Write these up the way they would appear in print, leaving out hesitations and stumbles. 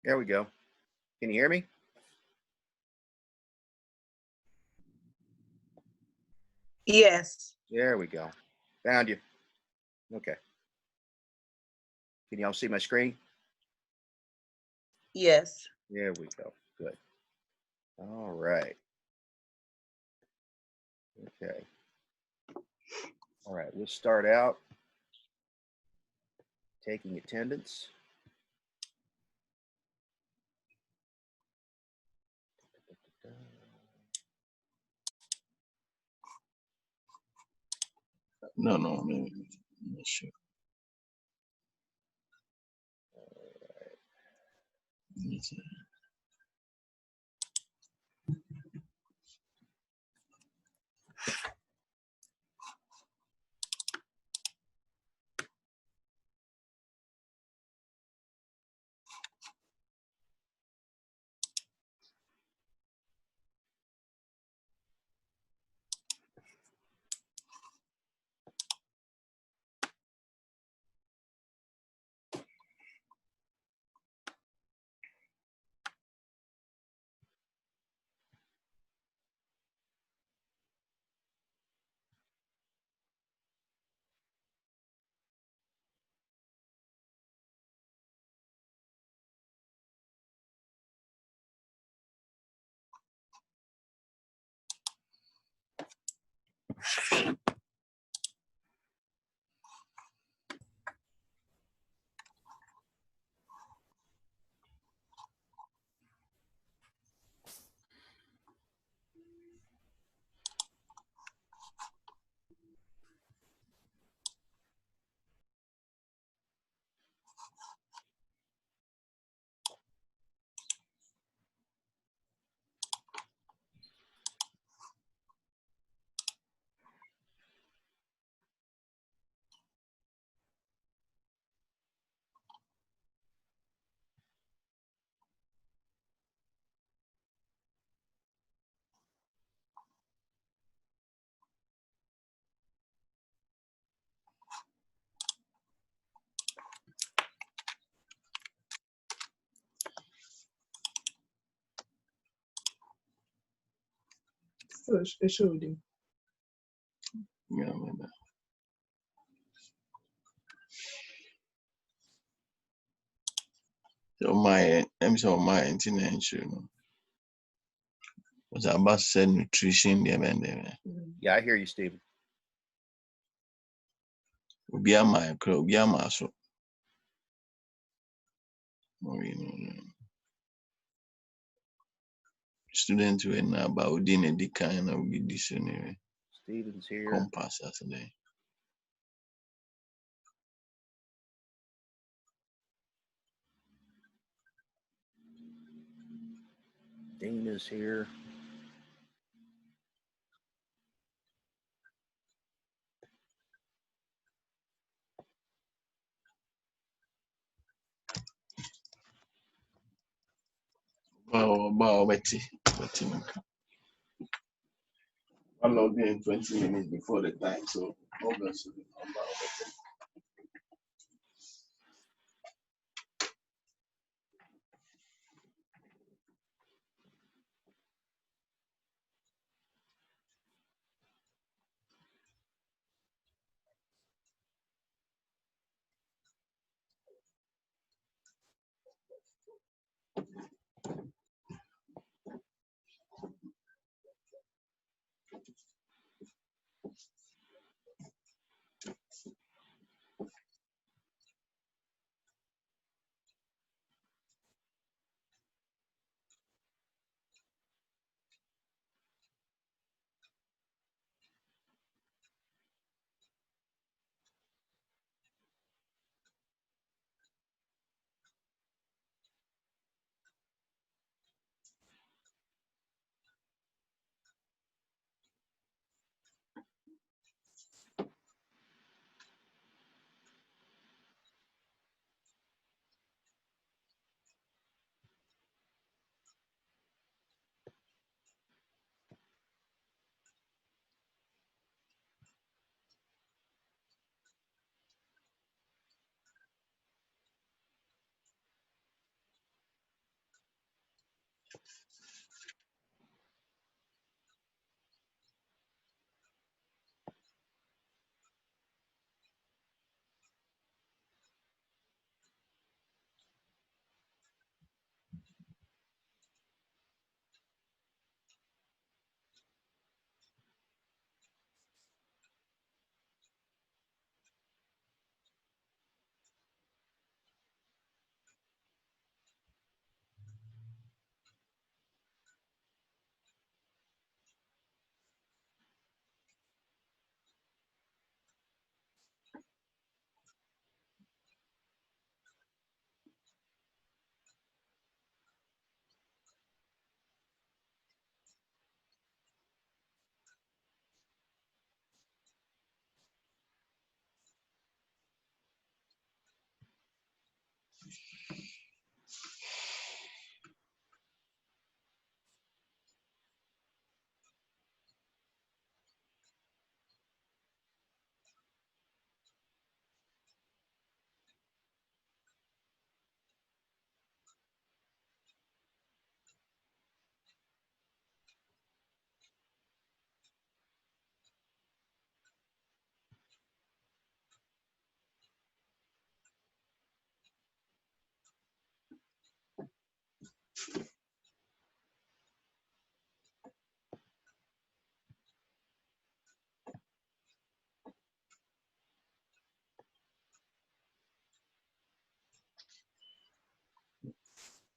There we go. Can you hear me? Yes. There we go. Found you. Okay. Can y'all see my screen? Yes. There we go. Good. All right. Okay. All right. We'll start out taking attendance. No, I'm not sure. It should do. Yeah, maybe. So I'm so my intention was about said nutrition there. Yeah, I hear you, Stephen. Be a my crow, be a maso. Students were now about dinner the kind of be this anyway. Stephen's here. Compass today. Dana's here. Wow, Betty. I'm not doing 20 minutes before the time, so obviously I'm about Betty.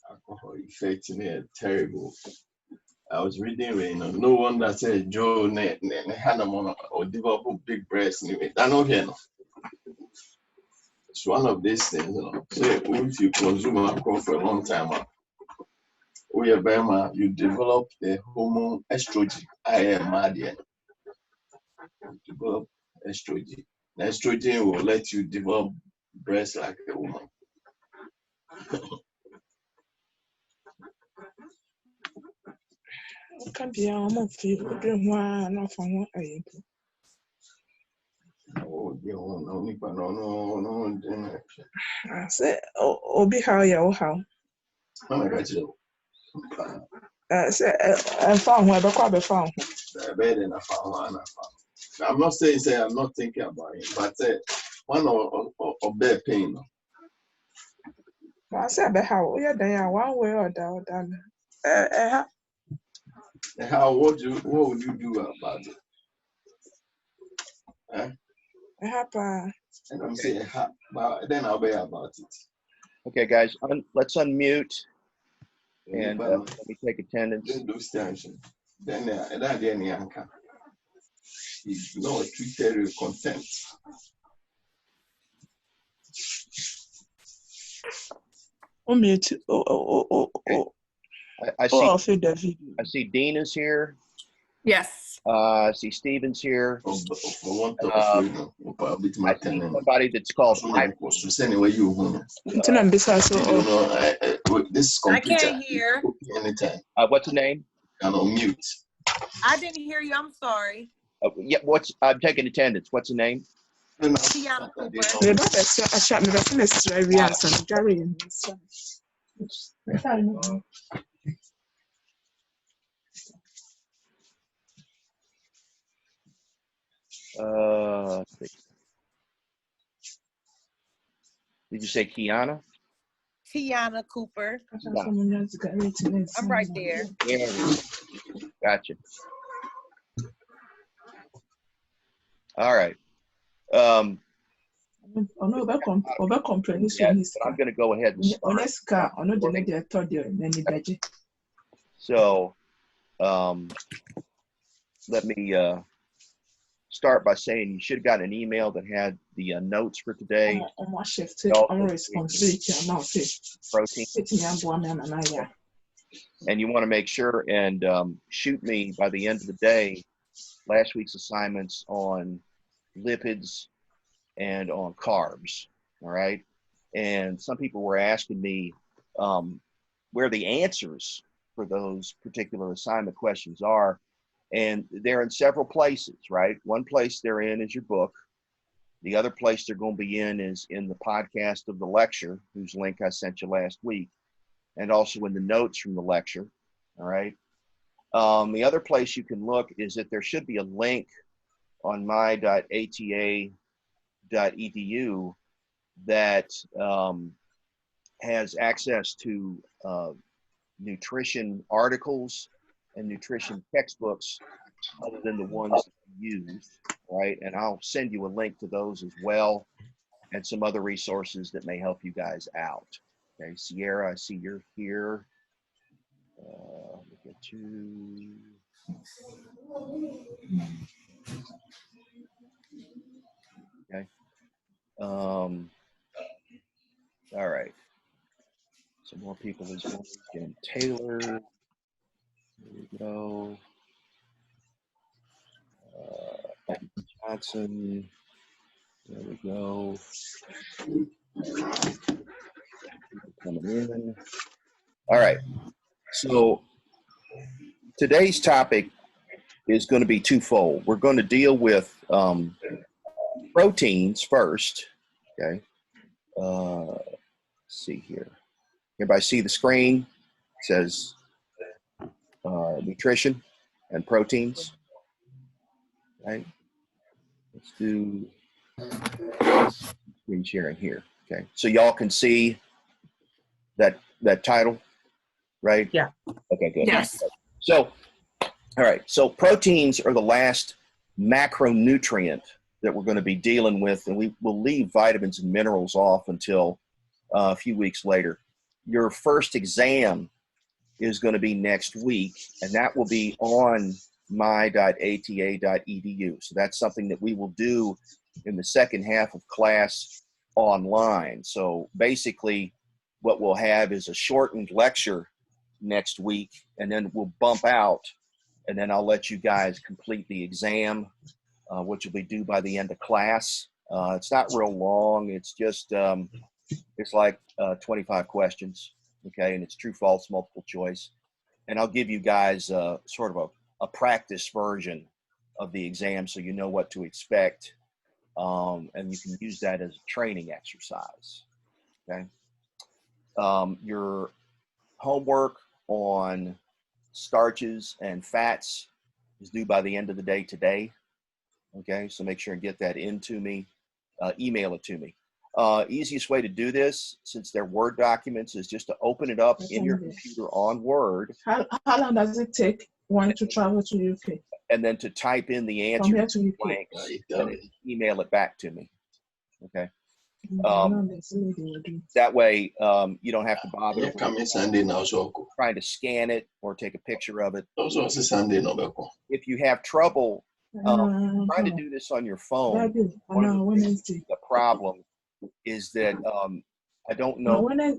Alcohol effect in here terrible. I was reading no wonder said Joe had or develop big breasts anyway. I know here. It's one of these things, So if you consume alcohol for a long time, you develop the hormone estrogen. I am mad yet. Develop estrogen. The estrogen will let you develop breasts like a woman. Can be a month for you, one off on what I do. Oh, no. I said, oh, be how you how. I got you. I found where the found. I'm not saying I'm not thinking about it, but one of their pain. I said, how you're there one way or the other. How what would you do about it? Happen. And I'm saying, but then I'll be about it. Okay, guys, let's unmute and let me take attendance. Those times, then that then Yanka. You know, treated with contempt. I see Dean is here. Yes. I see Steven's here. I see somebody that's called this computer. I can't hear. Anytime. What's the name? And on mute. I didn't hear you. I'm sorry. Yeah, I'm taking attendance. What's the name? Tiana Cooper. Did you say Kiana? Tiana Cooper. I'm right there. Yeah. Gotcha. All right. I'm going to go ahead and start. So let me start by saying you should have got an email that had the notes for today. Protein. And you want to make sure and shoot me by the end of the day last week's assignments on lipids and on carbs. All right. And some people were asking me where the answers for those particular assignment questions are. And they're in several places, right? One place they're in is your book. The other place they're going to be in is in the podcast of the lecture, whose link I sent you last week, and also in the notes from the lecture. All right. The other place you can look is that there should be a link on my.ata.edu that has access to nutrition articles and nutrition textbooks other than the ones that we use, right? And I'll send you a link to those as well, and some other resources that may help you guys out. Okay, Sierra, I see you're here. Look at you. Okay. All right. Some more people as well. Jen Taylor. There we go. Johnson. There we go. Coming in. All right. So today's topic is going to be twofold. We're going to deal with proteins first. Okay. Let's see here. Everybody see the screen? It says nutrition and proteins. Right. Let's do screen sharing here. Okay. So y'all can see that title, right? Yeah. Okay, good. Yes. So, all right. So proteins are the last macronutrient that we're going to be dealing with, and we will leave vitamins and minerals off until a few weeks later. Your first exam is going to be next week, and that will be on my.ata.edu. So that's something that we will do in the second half of class online. So basically what we'll have is a shortened lecture next week, and then we'll bump out, and then I'll let you guys complete the exam, which will be due by the end of class. It's not real long. It's just, it's like 25 questions, okay? And it's true, false, multiple choice. And I'll give you guys sort of a practice version of the exam so you know what to expect, and you can use that as a training exercise, okay? Your homework on starches and fats is due by the end of the day today, okay? So make sure and get that into me, email it to me. Easiest way to do this, since they're Word documents, is just to open it up in your computer on Word. How long does it take one to travel to UK? And then to type in the answer From here to UK. blanks and then email it back to me, okay? That way you don't have to bother Yeah, coming Sunday now, so trying to scan it or take a picture of it. also it's Sunday no beko. If you have trouble trying to do this on your phone, the problem is that I don't know Wednesday,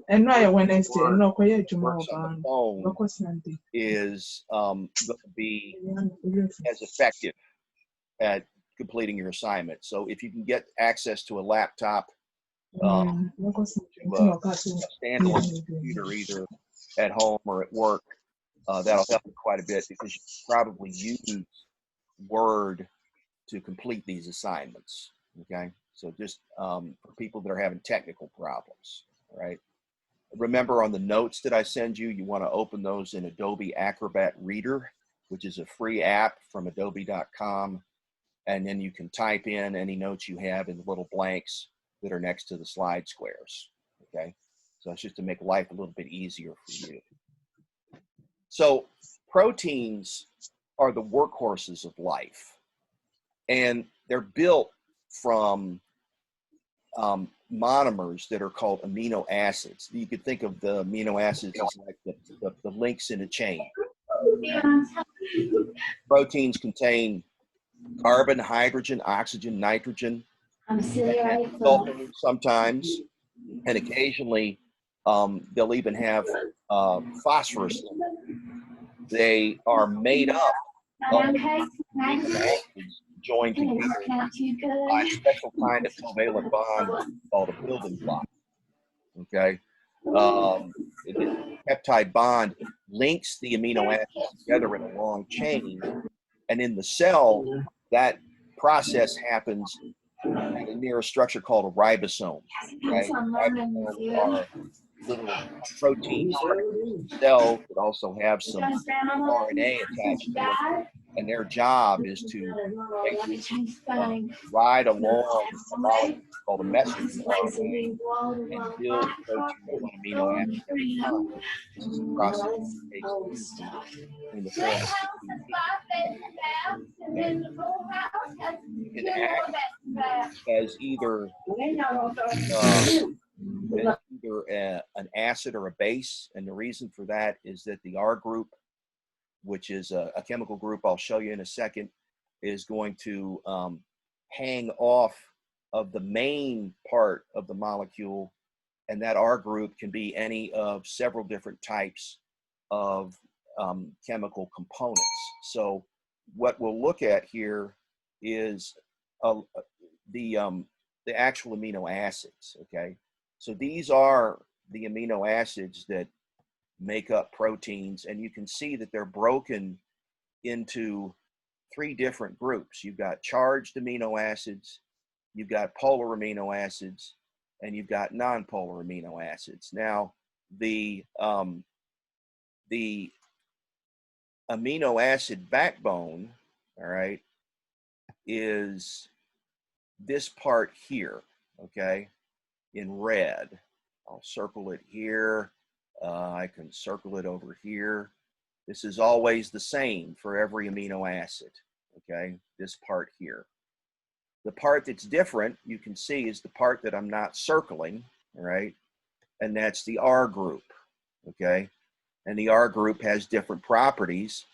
works on the phone is going to be as effective at completing your assignment. So if you can get access to a laptop, to a standalone computer, either at home or at work, that'll help you quite a bit, because you probably use Word to complete these assignments, okay? So just for people that are having technical problems, all right? Remember, on the notes that I send you, you want to open those in Adobe Acrobat Reader, which is a free app from adobe.com. And then you can type in any notes you have in the little blanks that are next to the slide squares, okay? So it's just to make life a little bit easier for you. So proteins are the workhorses of life, and they're built from monomers that are called amino acids. You could think of the amino acids as like the links in a chain. Proteins contain carbon, hydrogen, oxygen, nitrogen, sulfur sometimes, and occasionally they'll even have phosphorus in them. They are made up of amino acids joined together by a special kind of covalent bond called a building block, okay? The peptide bond links the amino acids together in a long chain, and in the cell, that process happens near a structure called a ribosome, right? Ribosomes are little proteins themselves that also have some RNA attached to it, and their job is to basically ride along a molecule called a messenger RNA and build protein one amino acid at a time. This is a process that takes in the form of protein. It can act as either an acid or a base, and the reason for that is that the R group, which is a chemical group I'll show you in a second, is going to hang off of the main part of the molecule, and that R group can be any of several different types of chemical components. So what we'll look at here is the actual amino acids, okay? So these are the amino acids that make up proteins, and you can see that they're broken into 3 different groups. You've got charged amino acids, you've got polar amino acids, and you've got non-polar amino acids. Now, the amino acid backbone, all right, is this part here, okay, in red. I'll circle it here. I can circle it over here. This is always the same for every amino acid, okay, this part here. The part that's different, you can see, is the part that I'm not circling, all right, and that's the R group, okay? And the R group has different properties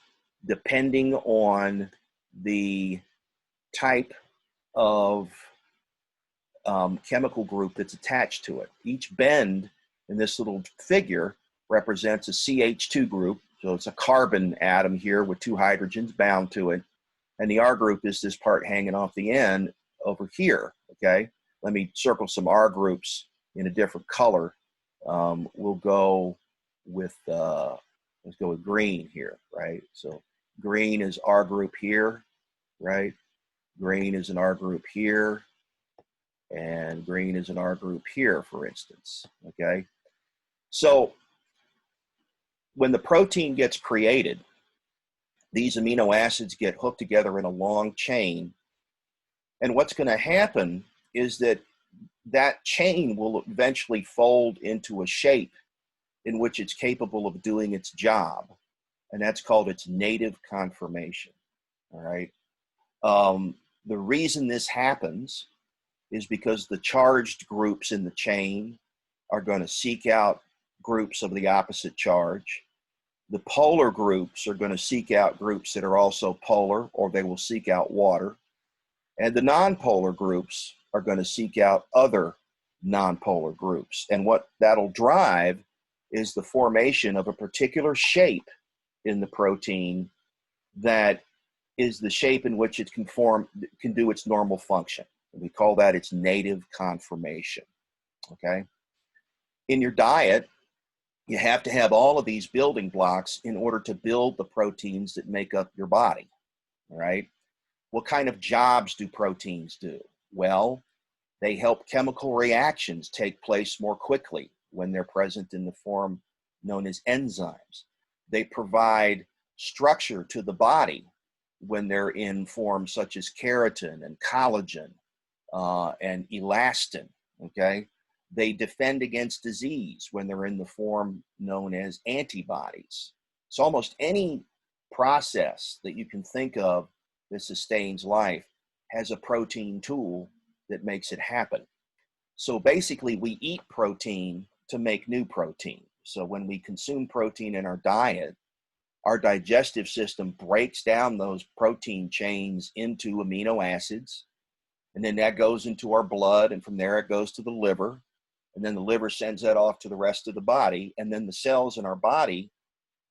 depending on the type of chemical group that's attached to it. Each bend in this little figure represents a CH2 group. So it's a carbon atom here with 2 hydrogens bound to it. And the R group is this part hanging off the end over here, okay? Let me circle some R groups in a different color. We'll go with, let's go with green here, right? So green is R group here, right? Green is an R group here, and green is an R group here, for instance, okay? So when the protein gets created, these amino acids get hooked together in a long chain, and what's going to happen is that that chain will eventually fold into a shape in which it's capable of doing its job, and that's called its native conformation, all right? The reason this happens is because the charged groups in the chain are going to seek out groups of the opposite charge. The polar groups are going to seek out groups that are also polar, or they will seek out water. And the nonpolar groups are going to seek out other nonpolar groups. And what that'll drive is the formation of a particular shape in the protein that is the shape in which it can do its normal function. We call that its native conformation, okay? In your diet, you have to have all of these building blocks in order to build the proteins that make up your body, all right? What kind of jobs do proteins do? Well, they help chemical reactions take place more quickly when they're present in the form known as enzymes. They provide structure to the body when they're in forms such as keratin and collagen and elastin, okay? They defend against disease when they're in the form known as antibodies. So almost any process that you can think of that sustains life has a protein tool that makes it happen. So basically, we eat protein to make new protein. So when we consume protein in our diet, our digestive system breaks down those protein chains into amino acids, and then that goes into our blood, and from there it goes to the liver, and then the liver sends that off to the rest of the body, and then the cells in our body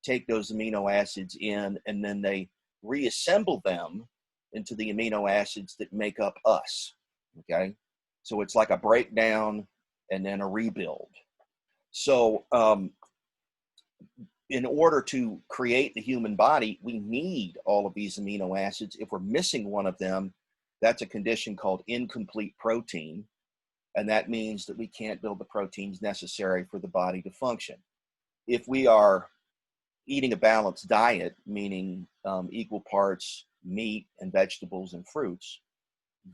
take those amino acids in, and then they reassemble them into the amino acids that make up us, okay? So it's like a breakdown and then a rebuild. So in order to create the human body, we need all of these amino acids. If we're missing one of them, that's a condition called incomplete protein. And that means that we can't build the proteins necessary for the body to function. If we are eating a balanced diet, meaning equal parts meat and vegetables and fruits,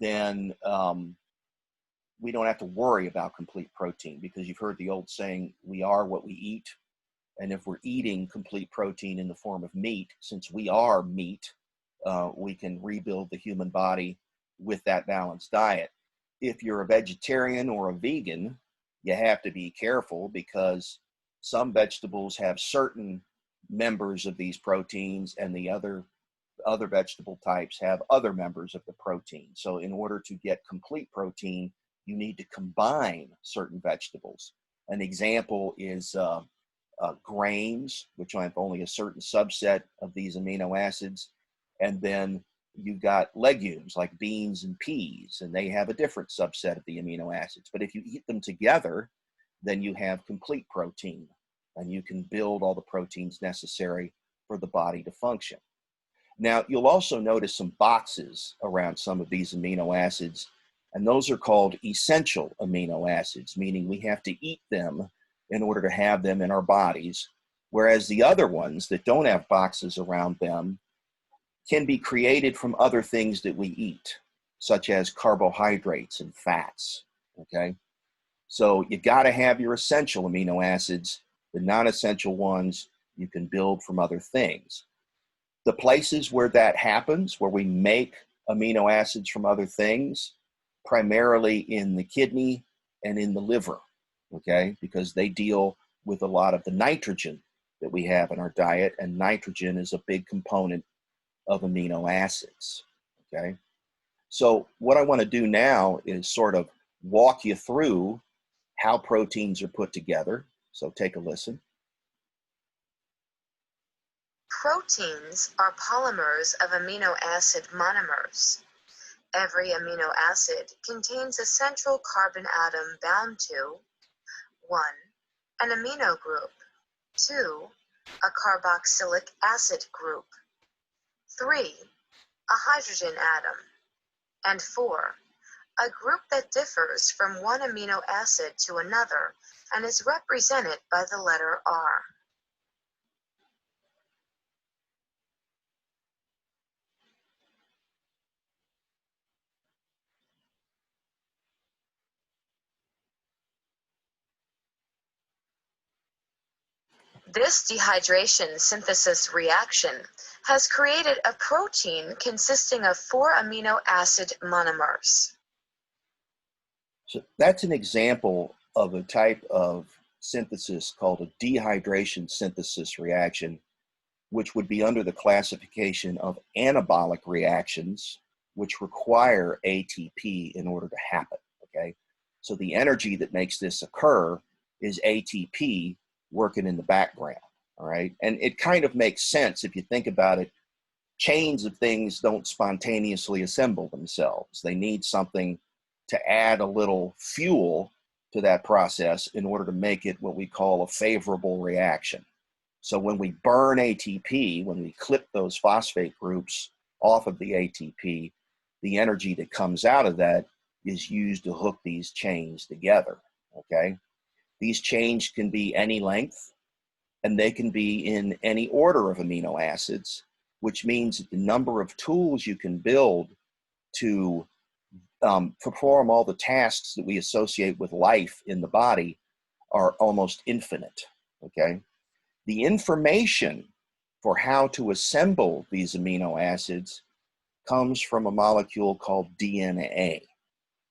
then we don't have to worry about complete protein, because you've heard the old saying, we are what we eat. And if we're eating complete protein in the form of meat, since we are meat, we can rebuild the human body with that balanced diet. If you're a vegetarian or a vegan, you have to be careful, because some vegetables have certain members of these proteins, and the other vegetable types have other members of the protein. So in order to get complete protein, you need to combine certain vegetables. An example is grains, which have only a certain subset of these amino acids. And then you've got legumes like beans and peas, and they have a different subset of the amino acids. But if you eat them together, then you have complete protein, and you can build all the proteins necessary for the body to function. Now, you'll also notice some boxes around some of these amino acids, and those are called essential amino acids, meaning we have to eat them in order to have them in our bodies, whereas the other ones that don't have boxes around them can be created from other things that we eat, such as carbohydrates and fats, okay? So you gotta have your essential amino acids. The non-essential ones you can build from other things. The places where that happens, where we make amino acids from other things, primarily in the kidney and in the liver, okay? Because they deal with a lot of the nitrogen that we have in our diet, and nitrogen is a big component of amino acids, okay? So what I want to do now is sort of walk you through how proteins are put together. So take a listen. Proteins are polymers of amino acid monomers. Every amino acid contains a central carbon atom bound to 1. An amino group, 2. A carboxylic acid group, 3. A hydrogen atom, and 4. A group that differs from one amino acid to another and is represented by the letter R. This dehydration synthesis reaction has created a protein consisting of 4 amino acid monomers. So that's an example of a type of synthesis called a dehydration synthesis reaction, which would be under the classification of anabolic reactions, which require ATP in order to happen, okay? So the energy that makes this occur is ATP working in the background, all right? And it kind of makes sense if you think about it. Chains of things don't spontaneously assemble themselves. They need something to add a little fuel to that process in order to make it what we call a favorable reaction. So when we burn ATP, when we clip those phosphate groups off of the ATP, the energy that comes out of that is used to hook these chains together, okay? These chains can be any length, and they can be in any order of amino acids, which means that the number of tools you can build to perform all the tasks that we associate with life in the body are almost infinite, okay? The information for how to assemble these amino acids comes from a molecule called DNA.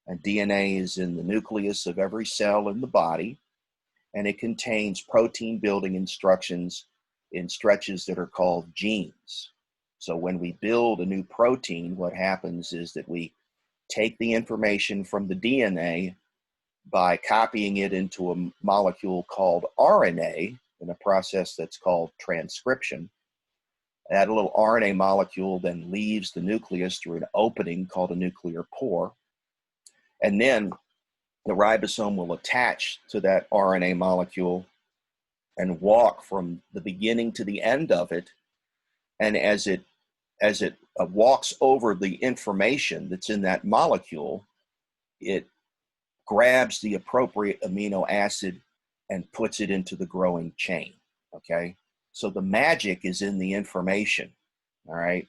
And DNA is in the nucleus of every cell in the body, and it contains protein building instructions in stretches that are called genes. So when we build a new protein, what happens is that we take the information from the DNA by copying it into a molecule called RNA in a process that's called transcription. That little RNA molecule then leaves the nucleus through an opening called a nuclear pore. And then the ribosome will attach to that RNA molecule and walk from the beginning to the end of it. And as it walks over the information that's in that molecule, it grabs the appropriate amino acid and puts it into the growing chain, okay? So the magic is in the information, all right?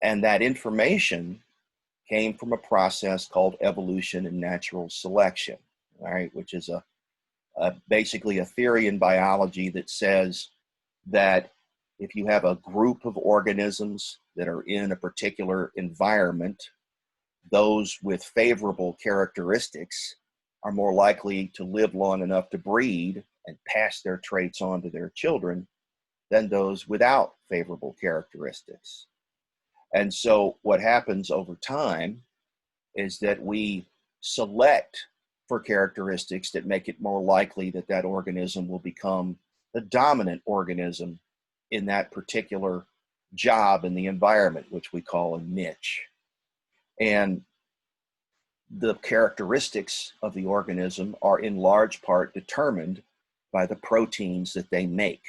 And that information came from a process called evolution and natural selection, all right, which is basically a theory in biology that says that if you have a group of organisms that are in a particular environment, those with favorable characteristics are more likely to live long enough to breed and pass their traits on to their children than those without favorable characteristics. And so what happens over time is that we select for characteristics that make it more likely that that organism will become the dominant organism in that particular job in the environment, which we call a niche. And the characteristics of the organism are in large part determined by the proteins that they make,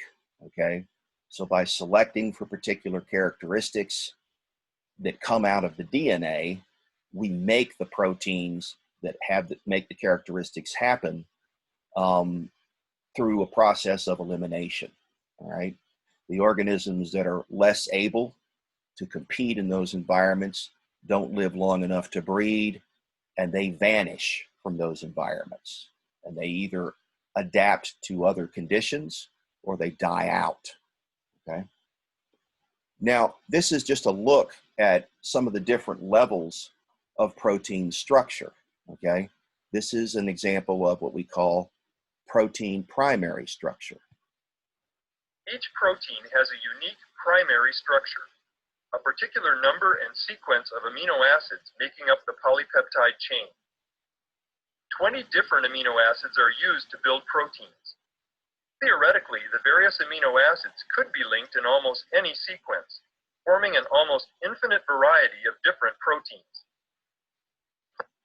okay? So by selecting for particular characteristics that come out of the DNA, we make the proteins that make the characteristics happen through a process of elimination, all right? The organisms that are less able to compete in those environments don't live long enough to breed, and they vanish from those environments. And they either adapt to other conditions or they die out, okay? Now, this is just a look at some of the different levels of protein structure, okay? This is an example of what we call protein primary structure. Each protein has a unique primary structure, a particular number and sequence of amino acids making up the polypeptide chain. 20 different amino acids are used to build proteins. Theoretically, the various amino acids could be linked in almost any sequence, forming an almost infinite variety of different proteins.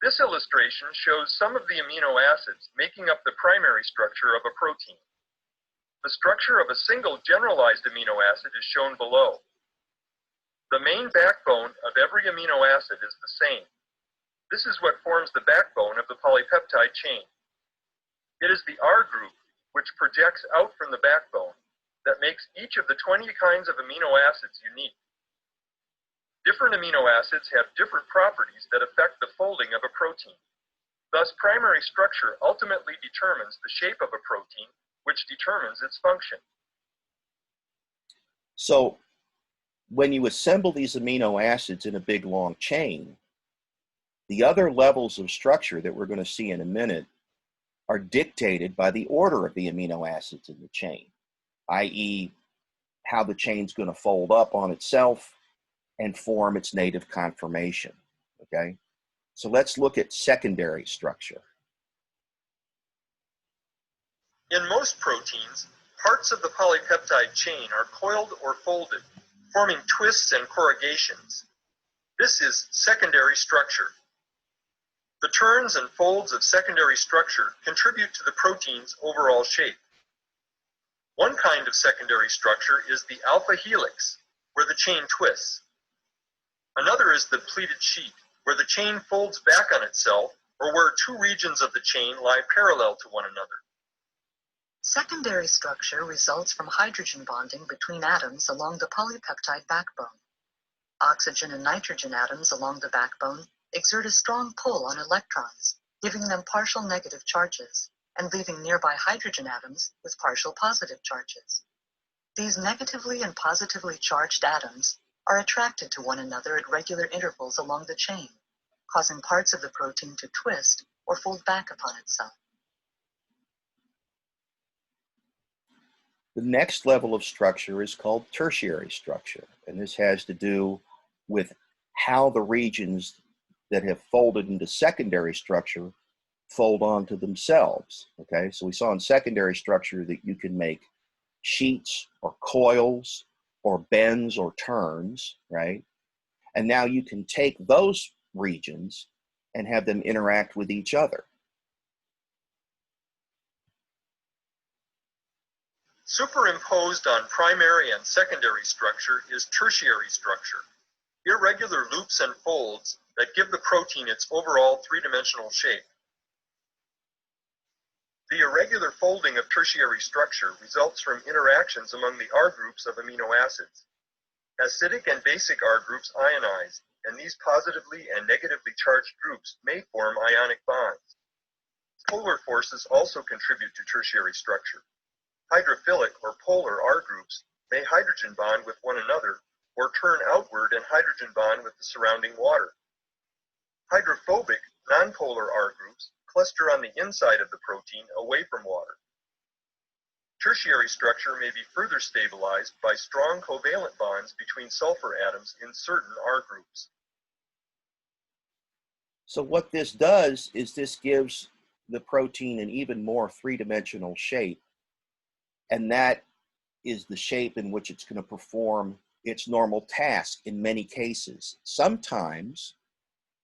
This illustration shows some of the amino acids making up the primary structure of a protein. The structure of a single generalized amino acid is shown below. The main backbone of every amino acid is the same. This is what forms the backbone of the polypeptide chain. It is the R group, which projects out from the backbone, that makes each of the 20 kinds of amino acids unique. Different amino acids have different properties that affect the folding of a protein. Thus, primary structure ultimately determines the shape of a protein, which determines its function. So when you assemble these amino acids in a big long chain, the other levels of structure that we're going to see in a minute are dictated by the order of the amino acids in the chain, i.e., how the chain's going to fold up on itself and form its native conformation, okay? So let's look at secondary structure. In most proteins, parts of the polypeptide chain are coiled or folded, forming twists and corrugations. This is secondary structure. The turns and folds of secondary structure contribute to the protein's overall shape. One kind of secondary structure is the alpha helix, where the chain twists. Another is the pleated sheet, where the chain folds back on itself, or where two regions of the chain lie parallel to one another. Secondary structure results from hydrogen bonding between atoms along the polypeptide backbone. Oxygen and nitrogen atoms along the backbone exert a strong pull on electrons, giving them partial negative charges, and leaving nearby hydrogen atoms with partial positive charges. These negatively and positively charged atoms are attracted to one another at regular intervals along the chain, causing parts of the protein to twist or fold back upon itself. The next level of structure is called tertiary structure, and this has to do with how the regions that have folded into secondary structure fold onto themselves, okay? So we saw in secondary structure that you can make sheets or coils or bends or turns, right? And now you can take those regions and have them interact with each other. Superimposed on primary and secondary structure is tertiary structure, irregular loops and folds that give the protein its overall three-dimensional shape. The irregular folding of tertiary structure results from interactions among the R groups of amino acids. Acidic and basic R groups ionize, and these positively and negatively charged groups may form ionic bonds. Polar forces also contribute to tertiary structure. Hydrophilic or polar R groups may hydrogen bond with one another or turn outward and hydrogen bond with the surrounding water. Hydrophobic, nonpolar R groups cluster on the inside of the protein away from water. Tertiary structure may be further stabilized by strong covalent bonds between sulfur atoms in certain R groups. So what this does is this gives the protein an even more three-dimensional shape, and that is the shape in which it's going to perform its normal task in many cases. Sometimes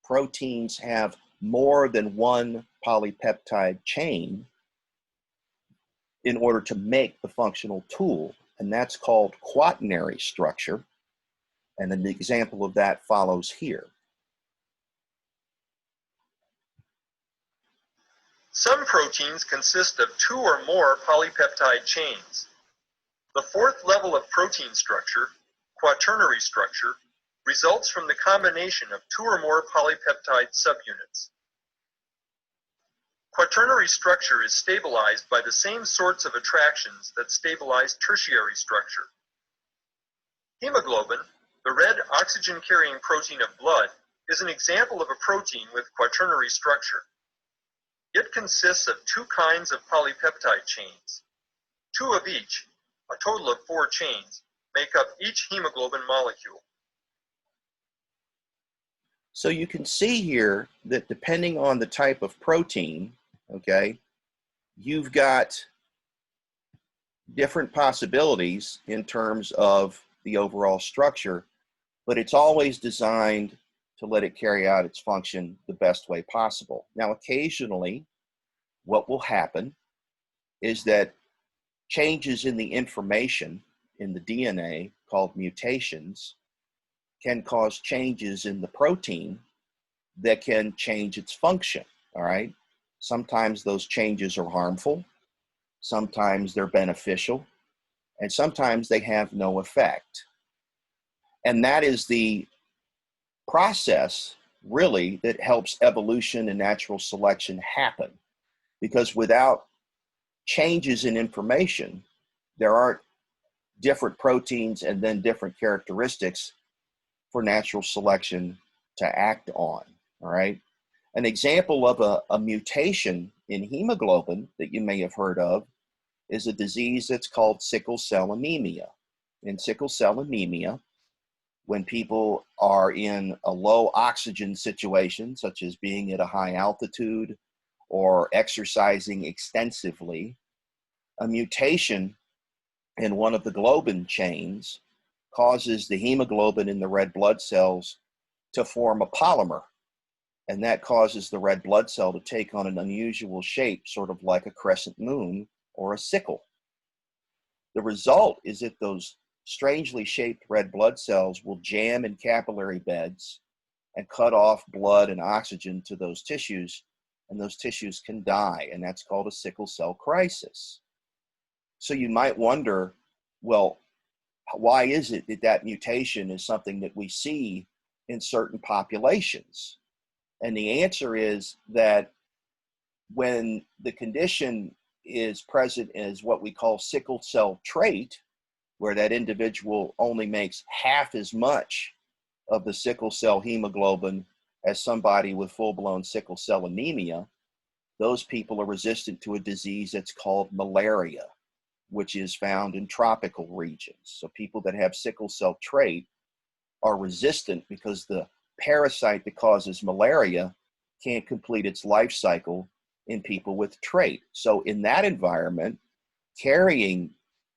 proteins have more than one polypeptide chain in order to make the functional tool, and that's called quaternary structure, and an example of that follows here. Some proteins consist of 2 or more polypeptide chains. The fourth level of protein structure, quaternary structure, results from the combination of 2 or more polypeptide subunits. Quaternary structure is stabilized by the same sorts of attractions that stabilize tertiary structure. Hemoglobin, the red oxygen-carrying protein of blood, is an example of a protein with quaternary structure. It consists of 2 kinds of polypeptide chains. 2 of each, a total of 4 chains, make up each hemoglobin molecule. So you can see here that depending on the type of protein, okay, you've got different possibilities in terms of the overall structure, but it's always designed to let it carry out its function the best way possible. Now, occasionally, what will happen is that changes in the information in the DNA, called mutations, can cause changes in the protein that can change its function, all right? Sometimes those changes are harmful, sometimes they're beneficial, and sometimes they have no effect. And that is the process, really, that helps evolution and natural selection happen. Because without changes in information, there aren't different proteins and then different characteristics for natural selection to act on, all right? An example of a mutation in hemoglobin that you may have heard of is a disease that's called sickle cell anemia. In sickle cell anemia, when people are in a low oxygen situation, such as being at a high altitude or exercising extensively, a mutation in one of the globin chains causes the hemoglobin in the red blood cells to form a polymer. And that causes the red blood cell to take on an unusual shape, sort of like a crescent moon or a sickle. The result is that those strangely shaped red blood cells will jam in capillary beds and cut off blood and oxygen to those tissues, and those tissues can die, and that's called a sickle cell crisis. So you might wonder, well, why is it that that mutation is something that we see in certain populations? And the answer is that when the condition is present as what we call sickle cell trait, where that individual only makes half as much of the sickle cell hemoglobin as somebody with full-blown sickle cell anemia, those people are resistant to a disease that's called malaria, which is found in tropical regions. So people that have sickle cell trait are resistant because the parasite that causes malaria can't complete its life cycle in people with trait. So in that environment, carrying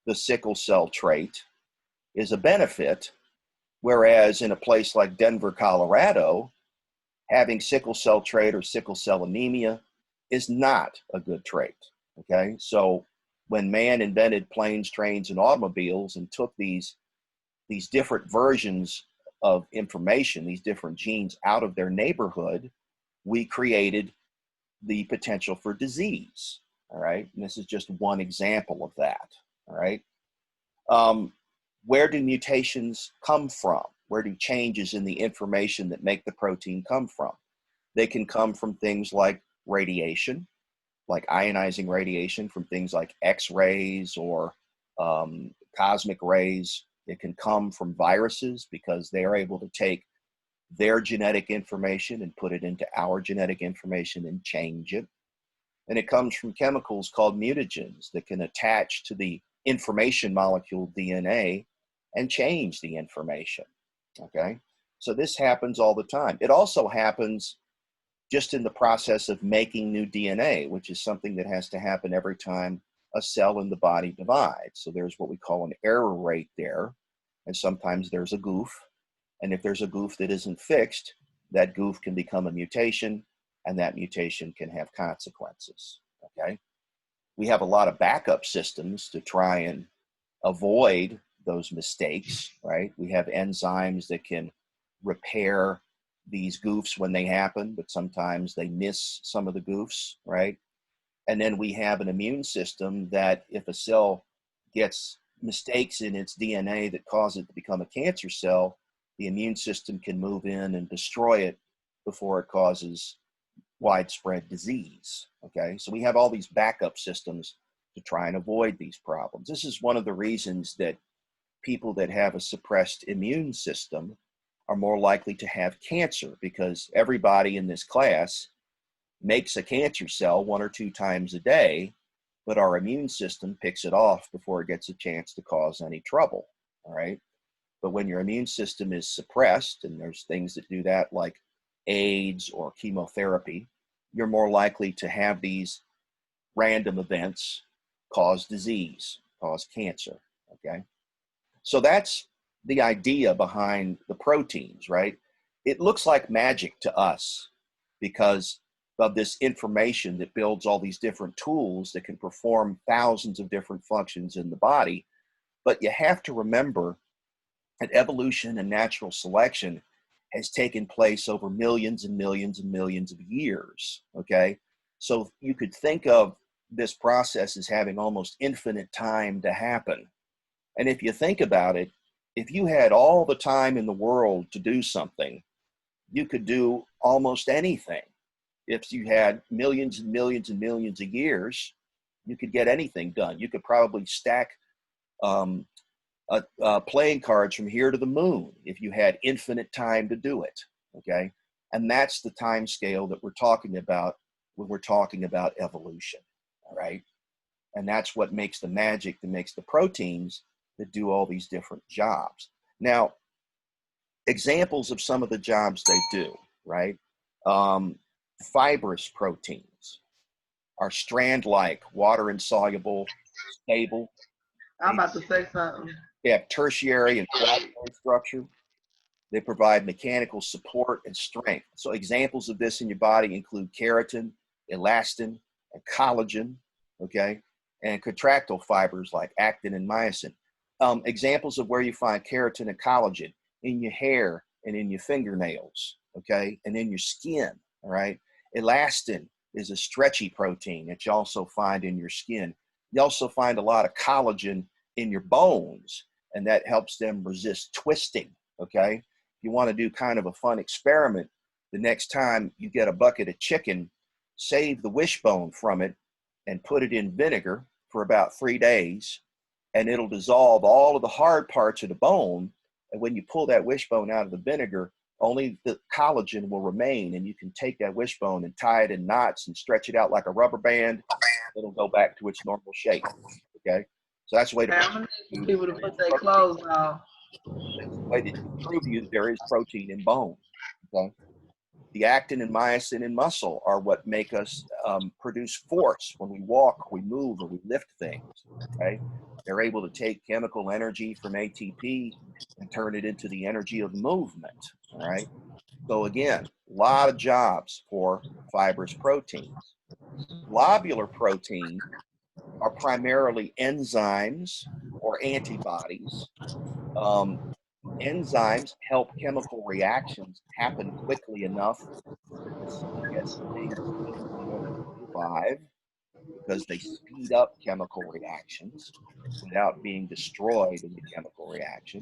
the sickle cell trait is a benefit, whereas in a place like Denver, Colorado, having sickle cell trait or sickle cell anemia is not a good trait, okay? So when man invented planes, trains, and automobiles and took these different versions of information, these different genes out of their neighborhood, we created the potential for disease, all right? And this is just one example of that, all right? Where do mutations come from? Where do changes in the information that make the protein come from? They can come from things like radiation, like ionizing radiation from things like X-rays or cosmic rays. It can come from viruses because they are able to take their genetic information and put it into our genetic information and change it. And it comes from chemicals called mutagens that can attach to the information molecule DNA and change the information, okay? So this happens all the time. It also happens just in the process of making new DNA, which is something that has to happen every time a cell in the body divides. So there's what we call an error rate there, and sometimes there's a goof. And if there's a goof that isn't fixed, that goof can become a mutation, and that mutation can have consequences, okay? We have a lot of backup systems to try and avoid those mistakes, right? We have enzymes that can repair these goofs when they happen, but sometimes they miss some of the goofs, right? And then we have an immune system that if a cell gets mistakes in its DNA that cause it to become a cancer cell, the immune system can move in and destroy it before it causes widespread disease, okay? So we have all these backup systems to try and avoid these problems. This is one of the reasons that people that have a suppressed immune system are more likely to have cancer, because everybody in this class makes a cancer cell 1 or 2 times a day, but our immune system picks it off before it gets a chance to cause any trouble, all right? But when your immune system is suppressed, and there's things that do that like AIDS or chemotherapy, you're more likely to have these random events cause disease, cause cancer, okay? So that's the idea behind the proteins, right? It looks like magic to us because of this information that builds all these different tools that can perform thousands of different functions in the body. But you have to remember that evolution and natural selection has taken place over millions and millions and millions of years, okay? So you could think of this process as having almost infinite time to happen. And if you think about it, if you had all the time in the world to do something, you could do almost anything. If you had millions and millions and millions of years, you could get anything done. You could probably stack playing cards from here to the moon if you had infinite time to do it, okay? And that's the time scale that we're talking about when we're talking about evolution, all right? And that's what makes the magic, that makes the proteins that do all these different jobs. Now, examples of some of the jobs they do, right? Fibrous proteins are strand-like, water-insoluble, stable. I'm about to say something. They have tertiary and quaternary structure. They provide mechanical support and strength. So examples of this in your body include keratin, elastin, and collagen, okay? And contractile fibers like actin and myosin. Examples of where you find keratin and collagen: in your hair and in your fingernails, okay? And in your skin, all right? Elastin is a stretchy protein that you also find in your skin. You also find a lot of collagen in your bones, and that helps them resist twisting, okay? If you want to do kind of a fun experiment, the next time you get a bucket of chicken, save the wishbone from it and put it in vinegar for about 3 days, and it'll dissolve all of the hard parts of the bone. And when you pull that wishbone out of the vinegar, only the collagen will remain, and you can take that wishbone and tie it in knots and stretch it out like a rubber band. It'll go back to its normal shape, okay? So that's the way to People to put their clothes on. That's the way to prove you there is protein in bone, okay? The actin and myosin in muscle are what make us produce force when we walk, we move, or we lift things, okay? They're able to take chemical energy from ATP and turn it into the energy of movement, all right? So again, a lot of jobs for fibrous proteins. Globular proteins are primarily enzymes or antibodies. Enzymes help chemical reactions happen quickly enough that the cell gets the things it needs in order to survive. because they speed up chemical reactions without being destroyed in the chemical reaction.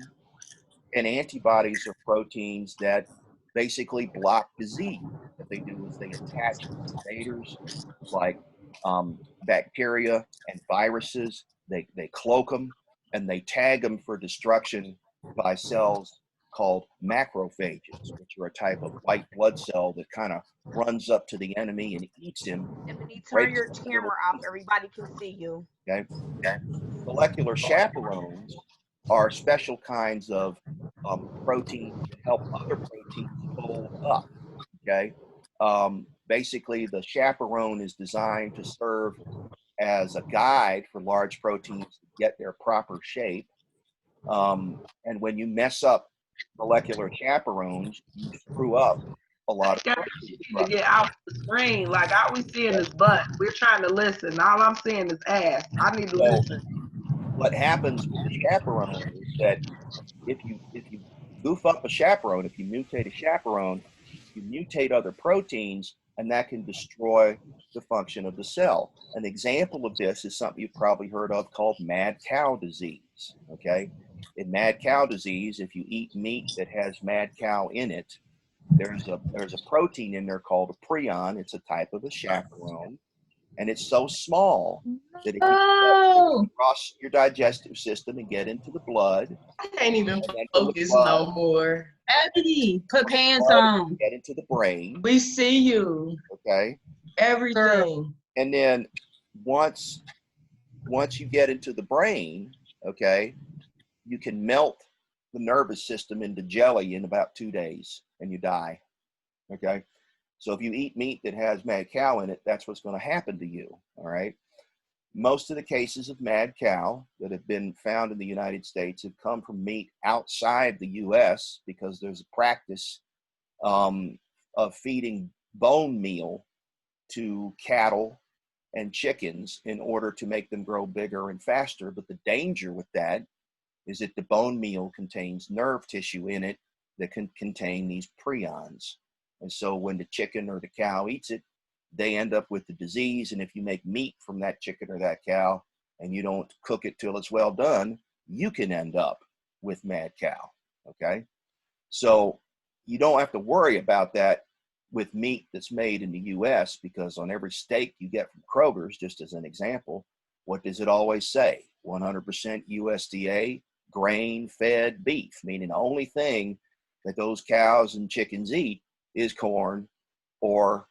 And antibodies are proteins that basically block disease. What they do is they attach to invaders like bacteria and viruses. They cloak them and they tag them for destruction by cells called macrophages, which are a type of white blood cell that kind of runs up to the enemy and eats him. Tiffany, turn your camera off. Everybody can see you. Okay. Molecular chaperones are special kinds of proteins that help other proteins fold up. Okay. Basically, the chaperone is designed to serve as a guide for large proteins to get their proper shape. And when you mess up molecular chaperones, you screw up a lot of protein to get off the screen. Like all we seeing is butt. We're trying to listen. All I'm seeing is ass. I need to listen. What happens with the chaperone is that if you goof up a chaperone, if you mutate a chaperone, you mutate other proteins, and that can destroy the function of the cell. An example of this is something you've probably heard of called mad cow disease. Okay, in mad cow disease, if you eat meat that has mad cow in it, there's a protein in there called a prion. It's a type of a chaperone, and it's so small that it can cross your digestive system and get into the blood. I can't even focus no more. Ebony, put pants on. Get into the brain. We see you. Okay. Everything. And then once you get into the brain, okay, you can melt the nervous system into jelly in about 2 days and you die. Okay. So if you eat meat that has mad cow in it, that's what's going to happen to you. All right. Most of the cases of mad cow that have been found in the United States have come from meat outside the U.S. because there's a practice of feeding bone meal to cattle and chickens in order to make them grow bigger and faster. But the danger with that is that the bone meal contains nerve tissue in it that can contain these prions. And so when the chicken or the cow eats it, they end up with the disease. And if you make meat from that chicken or that cow and you don't cook it till it's well done, you can end up with mad cow. Okay. So you don't have to worry about that with meat that's made in the US, because on every steak you get from Kroger's, just as an example, what does it always say? 100% USDA grain fed beef, meaning the only thing that those cows and chickens eat is corn or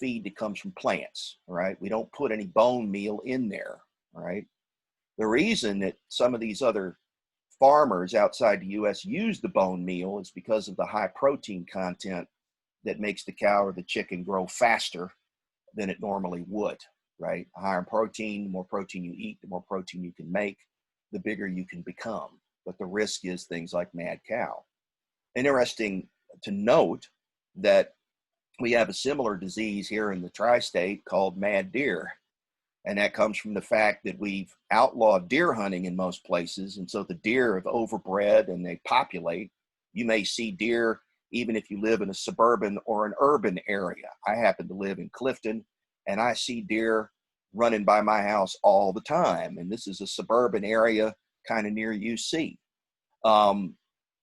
feed that comes from plants. All right. We don't put any bone meal in there. All right. The reason that some of these other farmers outside the US use the bone meal is because of the high protein content that makes the cow or the chicken grow faster than it normally would. Right. Higher protein, the more protein you eat, the more protein you can make, the bigger you can become. But the risk is things like mad cow. Interesting to note that we have a similar disease here in the tri-state called mad deer. And that comes from the fact that we've outlawed deer hunting in most places. And so the deer have overbred and they populate. You may see deer even if you live in a suburban or an urban area. I happen to live in Clifton, and I see deer running by my house all the time. And this is a suburban area kind of near UC.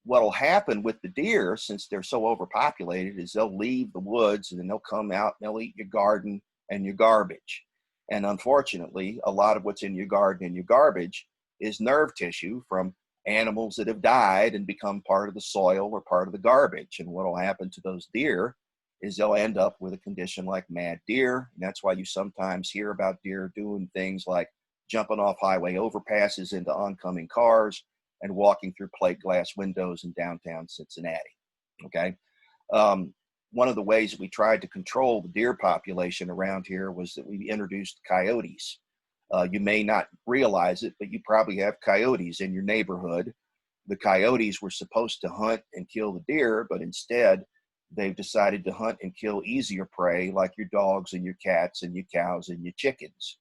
What'll happen with the deer, since they're so overpopulated, is they'll leave the woods and then they'll come out and they'll eat your garden and your garbage. And unfortunately, a lot of what's in your garden and your garbage is nerve tissue from animals that have died and become part of the soil or part of the garbage. And what'll happen to those deer is they'll end up with a condition like mad deer. And that's why you sometimes hear about deer doing things like jumping off highway overpasses into oncoming cars and walking through plate glass windows in downtown Cincinnati. Okay. One of the ways that we tried to control the deer population around here was that we introduced coyotes. You may not realize it, but you probably have coyotes in your neighborhood. The coyotes were supposed to hunt and kill the deer, but instead they've decided to hunt and kill easier prey like your dogs and your cats and your cows and your chickens.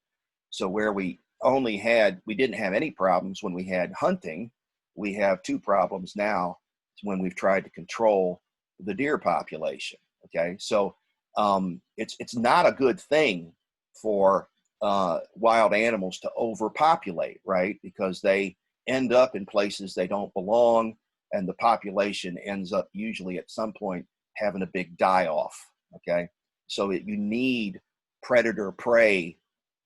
So where we didn't have any problems when we had hunting, we have two problems now when we've tried to control the deer population. Okay. So it's not a good thing for wild animals to overpopulate, right? Because they end up in places they don't belong, and the population ends up usually at some point having a big die-off, okay? So you need predator-prey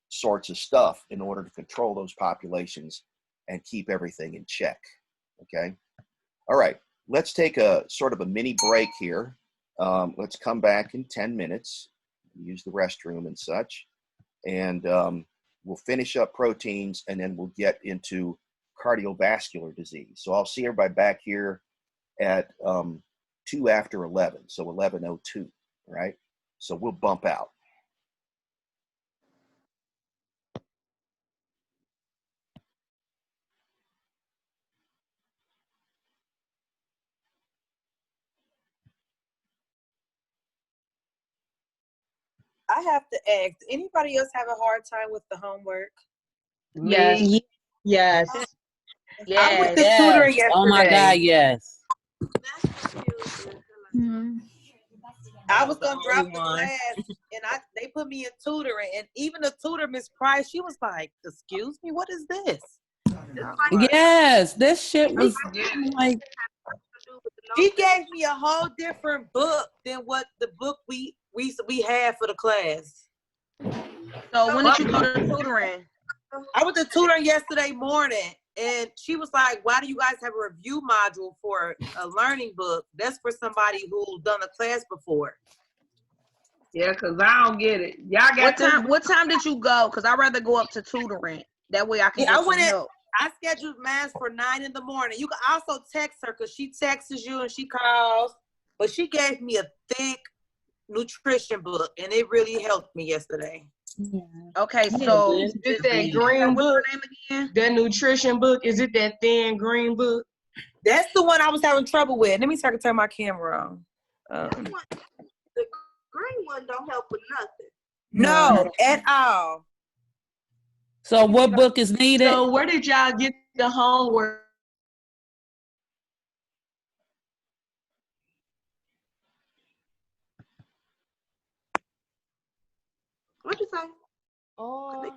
sorts of stuff in order to control those populations and keep everything in check, okay? All right, let's take a sort of a mini break here. Let's come back in 10 minutes, use the restroom and such, and we'll finish up proteins, and then we'll get into cardiovascular disease. So I'll see everybody back here at 2 after 11, so 11:02, right? So we'll bump out. I have to ask, anybody else have a hard time with the homework? Yes. Me. Yes. I went to Yes. tutoring yesterday. Oh my God, yes. I was gonna drop the One. class, and they put me in tutoring, and even the tutor, Miss Price, she was like, "Excuse me, what is this?" Yes, this shit was like, She gave me a whole different book than what the book we had for the class. So when did you go to tutoring? I went to tutoring yesterday morning, and she was like, "Why do you guys have a review module for a learning book? That's for somebody who's done a class before." Yeah, because I don't get it. Y'all got What time did you go? Because I'd rather go up to tutoring. That way I can Yeah, get I some went in. help. I scheduled mass for 9 in the morning. You can also text her because she texts you and she calls. But she gave me a thick nutrition book, and it really helped me yesterday. Okay, so Is it that green what's book? her name again? That nutrition book? Is it that thin green book? That's the one I was having trouble with. Let me see if I can turn my camera on. The green one don't help with nothing. No, at all. so what book is needed? So where did y'all get the homework? What'd you say? Oh,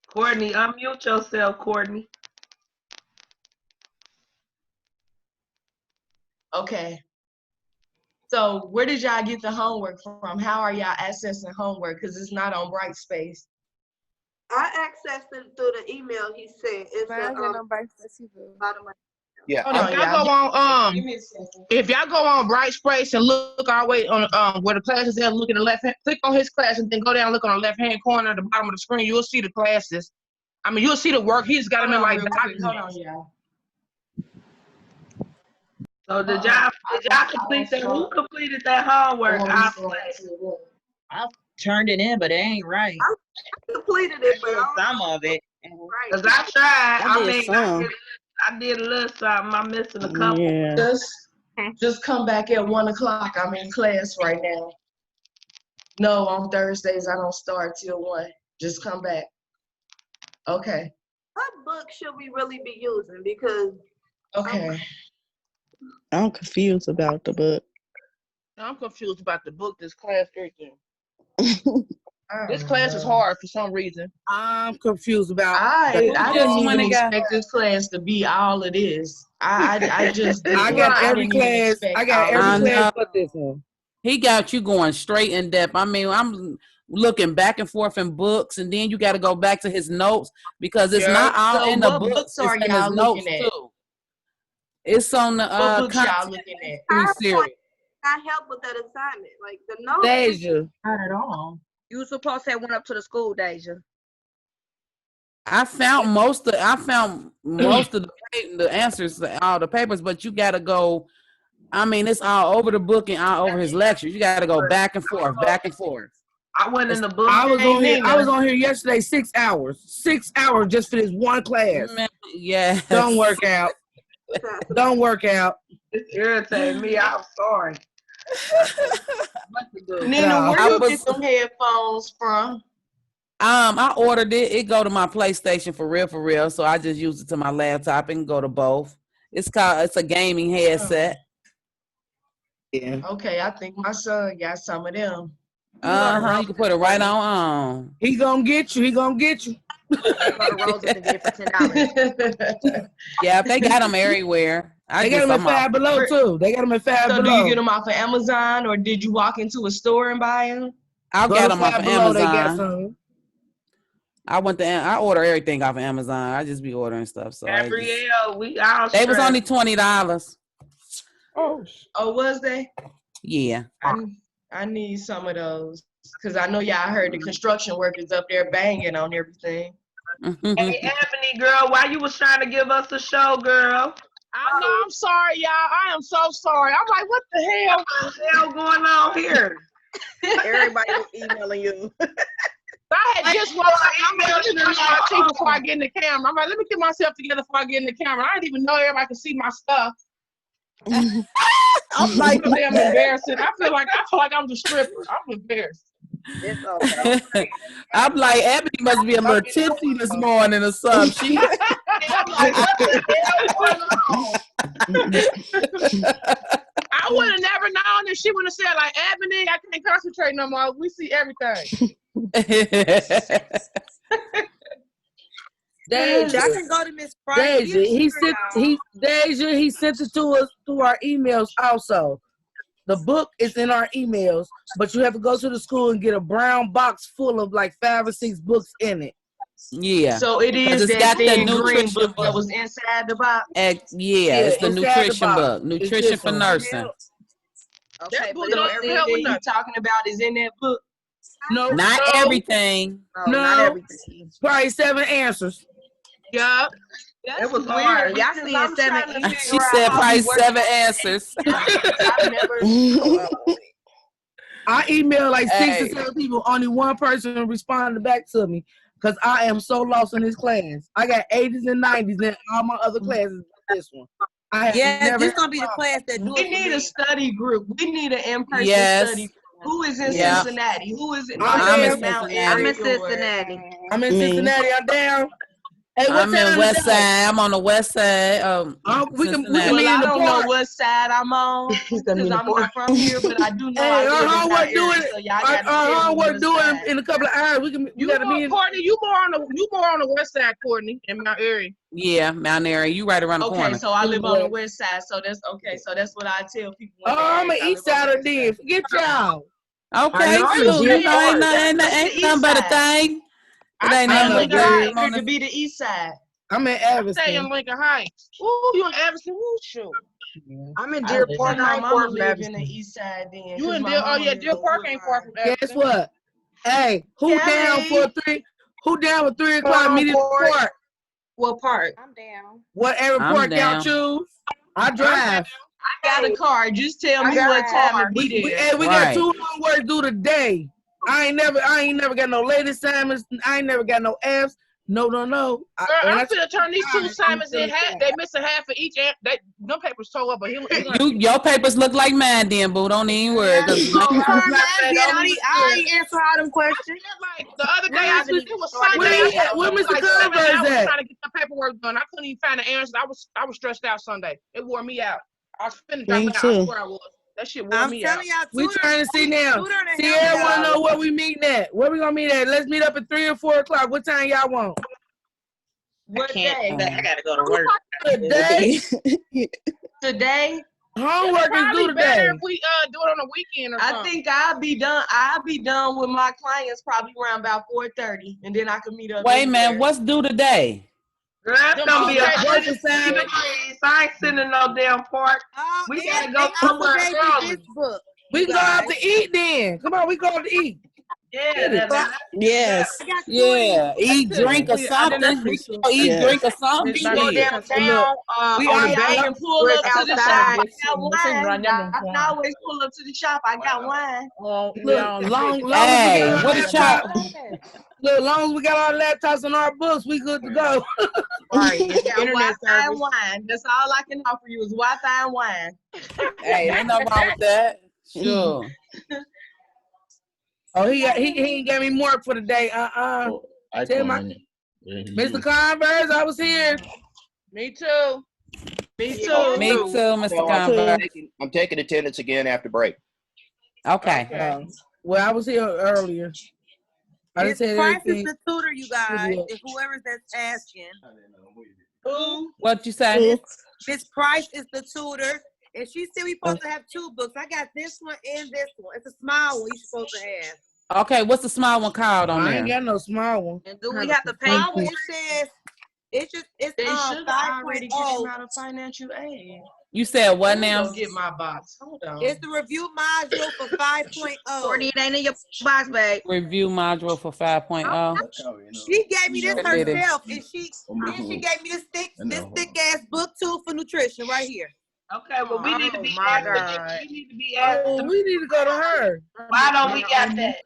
Courtney, unmute yourself, Courtney. Okay. So where did y'all get the homework from? How are y'all accessing homework? Because it's not on Brightspace. I accessed it through the email he sent. It's bottom of Yeah, Hold If on, y'all y'all. go on Give me a second. if y'all go on Brightspace and look our way on where the class is at, look in the left hand, click on his class and then go down and look on the left hand corner at the bottom of the screen. You'll see the classes. I mean, you'll see the work. He's got them in like Hold documents. on, y'all. So did y'all complete that? Who completed that homework? I'll play. I turned it in, but it ain't right. I completed it, but I don't Some of it. right. Cause I tried. I I did mean, some. I did a little something. I'm missing a couple. Yeah. Just come back at 1 o'clock. I'm in class right now. No, on Thursdays I don't start till 1. Just come back. Okay. What book should we really be using? Because Okay. I'm confused about the book. I'm confused about the book, this class, everything. I This don't class is know. hard for some reason. I'm confused about. I just didn't even wanna go- expect this class to be all it is. I just didn't. I got every didn't even class. expect I got all every of it. class but this one. He got you going straight in depth. I mean, I'm looking back and forth in books, and then you got to go back to his notes because it's not all So in the what books. books are It's in his y'all notes looking at? too. It's on the What books y'all content looking at? series. I help with that assignment. Like the notes. Deja, Not at all. You were supposed to have went up to the school, Deja. I found most of the answers to all the papers, but you got to go. I mean, it's all over the book and all over his lectures. You got to go back and forth, back and forth. I went in the book. I was on here. I was on here yesterday, 6 hours. 6 hours just for this one class. Man, yeah. Don't work out. Don't work out. It's irritating me. I'm sorry. What to do? Nina, No, where I you was- get them headphones from? I ordered it. It go to my PlayStation for real. So I just use it to my laptop and go to both. It's a gaming headset. Yeah. Okay, I think my son got some of them. You can put it right on. He gonna get you. He gonna get you. Go to Roses and get it for $10. Yeah, if they got them everywhere. They got them at Five Below too. They got them at Five Below. So do you get them off of Amazon or did you walk into a store and buy them? I'll get them off of Amazon. They got some. I order everything off of Amazon. I just be ordering stuff. So Gabrielle, they was only $20. Oh, was they? Yeah. I need some of those because I know y'all heard the construction workers up there banging on everything. Hey, Ebony, girl, why you was trying to give us a show, girl? I know. I'm sorry, y'all. I am so sorry. I'm like, what the hell? What the hell going on here? Everybody was emailing you. I had just woke up. I'm like, let me brush my teeth before I get in the camera. I'm like, let me get myself together before I get in the camera. I didn't even know everybody could see my stuff. I'm like, damn embarrassing. I feel like I'm the stripper. I'm embarrassed. It's okay. I'm like, Ebony must be a little tipsy this morning or something. I'm like, what the hell? I would have never known if she would have said, like, Ebony, I can't concentrate no more. We see everything. Deja, I can go to Miss Friday. Deja, he sent it to us through our emails also. The book is in our emails, but you have to go to the school and get a brown box full of like 5 or 6 books in it. Yeah. So it is that thin green book that was inside the box? Yeah, it's the nutrition book. Nutrition for nursing. Okay, that book but everything you're talking about is in that book? No. Not everything. No. Not everything. Probably 7 answers. Yup. It was weird. hard. Y'all seeing 7. She said probably 7 answers. I emailed like 6 or 7 people. Only one person responded back to me because I am so lost in this class. I got 80s and 90s in all my other classes. This one. This gonna be the class that do we it. We need a study group. We need an in-person study. Who is in Cincinnati? Who is in? I'm in Cincinnati. I'm in Cincinnati. I'm in Cincinnati. I'm down. Hey, I'm in West Side. I'm on the West Side. We can well, I don't know what side I'm on because I'm not from here, but I do know. Hey, our homework doing in a couple of hours. You gotta be Courtney. You more on the West Side, Courtney, in Mount Airy. Yeah, Mount Airy. You right around the corner. Okay, so I live on the West Side, so that's okay. So that's what I tell people. I'm an East Sider then. Forget y'all. Okay, cool. You know, ain't nothing but a thing. It ain't nothing but to be the East Side. I'm in Evanston. I stay in Lincoln Heights. Ooh, you in Evanston? Ooh, shoot. I'm in Deer Park. My mama live in the East Side then. You in Deer? Oh yeah, Deer Park ain't far from Evanston. Guess what? Hey, who down for 3? Who down with 3 o'clock? Meet at the park. What part? I'm down. Whatever park y'all choose. I drive. I got a car. Just tell me what time to be there. We got 2 homework to do today. I ain't never got no late assignments. I ain't never got no F's. No. Girl, I'm finna turn these 2 assignments in half. They missing half of each. Them papers tore up, but your papers look like mine, then, boo. Don't even worry. I ain't answer all them questions. Like the other day, it was Sunday. Where Mr. Converse at? Trying to get the paperwork done. I couldn't even find the answers. I was stressed out Sunday. It wore me out. I was finna drop out. I swear I was. That shit wore me out. We trying to see now. Sierra wanna know where we meeting at. Where we gonna meet at? Let's meet up at 3 or 4 o'clock. What time y'all want? What day? I gotta go to work. Today? Today? Homework is due today. Better if we do it on a weekend or something. I think I'll be done with my clients probably around about 4:30, and then I can meet up. Wait, man, what's due today? Girl, that's gonna be a work assignment. I ain't sitting in no damn park. We gotta go somewhere early. We go out to eat then. Come on, we go out to eat. Yes. Yeah. Eat, drink, or something. Eat, drink, or something. We go downtown. We can pull up to the shop. I got wine. I can always pull up to the shop. I got wine. Hey, what a shop. Look, as long as we got our laptops and our books, we good to go. Right. Wi-Fi and wine. That's all I can offer you is Wi-Fi and wine. Hey, ain't nothing wrong with that. Sure. Oh, he ain't got me more for the day. Tell Mr. Converse, I was here. Me too. Me too, Mr. Converse. I'm taking attendance again after break. Okay. Well, I was here earlier. I Miss didn't say Price is everything. the tutor, you guys. If whoever's that's asking. Who? What you say? Miss Price is the tutor. And she said we supposed to have 2 books. I got this one and this one. It's a small one you're supposed to have. Okay, what's the small one called on I ain't there? got no small one. And do we have to pay Small for one, it? it says, it's They should already get him 5.0. out of financial aid. You said what now? Go get my box. Hold on. It's the review module for 5.0. Courtney, it ain't in your box, babe. Review module for 5.0. She gave me this Admit it. herself, and she gave me this thick ass book too for nutrition right here. Okay, well we need to be my asked. God. We need to be asked. Oh, we need to go to her. Why don't we got that?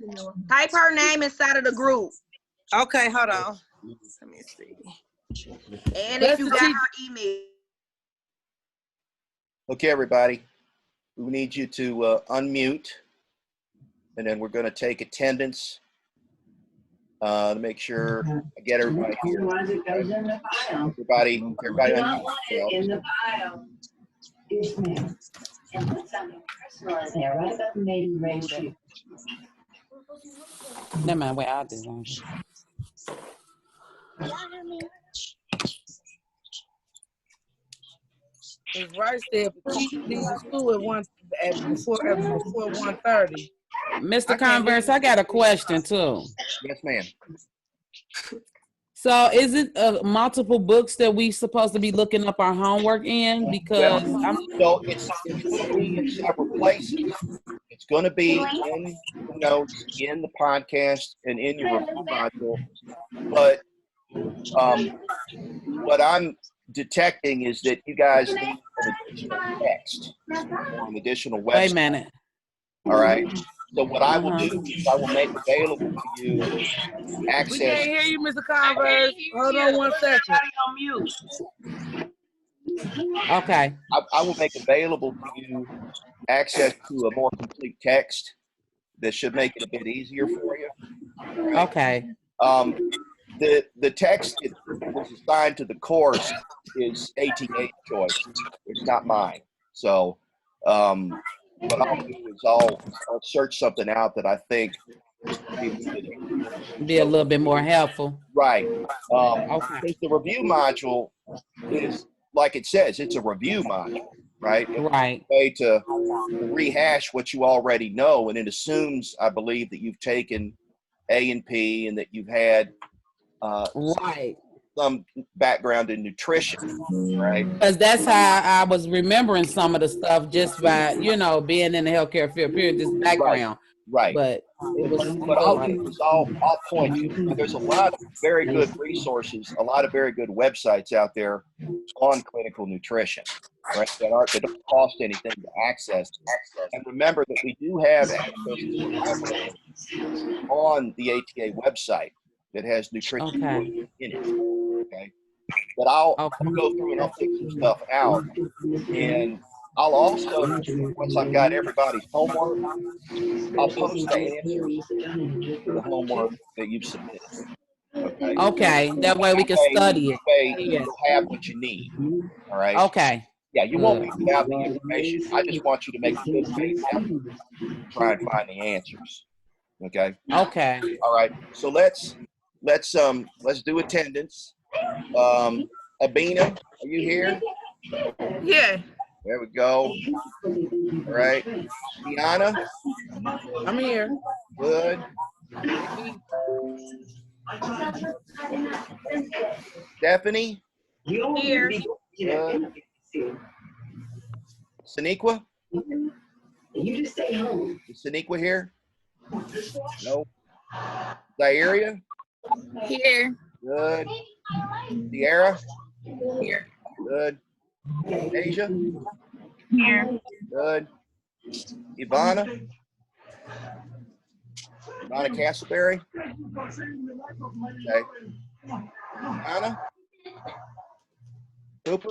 Type her name inside of the group. Okay, hold on. Let me see. And if you got her email. Okay, everybody, we need you to unmute, and then we're going to take attendance to make sure I get everybody here. Everybody unmute yourself. Yes, ma'am. And put something personal in there, right about the maiden grade shoe. Never mind, wait, I'll do one. It's right there. She leaves school before 1:30. Mr. Converse, I got a question too. Yes, ma'am. So is it multiple books that we supposed to be looking up our homework in? Because So it's going to be in several places. It's going to be in the notes, in the podcast, and in your review module. But what I'm detecting is that you guys need an additional text, an additional website. Wait a minute. All right. So what I will do is I will make available to you access. We can't hear you, Mr. Converse. Hold on one second. Okay. I will make available to you access to a more complete text that should make it a bit easier for you. Okay. The text that was assigned to the course is ATA's choice. It's not mine. So what I'll do is I'll search something out that I think be a little bit more helpful. Right. Okay. Since the review module is, like it says, it's a review module, right? Right. It's a way to rehash what you already know, and it assumes, I believe, that you've taken A&P and that you've had some background in nutrition, right? Because that's how I was remembering some of the stuff just by, being in the healthcare field, period, this background. Right. But it was. But I'll point you. There's a lot of very good resources, a lot of very good websites out there on clinical nutrition, right? That don't cost anything to access. And remember that we do have access to on the ATA website that has nutrition in it. Okay. But I'll go through and I'll take some stuff out, and I'll also, once I've got everybody's homework, I'll post the answers to the homework that you've submitted. Okay. Okay. That way we can study it. You'll have what you need. All right. Okay. Yeah, you won't be without the information. I just want you to make a good faith effort to try and find the answers. Okay. Okay. All right. So let's do attendance. Abina, are you here? Yeah. There we go. All right. Tiana? I'm here. Good. Stephanie? Here. Good. Saniqua? You just stay home. Is Saniqua here? No. Zaire? Here. Good. Sierra? Here. Good. Asia? Here. Good. Ivana Castleberry? Okay. Anna? Cooper?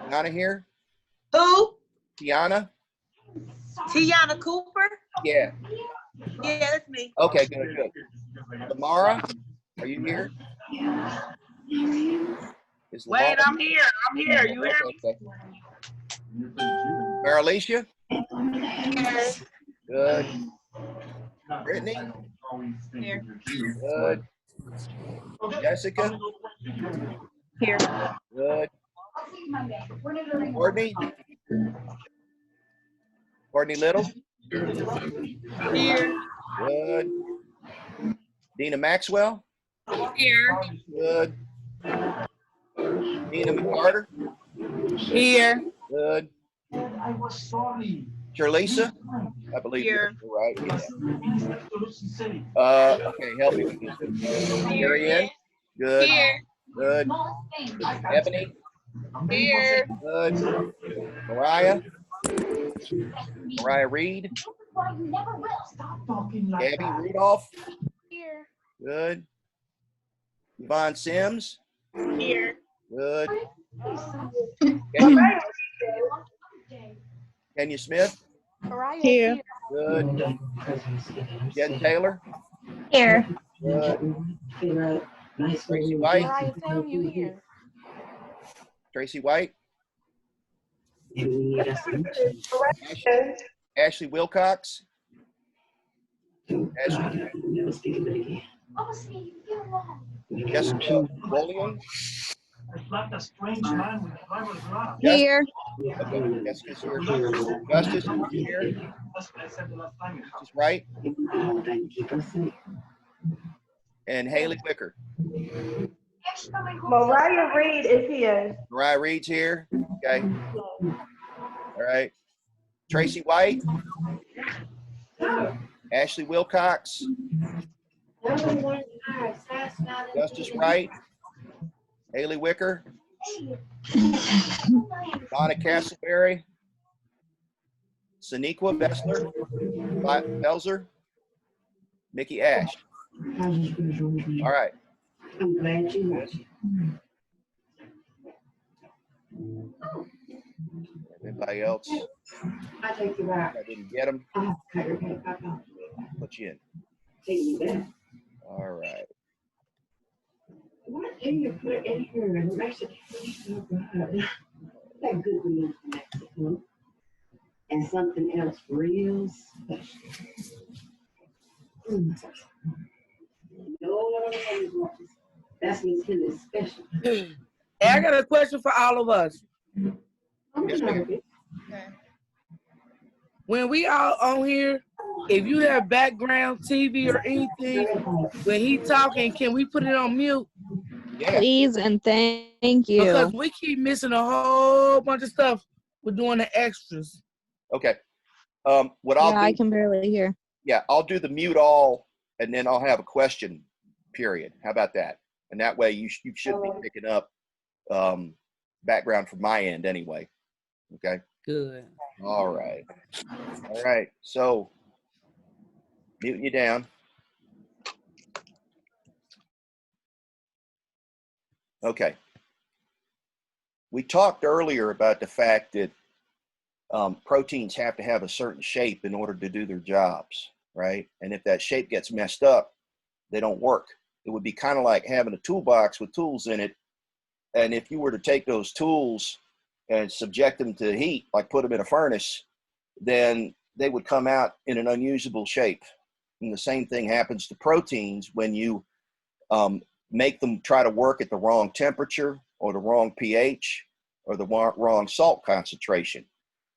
Tiana here? Who? Tiana? Tiana Cooper? Yeah. Yeah, that's me. Okay, good. Tamara, are you here? Wait, I'm here. You hear me? Okay. Maralicia? Good. Brittany? Here. Good. Jessica? Here. Good. Courtney? Courtney Little? Here. Good. Dina Maxwell? Here. Good. Dina McCarter? Here. Good. Charlisa? I believe Here. you're right. Yeah. Okay, help me with this. Marianne? Good. Here. Good. Ebony? Here. Good. Mariah? Mariah Reed? Gabby Rudolph? Here. Good. Yvonne Sims? Here. Good. Kenya Smith? Here. Good. Jen Taylor? Here. Good. Tracy White? Mariah, tell him you here. Tracy White? Ashley Wilcox? Ashley? Jessica Williams? Here. Okay, Jessica's here. Justice is here. Justice Wright. And Haley Wicker. Mariah Reed is here. Mariah Reed's here. Okay. All right. Tracy White. Ashley Wilcox. Justice Wright. Haley Wicker. Donna Castleberry. Saniqua Bessler. Belzer. Mickey Ash. All right. I'm glad you were. Anybody else? I take you out. I didn't get them. I'll cut your head back off. Put you in. Take you there. All right. What can you put in here and makes it taste so good? That good meal from Mexico. And something else real special. No, that's Miss Hilly's special. Hey, I got a question for all of us. Yes, ma'am. When we all on here, if you have background TV or anything, when he talking, can we put it on mute? Yeah. Please and thank you. Because we keep missing a whole bunch of stuff. We're doing the extras. Okay. What I'll do, I can barely hear. yeah, I'll do the mute all, and then I'll have a question period. How about that? And that way you should be picking up background from my end anyway. Okay. Good. All right. All right. So muting you down. Okay. We talked earlier about the fact that proteins have to have a certain shape in order to do their jobs, right? And if that shape gets messed up, they don't work. It would be kind of like having a toolbox with tools in it. And if you were to take those tools and subject them to heat, like put them in a furnace, then they would come out in an unusable shape. And the same thing happens to proteins when you make them try to work at the wrong temperature or the wrong pH or the wrong salt concentration.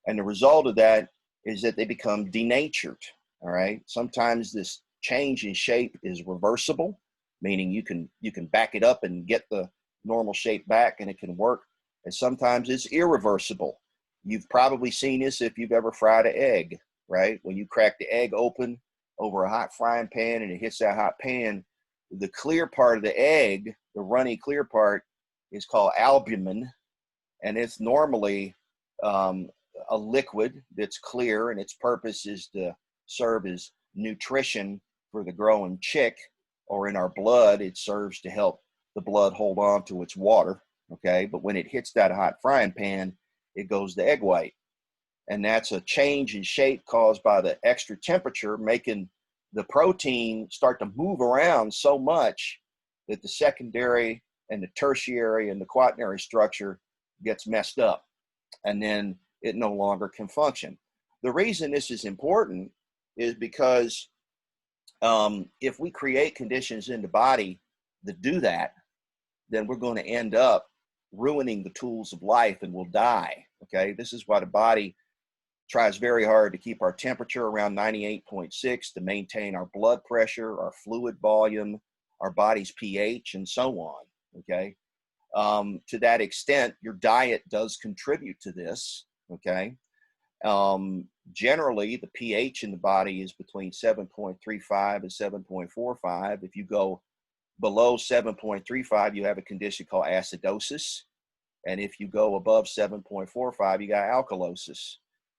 And the result of that is that they become denatured, all right? Sometimes this change in shape is reversible, meaning you can back it up and get the normal shape back and it can work. And sometimes it's irreversible. You've probably seen this if you've ever fried an egg, right? When you crack the egg open over a hot frying pan and it hits that hot pan, the clear part of the egg, the runny clear part, is called albumin. And it's normally a liquid that's clear, and its purpose is to serve as nutrition for the growing chick, or in our blood, it serves to help the blood hold on to its water, okay? But when it hits that hot frying pan, it goes to egg white. And that's a change in shape caused by the extra temperature, making the protein start to move around so much that the secondary and the tertiary and the quaternary structure gets messed up. And then it no longer can function. The reason this is important is because if we create conditions in the body that do that, then we're going to end up ruining the tools of life and we'll die. Okay, this is why the body tries very hard to keep our temperature around 98.6 to maintain our blood pressure, our fluid volume, our body's pH, and so on. Okay, to that extent, your diet does contribute to this. Okay, generally the pH in the body is between 7.35 and 7.45. If you go below 7.35, you have a condition called acidosis. And if you go above 7.45, you got alkalosis.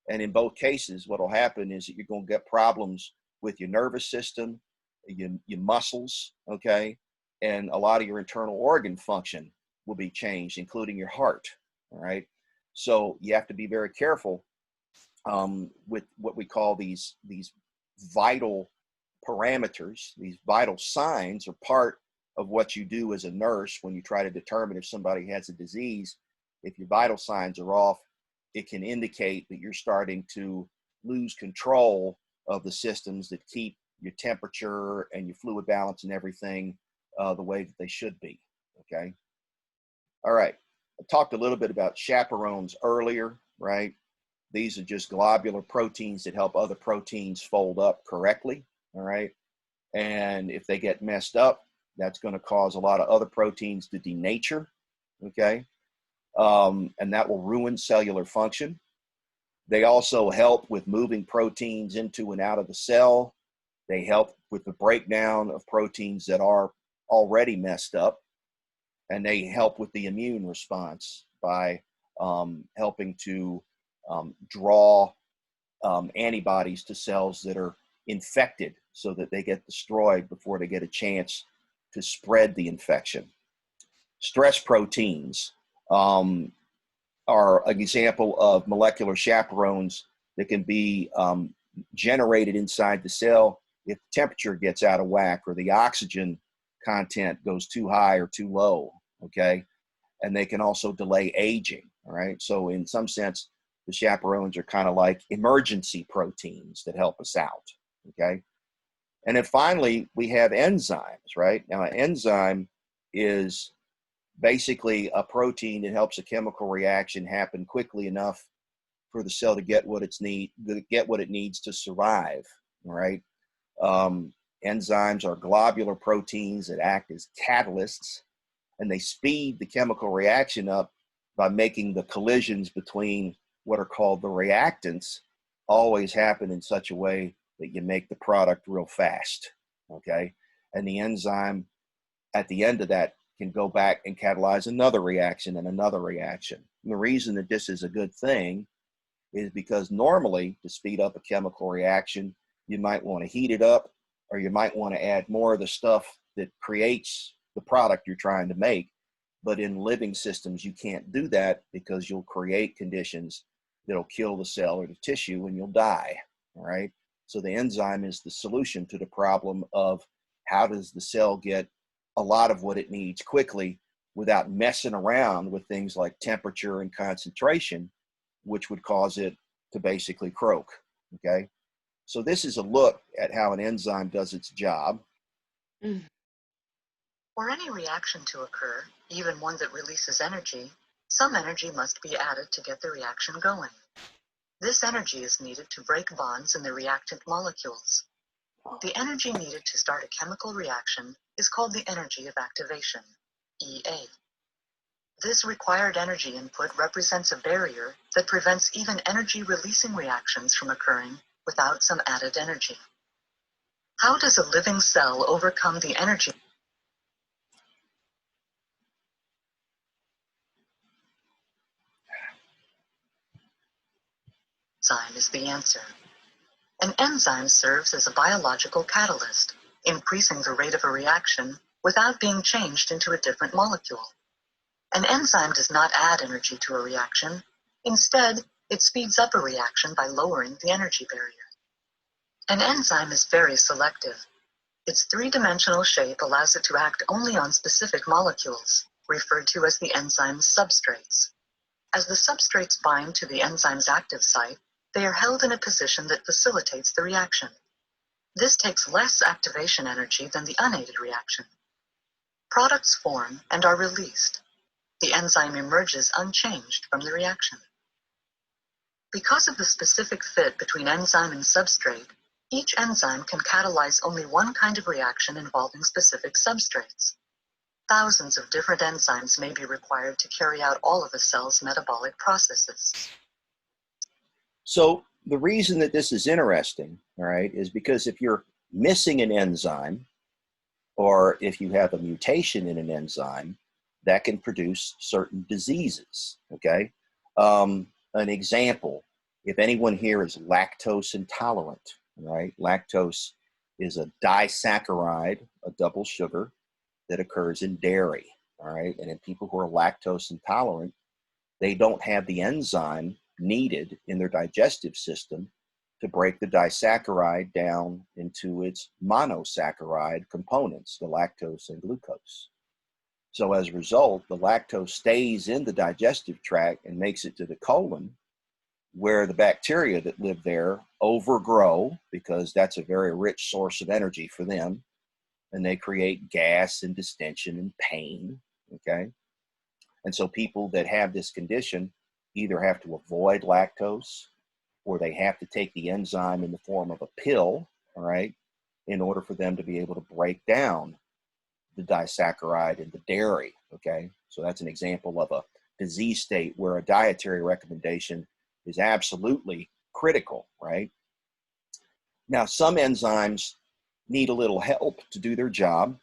And in both cases, what will happen is that you're going to get problems with your nervous system, your muscles, okay? And a lot of your internal organ function will be changed, including your heart, all right? So you have to be very careful with what we call these vital parameters. These vital signs are part of what you do as a nurse when you try to determine if somebody has a disease. If your vital signs are off, it can indicate that you're starting to lose control of the systems that keep your temperature and your fluid balance and everything the way that they should be, okay? All right, I talked a little bit about chaperones earlier, right? These are just globular proteins that help other proteins fold up correctly, all right? And if they get messed up, that's going to cause a lot of other proteins to denature, okay? And that will ruin cellular function. They also help with moving proteins into and out of the cell. They help with the breakdown of proteins that are already messed up. And they help with the immune response by helping to draw antibodies to cells that are infected so that they get destroyed before they get a chance to spread the infection. Stress proteins are an example of molecular chaperones that can be generated inside the cell if the temperature gets out of whack or the oxygen content goes too high or too low, okay? And they can also delay aging, all right? So in some sense, the chaperones are kind of like emergency proteins that help us out, okay? And then finally, we have enzymes, right? Now, an enzyme is basically a protein that helps a chemical reaction happen quickly enough for the cell to get what it needs to survive, all right? Enzymes are globular proteins that act as catalysts, and they speed the chemical reaction up by making the collisions between what are called the reactants always happen in such a way that you make the product real fast, okay? And the enzyme at the end of that can go back and catalyze another reaction and another reaction. And the reason that this is a good thing is because normally to speed up a chemical reaction, you might want to heat it up, or you might want to add more of the stuff that creates the product you're trying to make. But in living systems, you can't do that because you'll create conditions that'll kill the cell or the tissue and you'll die, all right? So the enzyme is the solution to the problem of how does the cell get a lot of what it needs quickly without messing around with things like temperature and concentration, which would cause it to basically croak, okay? So this is a look at how an enzyme does its job. For any reaction to occur, even one that releases energy, some energy must be added to get the reaction going. This energy is needed to break bonds in the reactant molecules. The energy needed to start a chemical reaction is called the energy of activation, EA. This required energy input represents a barrier that prevents even energy-releasing reactions from occurring without some added energy. How does a living cell overcome the energy? Enzyme is the answer. An enzyme serves as a biological catalyst, increasing the rate of a reaction without being changed into a different molecule. An enzyme does not add energy to a reaction. Instead, it speeds up a reaction by lowering the energy barrier. An enzyme is very selective. Its three-dimensional shape allows it to act only on specific molecules, referred to as the enzyme's substrates. As the substrates bind to the enzyme's active site, they are held in a position that facilitates the reaction. This takes less activation energy than the unaided reaction. Products form and are released. The enzyme emerges unchanged from the reaction. Because of the specific fit between enzyme and substrate, each enzyme can catalyze only one kind of reaction involving specific substrates. Thousands of different enzymes may be required to carry out all of a cell's metabolic processes. So the reason that this is interesting, all right, is because if you're missing an enzyme, or if you have a mutation in an enzyme, that can produce certain diseases, okay? An example, if anyone here is lactose intolerant, right? Lactose is a disaccharide, a double sugar that occurs in dairy, all right? And in people who are lactose intolerant, they don't have the enzyme needed in their digestive system to break the disaccharide down into its monosaccharide components, the lactose and glucose. So as a result, the lactose stays in the digestive tract and makes it to the colon, where the bacteria that live there overgrow, because that's a very rich source of energy for them, and they create gas and distension and pain, okay? And so people that have this condition either have to avoid lactose, or they have to take the enzyme in the form of a pill, all right, in order for them to be able to break down the disaccharide in the dairy, okay? So that's an example of a disease state where a dietary recommendation is absolutely critical, right? Now, some enzymes need a little help to do their job.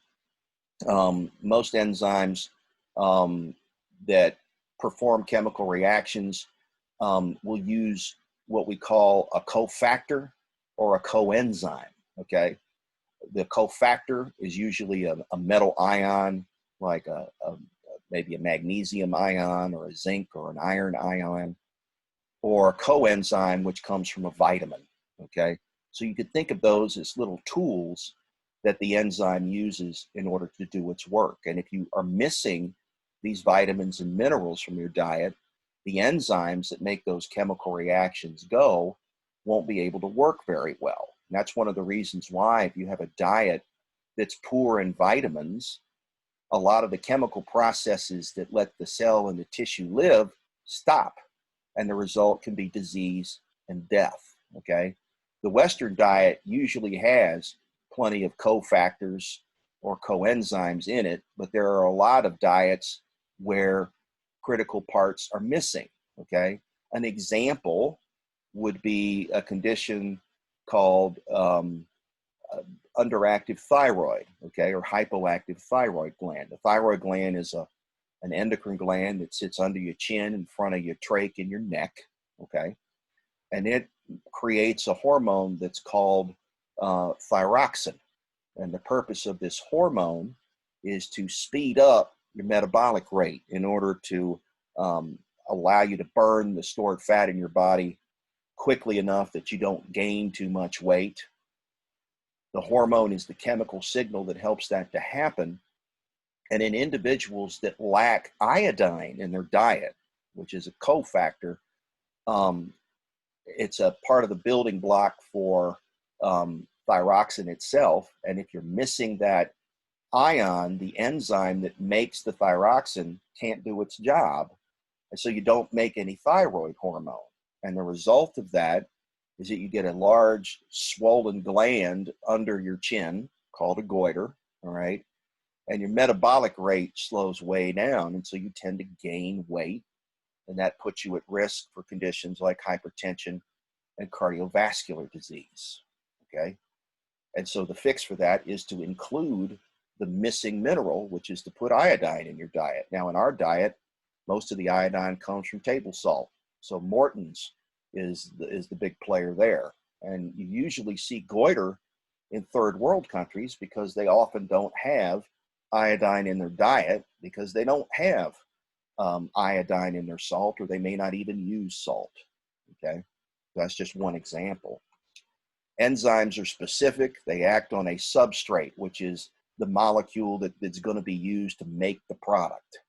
Most enzymes that perform chemical reactions will use what we call a cofactor or a coenzyme, okay? The cofactor is usually a metal ion, like maybe a magnesium ion or a zinc or an iron ion, or a coenzyme, which comes from a vitamin, okay? So you could think of those as little tools that the enzyme uses in order to do its work. And if you are missing these vitamins and minerals from your diet, the enzymes that make those chemical reactions go won't be able to work very well. And that's one of the reasons why, if you have a diet that's poor in vitamins, a lot of the chemical processes that let the cell and the tissue live stop. And the result can be disease and death, okay? The Western diet usually has plenty of cofactors or coenzymes in it, but there are a lot of diets where critical parts are missing, okay? An example would be a condition called underactive thyroid, okay, or hypoactive thyroid gland. The thyroid gland is an endocrine gland that sits under your chin, in front of your trach and your neck, okay? And it creates a hormone that's called thyroxine. And the purpose of this hormone is to speed up your metabolic rate in order to allow you to burn the stored fat in your body quickly enough that you don't gain too much weight. The hormone is the chemical signal that helps that to happen. And in individuals that lack iodine in their diet, which is a cofactor, it's a part of the building block for thyroxine itself. And if you're missing that ion, the enzyme that makes the thyroxine can't do its job. And so you don't make any thyroid hormone. And the result of that is that you get a large swollen gland under your chin called a goiter, all right? And your metabolic rate slows way down. And so you tend to gain weight, and that puts you at risk for conditions like hypertension and cardiovascular disease, okay? And so the fix for that is to include the missing mineral, which is to put iodine in your diet. Now, in our diet, most of the iodine comes from table salt. So Morton's is the big player there. And you usually see goiter in third world countries because they often don't have iodine in their diet, because they don't have iodine in their salt, or they may not even use salt, okay? That's just one example. Enzymes are specific. They act on a substrate, which is the molecule that's going to be used to make the product.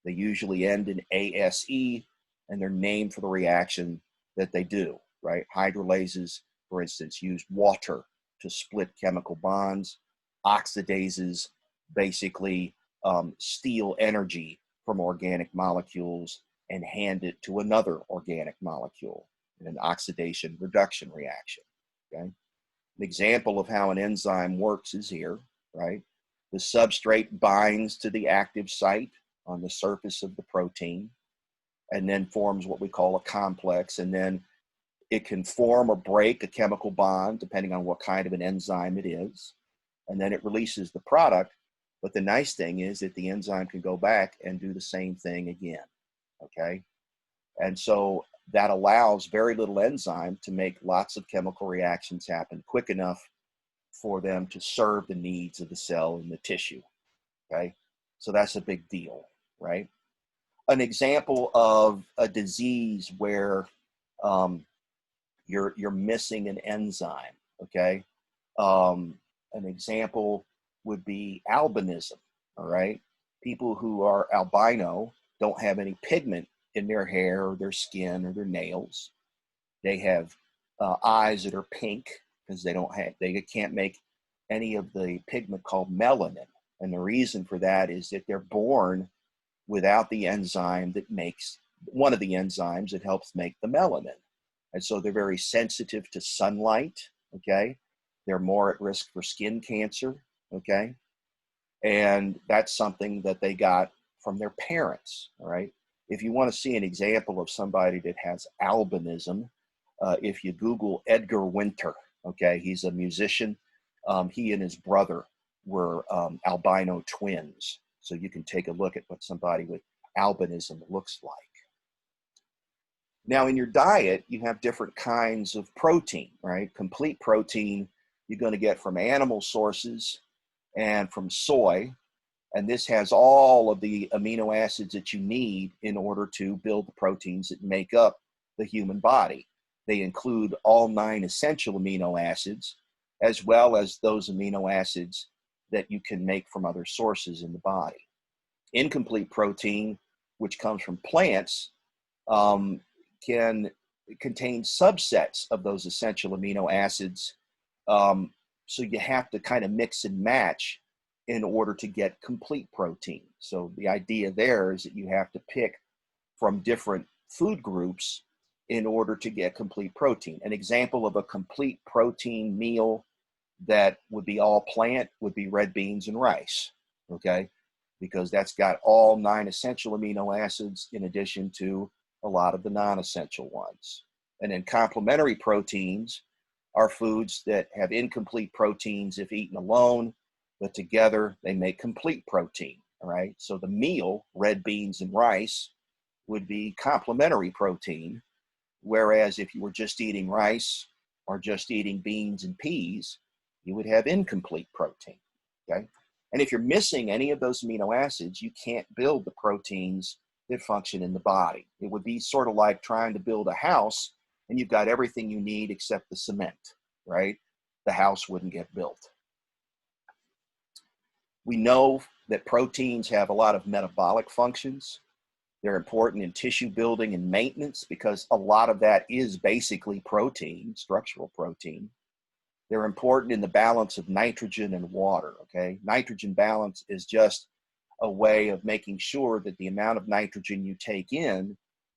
They usually end in ASE, and they're named for the reaction that they do, right? Hydrolases, for instance, use water to split chemical bonds. Oxidases basically steal energy from organic molecules and hand it to another organic molecule in an oxidation reduction reaction. Okay? An example of how an enzyme works is here, right? The substrate binds to the active site on the surface of the protein and then forms what we call a complex, and then it can form or break a chemical bond depending on what kind of an enzyme it is, and then it releases the product. But the nice thing is that the enzyme can go back and do the same thing again, okay? And so that allows very little enzyme to make lots of chemical reactions happen quick enough for them to serve the needs of the cell and the tissue, okay? So that's a big deal, right? An example of a disease where you're missing an enzyme, okay? An example would be albinism, all right? People who are albino don't have any pigment in their hair or their skin or their nails. They have eyes that are pink because they can't make any of the pigment called melanin. And the reason for that is that they're born without the enzyme that makes, one of the enzymes that helps make the melanin. And so they're very sensitive to sunlight, okay? They're more at risk for skin cancer, okay? And that's something that they got from their parents, all right? If you want to see an example of somebody that has albinism, if you Google Edgar Winter, okay? He's a musician. He and his brother were albino twins. So you can take a look at what somebody with albinism looks like. Now in your diet, you have different kinds of protein, right? Complete protein you're going to get from animal sources and from soy. And this has all of the amino acids that you need in order to build the proteins that make up the human body. They include all 9 essential amino acids, as well as those amino acids that you can make from other sources in the body. Incomplete protein, which comes from plants, can contain subsets of those essential amino acids. So you have to kind of mix and match in order to get complete protein. So the idea there is that you have to pick from different food groups in order to get complete protein. An example of a complete protein meal that would be all plant would be red beans and rice, okay? Because that's got all 9 essential amino acids in addition to a lot of the non-essential ones. And then complementary proteins are foods that have incomplete proteins if eaten alone, but together they make complete protein, all right? So the meal, red beans and rice, would be complementary protein, whereas if you were just eating rice or just eating beans and peas, you would have incomplete protein, okay? And if you're missing any of those amino acids, you can't build the proteins that function in the body. It would be sort of like trying to build a house and you've got everything you need except the cement, right? The house wouldn't get built. We know that proteins have a lot of metabolic functions. They're important in tissue building and maintenance because a lot of that is basically protein, structural protein. They're important in the balance of nitrogen and water, okay? Nitrogen balance is just a way of making sure that the amount of nitrogen you take in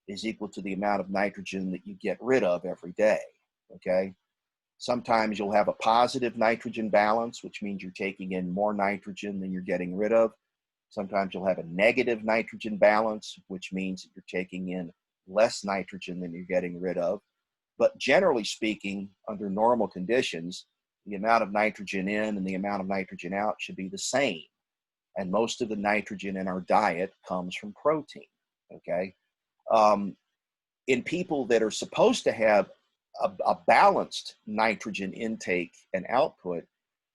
is equal to the amount of nitrogen that you get rid of every day, okay? Sometimes you'll have a positive nitrogen balance, which means you're taking in more nitrogen than you're getting rid of. Sometimes you'll have a negative nitrogen balance, which means that you're taking in less nitrogen than you're getting rid of. But generally speaking, under normal conditions, the amount of nitrogen in and the amount of nitrogen out should be the same. And most of the nitrogen in our diet comes from protein, okay? In people that are supposed to have a balanced nitrogen intake and output,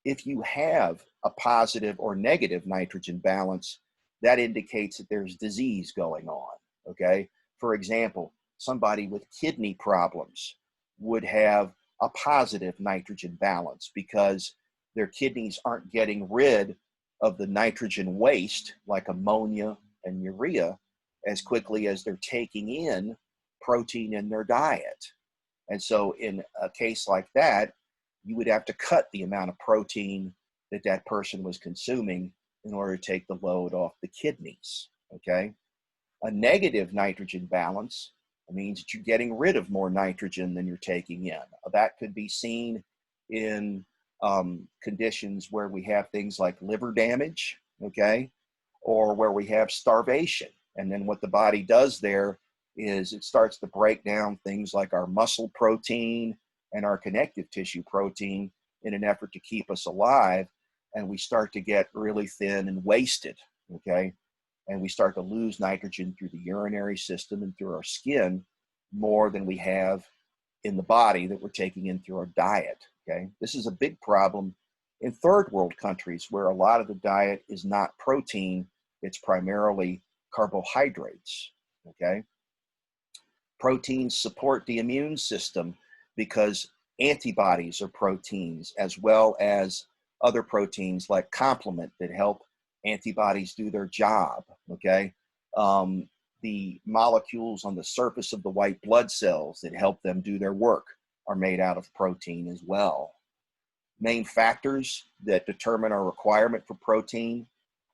if you have a positive or negative nitrogen balance, that indicates that there's disease going on, okay? For example, somebody with kidney problems would have a positive nitrogen balance because their kidneys aren't getting rid of the nitrogen waste like ammonia and urea as quickly as they're taking in protein in their diet. And so in a case like that, you would have to cut the amount of protein that that person was consuming in order to take the load off the kidneys, okay? A negative nitrogen balance means that you're getting rid of more nitrogen than you're taking in. That could be seen in conditions where we have things like liver damage, okay, or where we have starvation. And then what the body does there is it starts to break down things like our muscle protein and our connective tissue protein in an effort to keep us alive. And we start to get really thin and wasted, okay? And we start to lose nitrogen through the urinary system and through our skin more than we have in the body that we're taking in through our diet, okay? This is a big problem in third world countries where a lot of the diet is not protein, it's primarily carbohydrates, okay? Proteins support the immune system because antibodies are proteins, as well as other proteins like complement that help antibodies do their job, okay? The molecules on the surface of the white blood cells that help them do their work are made out of protein as well. Main factors that determine our requirement for protein,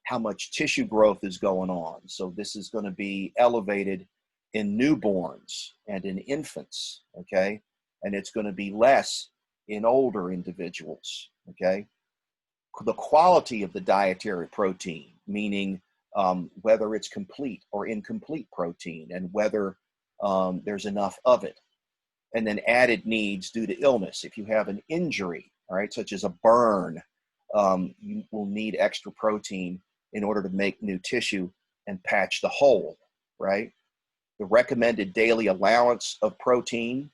how much tissue growth is going on. So this is going to be elevated in newborns and in infants, okay? And it's going to be less in older individuals, okay? The quality of the dietary protein, meaning whether it's complete or incomplete protein and whether there's enough of it. And then added needs due to illness. If you have an injury, all right, such as a burn, you will need extra protein in order to make new tissue and patch the hole, right? The recommended daily allowance of protein,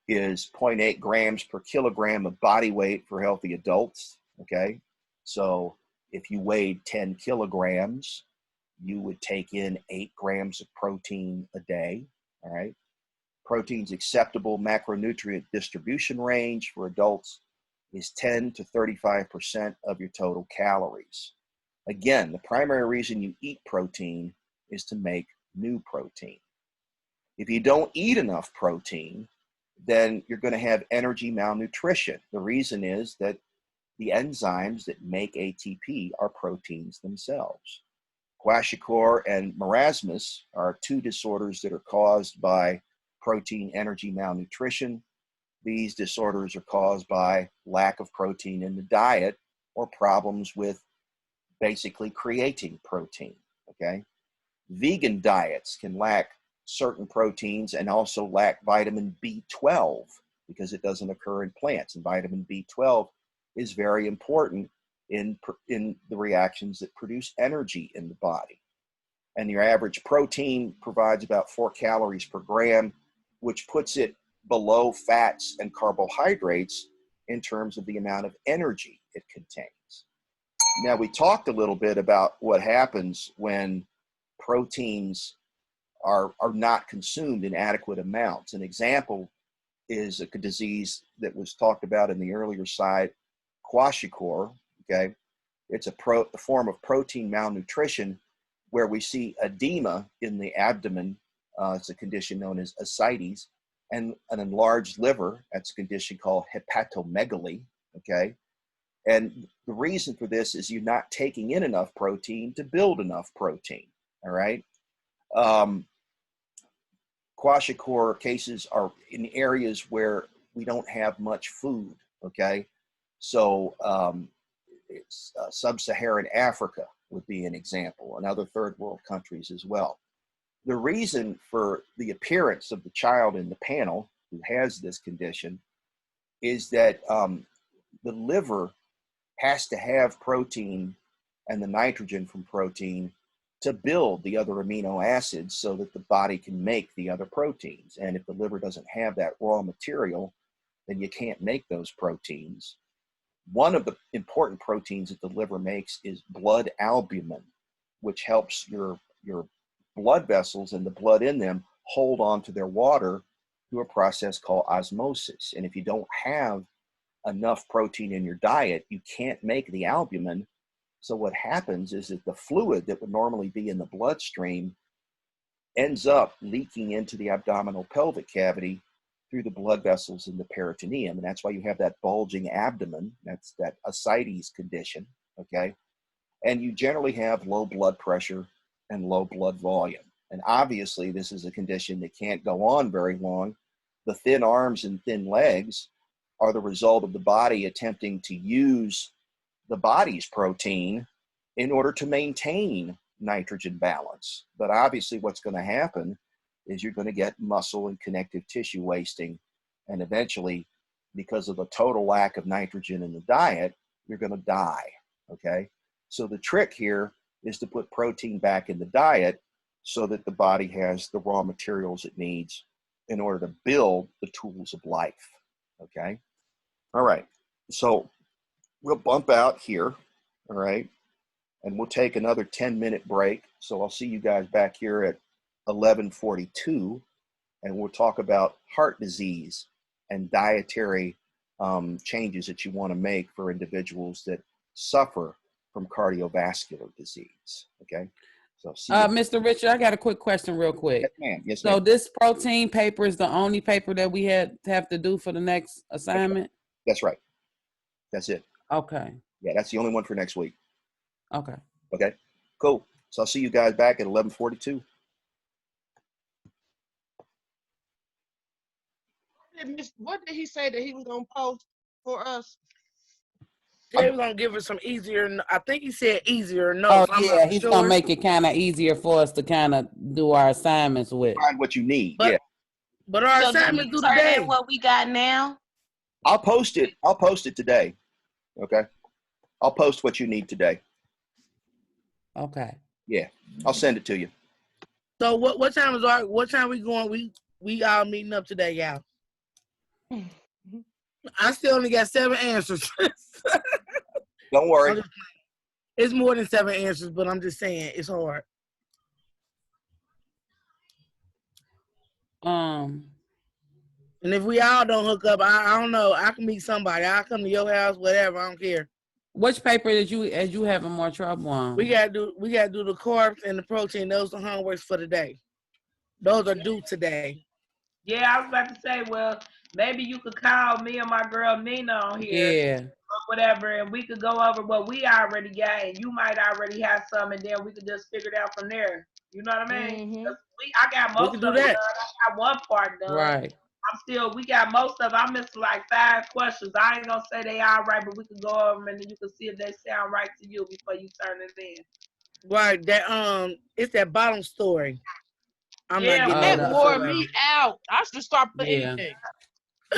is 0.8 grams per kilogram of body weight for healthy adults, okay? So if you weighed 10 kilograms, you would take in 8 grams of protein a day, all right? Protein's acceptable macronutrient distribution range for adults is 10 to 35% of your total calories. Again, the primary reason you eat protein is to make new protein. If you don't eat enough protein, then you're going to have energy malnutrition. The reason is that the enzymes that make ATP are proteins themselves. Kwashiorkor and marasmus are two disorders that are caused by protein energy malnutrition. These disorders are caused by lack of protein in the diet or problems with basically creating protein, okay? Vegan diets can lack certain proteins and also lack vitamin B12 because it doesn't occur in plants. And vitamin B12 is very important in the reactions that produce energy in the body. And your average protein provides about 4 calories per gram, which puts it below fats and carbohydrates in terms of the amount of energy it contains. Now, we talked a little bit about what happens when proteins are not consumed in adequate amounts. An example is a disease that was talked about in the earlier slide, Kwashiorkor, okay? It's a form of protein malnutrition where we see edema in the abdomen. It's a condition known as ascites, and an enlarged liver. That's a condition called hepatomegaly, okay? And the reason for this is you're not taking in enough protein to build enough protein, all right? Kwashiorkor cases are in areas where we don't have much food, okay? So sub-Saharan Africa would be an example, and other third world countries as well. The reason for the appearance of the child in the panel who has this condition is that the liver has to have protein and the nitrogen from protein to build the other amino acids so that the body can make the other proteins. And if the liver doesn't have that raw material, then you can't make those proteins. One of the important proteins that the liver makes is blood albumin, which helps your blood vessels and the blood in them hold on to their water through a process called osmosis. And if you don't have enough protein in your diet, you can't make the albumin. So what happens is that the fluid that would normally be in the bloodstream ends up leaking into the abdominal pelvic cavity through the blood vessels in the peritoneum. And that's why you have that bulging abdomen. That's that ascites condition, okay? And you generally have low blood pressure and low blood volume. And obviously, this is a condition that can't go on very long. The thin arms and thin legs are the result of the body attempting to use the body's protein in order to maintain nitrogen balance. But obviously, what's going to happen is you're going to get muscle and connective tissue wasting. And eventually, because of the total lack of nitrogen in the diet, you're going to die, okay? So the trick here is to put protein back in the diet so that the body has the raw materials it needs in order to build the tools of life, okay? All right, so we'll bump out here, all right? And we'll take another 10-minute break. So I'll see you guys back here at 11:42, and we'll talk about heart disease and dietary changes that you want to make for individuals that suffer from cardiovascular disease, okay? So, Mr. Richard, I got a quick question real quick. Yes, ma'am. Yes, so ma'am. this protein paper is the only paper that we have to do for the next assignment? That's right. That's it. Okay. Yeah, that's the only one for next week. Okay. Okay, cool. So I'll see you guys back at 11:42. What did he say that he was gonna post for us? They was gonna give us some easier. I think he said easier Oh, notes. I'm yeah, not he's sure. going to make it kind of easier for us to kind of do our assignments with. Find what you need, But- yeah. But our So did assignments we do turn today. in what we got now? I'll post it. I'll post it today, okay? I'll post what you need today. Okay. Yeah, I'll send it to you. So what time is our? What time we going? We all meeting up today, y'all. I still only got 7 answers. Don't worry. It's more than 7 answers, but I'm just saying it's hard. Um, And if we all don't hook up, I don't know. I can meet somebody. I'll come to your house, whatever. I don't care. which paper did you having more trouble on? We gotta do the carbs and the protein. Those are homeworks for today. Those are due today. Yeah, I was about to say, well, maybe you could call me and my girl Nina on here. Yeah. Or whatever, and we could go over what we already got, and you might already have some, and then we could just figure it out from there. You know what I mean? 'Cause I got most can of do it done. that. I got one part done. Right. We got most of it. I missed like 5 questions. I ain't gonna say they all right, but we could go over them, and then you can see if they sound right to you before you turn it in. Right. That it's that bottom story. I'm Yeah, not That getting that wore whatsoever. me out. I should start putting Yeah. anything.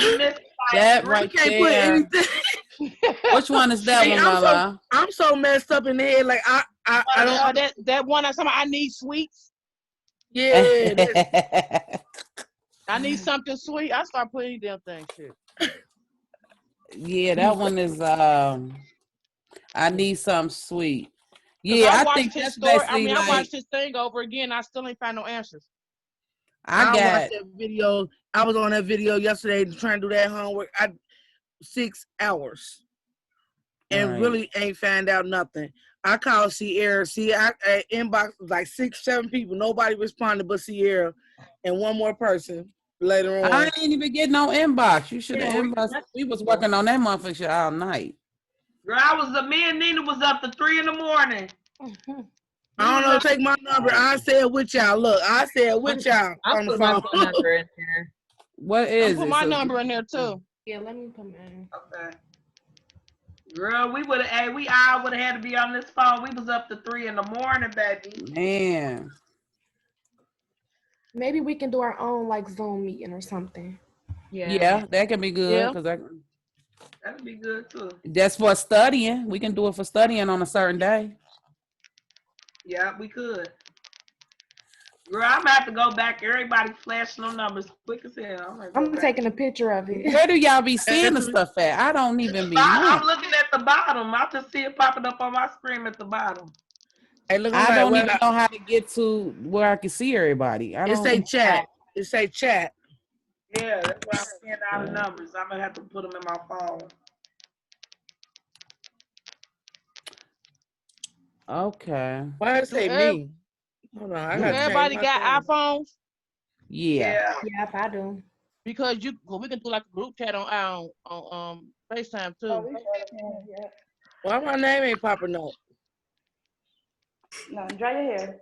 You missed That three. right Can't put there. anything. Which one is that Hey, one, I'm Lala? I'm so messed up in the head. Like I don't. That one that's something I need sweets. Yeah. that's- I need something sweet. I start putting them things. Shit. Yeah, that one is I need some sweet. 'Cause Yeah, I watched think his that's story. I basically mean, I like watched his thing over again. I still ain't find no answers. I watched got that video. I was on that video yesterday trying to do that homework. 6 hours and Right. really ain't find out nothing. I called Sierra. I inbox like 6, 7 people. Nobody responded but Sierra and one more person later on. I didn't even get no inbox. You should have Yeah, inboxed. We was working on that motherfucker shit all night. Girl, me and Nina was up to 3 in the morning. I don't know. Take my number. I said with y'all. Look, I said with y'all I'll on the put my phone. phone number in there. What I is put it? my So- number in there too. Yeah, let me come in. Okay. Girl, we all would have had to be on this phone. We was up to 3 in the morning, baby. Man. Maybe we can do our own like Zoom meeting or something. Yeah, that can be good Yeah. because That'd be good too. that's for studying. We can do it for studying on a certain day. Yeah, we could. Girl, I'm about to go back. Everybody flashing them numbers quick as hell. I'm taking a picture of it. Where do y'all be seeing the stuff at? I don't even be I'm knowing. looking at the bottom. I just see it popping up on my screen at the bottom. Hey, look, I don't even know how to get to where I can see everybody. It say chat. It say chat. Yeah, that's why I'm seeing all the numbers. I'm gonna have to put them in my phone. Okay. Why it say Every- me? Hold on, I Do gotta change everybody my got thing. iPhones? Yeah. Yep, I do. Because we can do like a group chat on FaceTime too. Oh, we sure can, yeah. Why my name ain't popping up? No, dry your hair.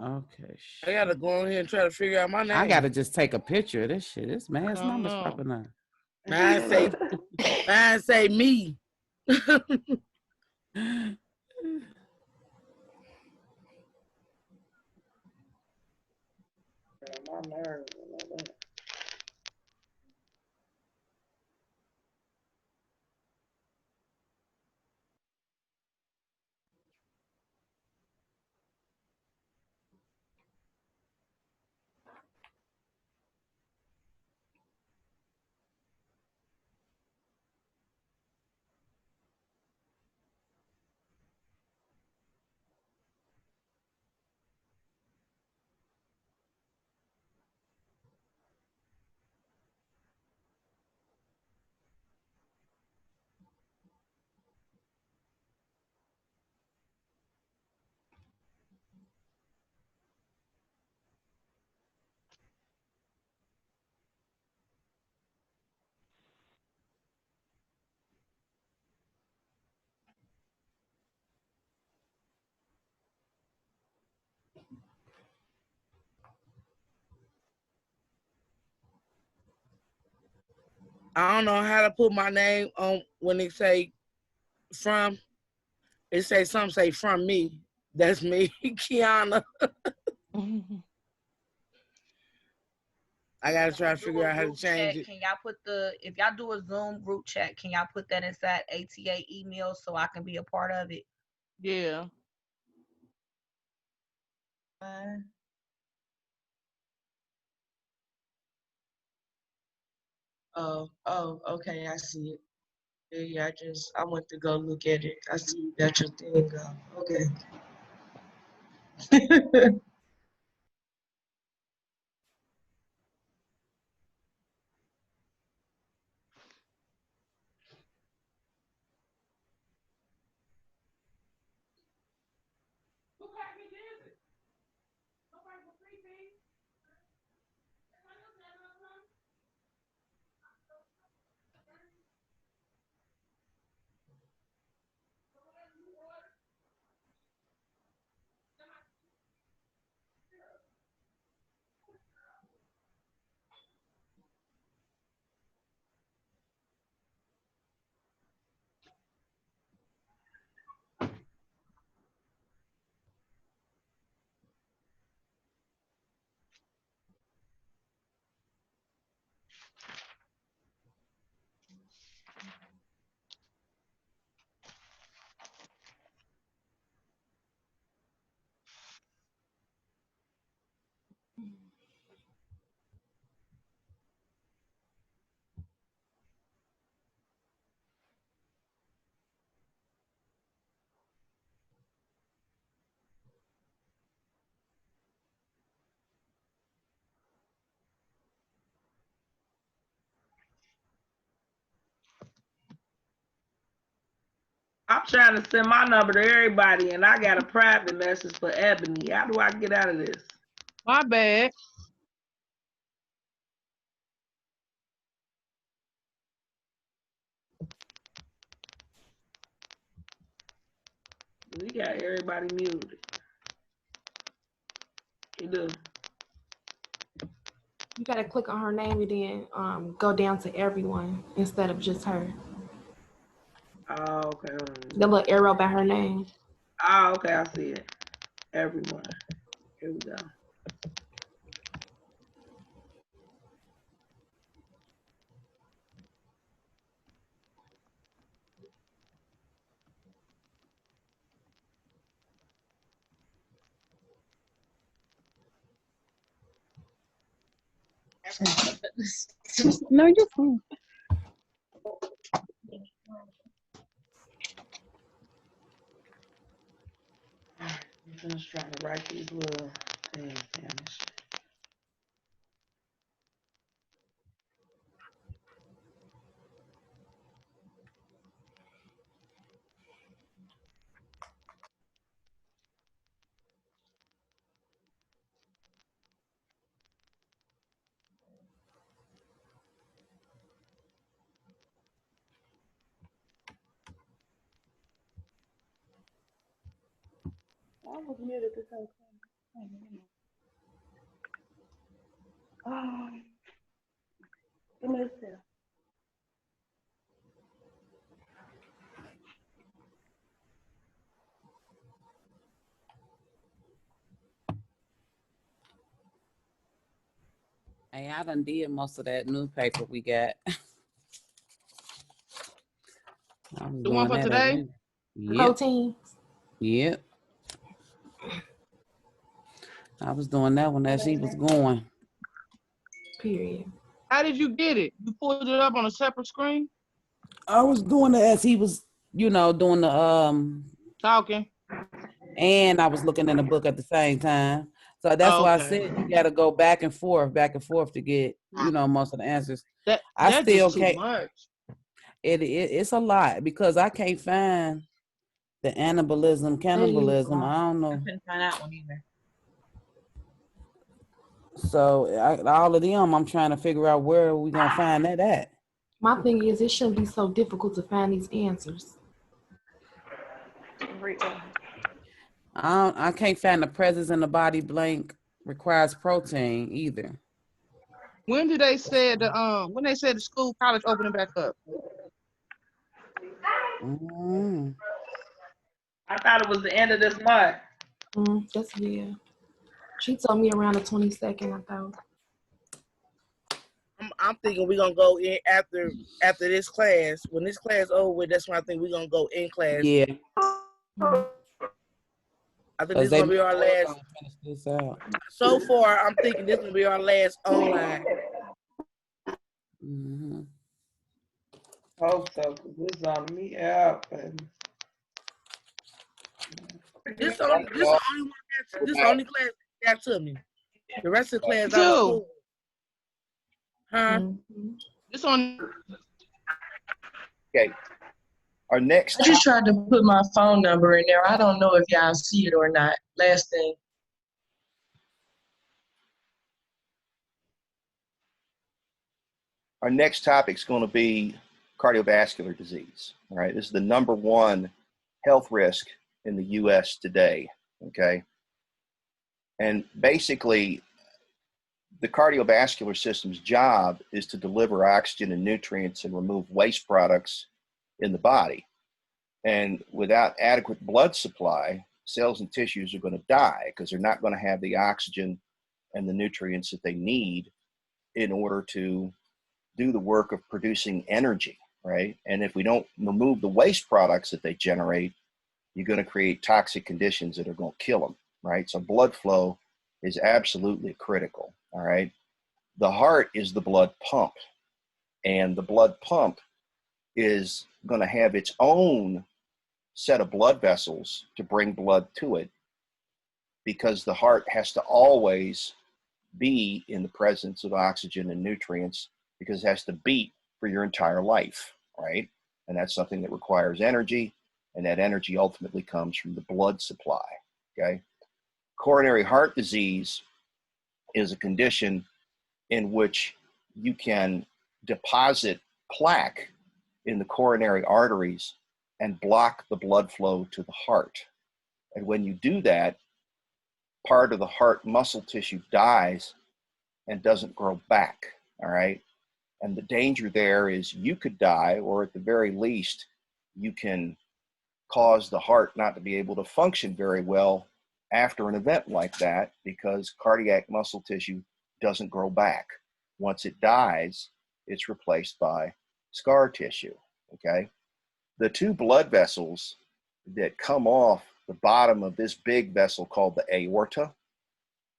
Okay. I gotta go in here and try to figure out my name. I gotta just take a picture of this shit. It's man's numbers popping up. Mine say me. My nerves. I don't know how to put my name on when they say from. It say some say from me. That's me, Kiana. I gotta try to figure out how to change it. Can y'all put if y'all do a Zoom group chat, can y'all put that inside ATA email so I can be a part of it? Yeah. Oh, okay, I see it. Yeah, I went to go look at it. I see you got your thing up. Okay. I'm trying to send my number to everybody, and I got a private message for Ebony. How do I get out of this? My bad. We got everybody muted. You do. You gotta click on her name and then go down to everyone instead of just her. Oh, okay. The little arrow by her name. Oh, okay. I see it. Everyone. Here we go. No, you're fine. I'm just trying to write these little things down. was muted this whole time. Give me a second. Hey, I done did most of that newspaper we got. The one for today? Yep. Proteins. Yep. I was doing that one as he was going. Period. How did you get it? You pulled it up on a separate screen? I was doing it as he was, doing the talking. And I was looking in the book at the same time. So that's why I said you gotta go back and forth to get, most of the answers. I still can't. Much. It's a lot because I can't find the cannibalism. I don't know. I couldn't find that one either. So all of them, I'm trying to figure out where we gonna find that at. My thing is, it shouldn't be so difficult to find these answers. I can't find the presence in the body blank requires protein either. When did they say the school college opening back up? I thought it was the end of this month. That's weird. She told me around the 22nd, I thought. I'm thinking we're gonna go in after this class. When this class over with, that's when I think we're gonna go in class. Yeah. I think this is gonna be our last. So far, I'm thinking this will be our last online. Hope so, because this is on me out. This the only class that got to me. The rest of the class I was cool. Huh? This on. Okay. Our next. I just tried to put my phone number in there. I don't know if y'all see it or not. Last thing. Our next topic is going to be cardiovascular disease. All right. This is the #1 health risk in the U.S. today. Okay. And basically, the cardiovascular system's job is to deliver oxygen and nutrients and remove waste products in the body. And without adequate blood supply, cells and tissues are going to die because they're not going to have the oxygen and the nutrients that they need in order to do the work of producing energy, right? And if we don't remove the waste products that they generate, you're going to create toxic conditions that are going to kill them, right? So blood flow is absolutely critical, all right? The heart is the blood pump, and the blood pump is going to have its own set of blood vessels to bring blood to it, because the heart has to always be in the presence of oxygen and nutrients, because it has to beat for your entire life, right? And that's something that requires energy, and that energy ultimately comes from the blood supply, okay? Coronary heart disease is a condition in which you can deposit plaque in the coronary arteries and block the blood flow to the heart. And when you do that, part of the heart muscle tissue dies and doesn't grow back, all right? And the danger there is you could die, or at the very least, you can cause the heart not to be able to function very well after an event like that, because cardiac muscle tissue doesn't grow back. Once it dies, it's replaced by scar tissue, okay? The two blood vessels that come off the bottom of this big vessel called the aorta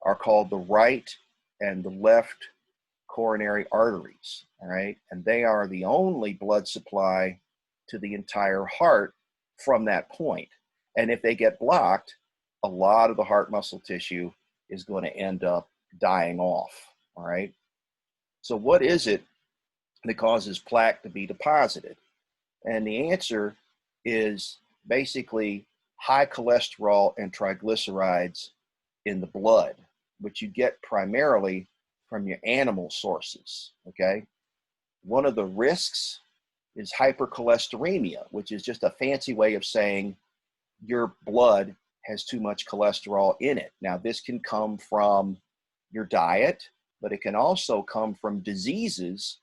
are called the right and the left coronary arteries, all right? And they are the only blood supply to the entire heart from that point. And if they get blocked, a lot of the heart muscle tissue is going to end up dying off, all right? So what is it that causes plaque to be deposited? And the answer is basically high cholesterol and triglycerides in the blood, which you get primarily from your animal sources, okay? One of the risks is hypercholesteremia, which is just a fancy way of saying your blood has too much cholesterol in it. Now, this can come from your diet, but it can also come from diseases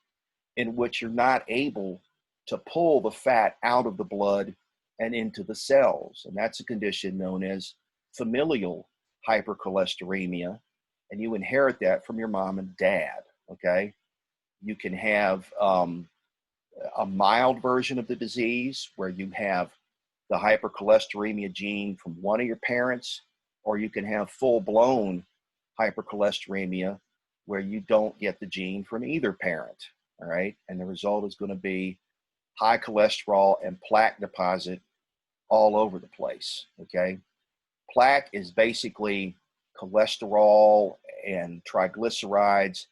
in which you're not able to pull the fat out of the blood and into the cells. And that's a condition known as familial hypercholesteremia. And you inherit that from your mom and dad, okay? You can have a mild version of the disease where you have the hypercholesteremia gene from one of your parents, or you can have full-blown hypercholesteremia where you don't get the gene from either parent, all right? And the result is going to be high cholesterol and plaque deposit all over the place, okay? Plaque is basically cholesterol and triglycerides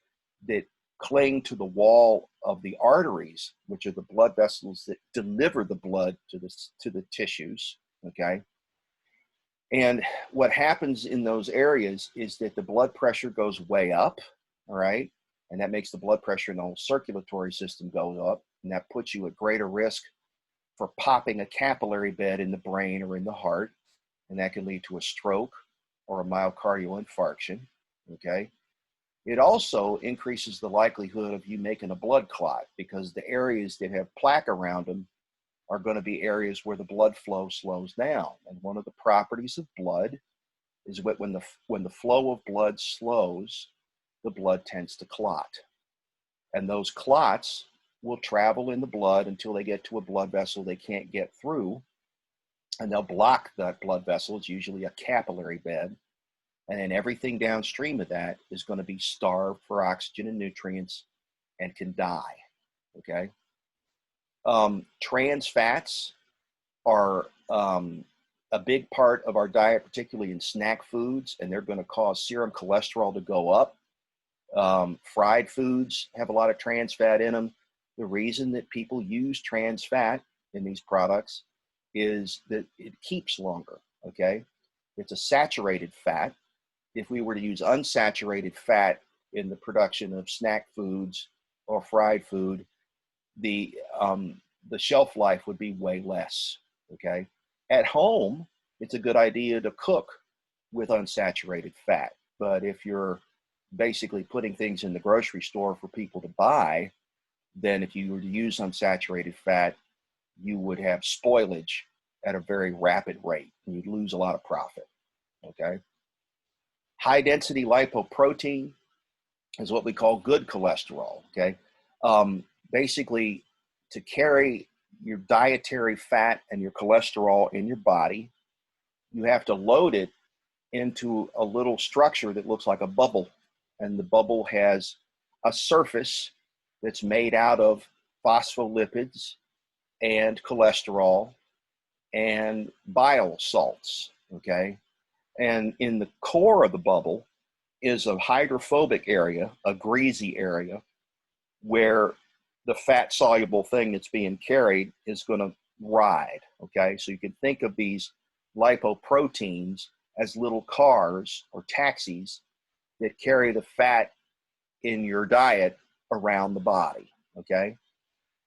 that cling to the wall of the arteries, which are the blood vessels that deliver the blood to the tissues, okay? And what happens in those areas is that the blood pressure goes way up, all right? And that makes the blood pressure in the whole circulatory system go up, and that puts you at greater risk for popping a capillary bed in the brain or in the heart, and that can lead to a stroke or a myocardial infarction, okay? It also increases the likelihood of you making a blood clot because the areas that have plaque around them are going to be areas where the blood flow slows down. And one of the properties of blood is when the flow of blood slows, the blood tends to clot. And those clots will travel in the blood until they get to a blood vessel they can't get through, and they'll block that blood vessel. It's usually a capillary bed. And then everything downstream of that is going to be starved for oxygen and nutrients and can die, okay? Trans fats are a big part of our diet, particularly in snack foods, and they're going to cause serum cholesterol to go up. Fried foods have a lot of trans fat in them. The reason that people use trans fat in these products is that it keeps longer, okay? It's a saturated fat. If we were to use unsaturated fat in the production of snack foods or fried food, the shelf life would be way less, okay? At home, it's a good idea to cook with unsaturated fat. But if you're basically putting things in the grocery store for people to buy, then if you were to use unsaturated fat, you would have spoilage at a very rapid rate, and you'd lose a lot of profit, okay? High density lipoprotein is what we call good cholesterol, okay? Basically, to carry your dietary fat and your cholesterol in your body, you have to load it into a little structure that looks like a bubble. And the bubble has a surface that's made out of phospholipids and cholesterol and bile salts, okay? And in the core of the bubble is a hydrophobic area, a greasy area, where the fat-soluble thing that's being carried is going to ride, okay? So you can think of these lipoproteins as little cars or taxis that carry the fat in your diet around the body, okay?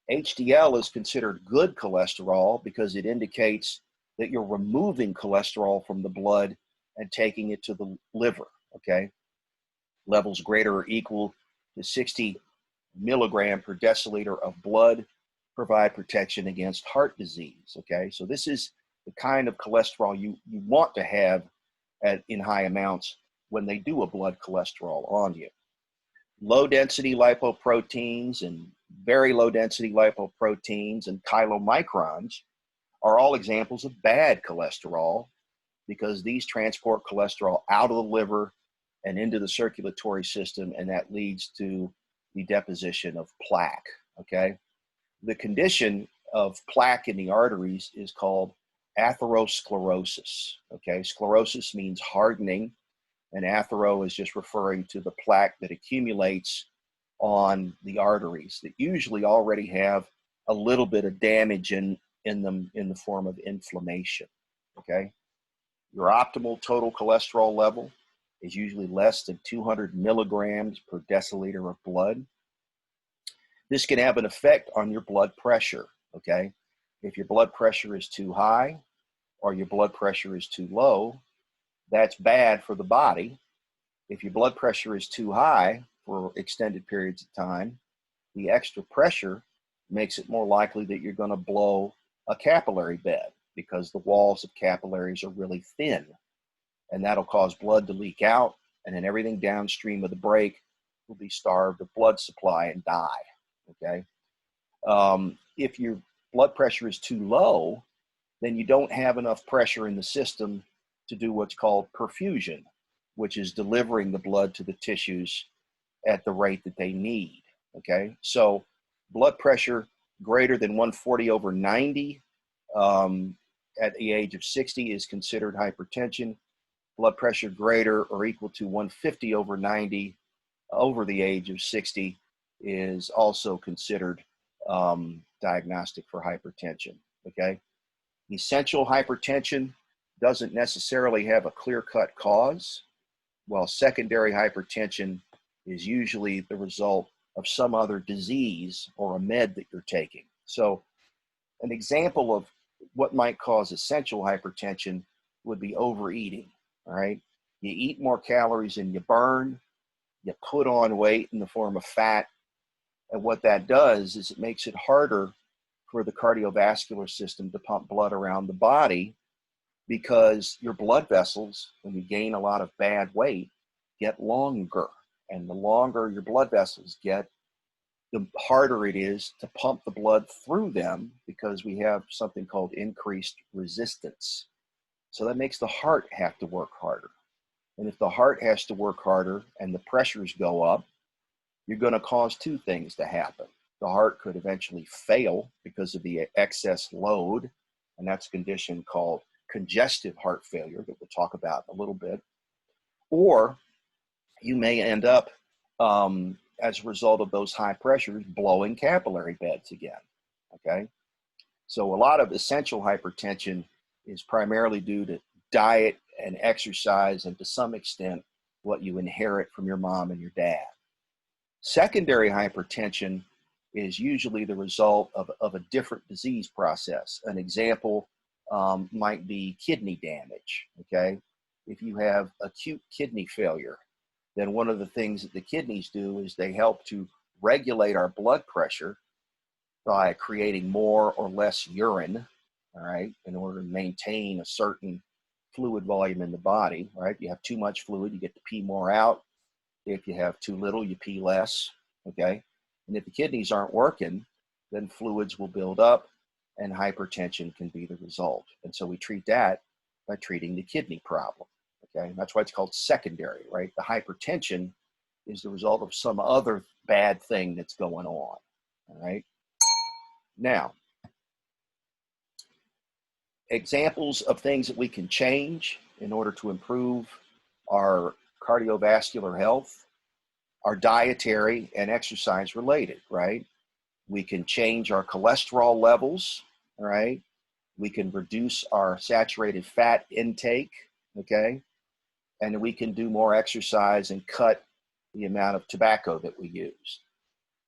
HDL is considered good cholesterol because it indicates that you're removing cholesterol from the blood and taking it to the liver, okay? Levels greater or equal to 60 milligram per deciliter of blood provide protection against heart disease, okay? So this is the kind of cholesterol you want to have in high amounts when they do a blood cholesterol on you. Low density lipoproteins and very low density lipoproteins and chylomicrons are all examples of bad cholesterol because these transport cholesterol out of the liver and into the circulatory system, and that leads to the deposition of plaque, okay? The condition of plaque in the arteries is called atherosclerosis, okay? Sclerosis means hardening, and athero is just referring to the plaque that accumulates on the arteries that usually already have a little bit of damage in them in the form of inflammation, okay? Your optimal total cholesterol level is usually less than 200 milligrams per deciliter of blood. This can have an effect on your blood pressure, okay? If your blood pressure is too high or your blood pressure is too low, that's bad for the body. If your blood pressure is too high for extended periods of time, the extra pressure makes it more likely that you're going to blow a capillary bed because the walls of capillaries are really thin, and that'll cause blood to leak out, and then everything downstream of the break will be starved of blood supply and die, okay? If your blood pressure is too low, then you don't have enough pressure in the system to do what's called perfusion, which is delivering the blood to the tissues at the rate that they need, okay? So blood pressure greater than 140/90 at the age of 60 is considered hypertension. Blood pressure greater or equal to 150/90 over the age of 60 is also considered diagnostic for hypertension, okay? Essential hypertension doesn't necessarily have a clear-cut cause, while secondary hypertension is usually the result of some other disease or a med that you're taking. So an example of what might cause essential hypertension would be overeating, all right? You eat more calories than you burn, you put on weight in the form of fat, and what that does is it makes it harder for the cardiovascular system to pump blood around the body, because your blood vessels, when you gain a lot of bad weight, get longer. And the longer your blood vessels get, the harder it is to pump the blood through them, because we have something called increased resistance. So that makes the heart have to work harder. And if the heart has to work harder and the pressures go up, you're going to cause two things to happen. The heart could eventually fail because of the excess load, and that's a condition called congestive heart failure that we'll talk about in a little bit. Or you may end up, as a result of those high pressures, blowing capillary beds again, okay? So a lot of essential hypertension is primarily due to diet and exercise, and to some extent, what you inherit from your mom and your dad. Secondary hypertension is usually the result of a different disease process. An example might be kidney damage, okay? If you have acute kidney failure, then one of the things that the kidneys do is they help to regulate our blood pressure by creating more or less urine, all right, in order to maintain a certain fluid volume in the body, right? You have too much fluid, you get to pee more out. If you have too little, you pee less, okay? And if the kidneys aren't working, then fluids will build up and hypertension can be the result. And so we treat that by treating the kidney problem, okay? And that's why it's called secondary, right? The hypertension is the result of some other bad thing that's going on, all right? Now, examples of things that we can change in order to improve our cardiovascular health are dietary and exercise related, right? We can change our cholesterol levels, all right? We can reduce our saturated fat intake, okay? And we can do more exercise and cut the amount of tobacco that we use.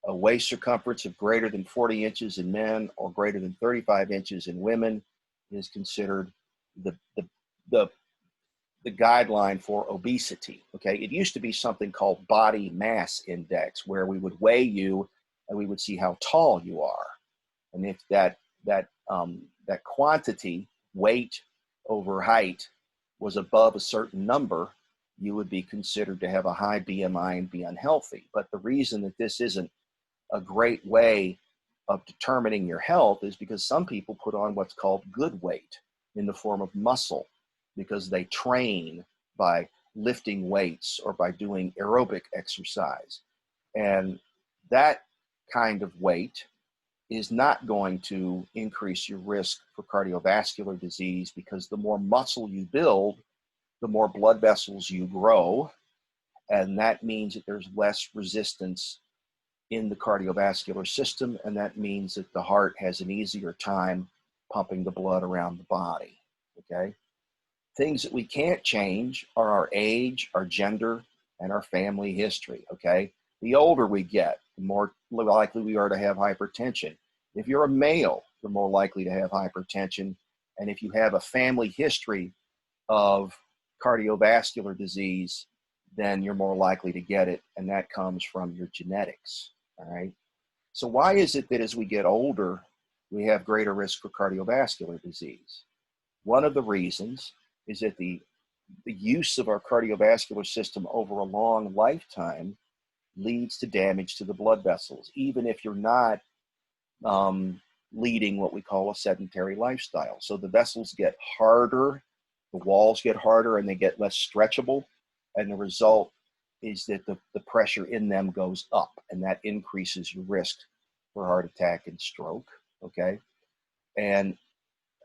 A waist circumference of greater than 40 inches in men or greater than 35 inches in women is considered the guideline for obesity, okay? It used to be something called body mass index, where we would weigh you and we would see how tall you are. And if that quantity, weight over height, was above a certain number, you would be considered to have a high BMI and be unhealthy. But the reason that this isn't a great way of determining your health is because some people put on what's called good weight in the form of muscle, because they train by lifting weights or by doing aerobic exercise. And that kind of weight is not going to increase your risk for cardiovascular disease, because the more muscle you build, the more blood vessels you grow, and that means that there's less resistance in the cardiovascular system, and that means that the heart has an easier time pumping the blood around the body, okay? Things that we can't change are our age, our gender, and our family history, okay? The older we get, the more likely we are to have hypertension. If you're a male, you're more likely to have hypertension. And if you have a family history of cardiovascular disease, then you're more likely to get it, and that comes from your genetics, all right? So why is it that as we get older, we have greater risk for cardiovascular disease? One of the reasons is that the use of our cardiovascular system over a long lifetime leads to damage to the blood vessels, even if you're not leading what we call a sedentary lifestyle. So the vessels get harder, the walls get harder, and they get less stretchable. And the result is that the pressure in them goes up, and that increases your risk for heart attack and stroke, okay? And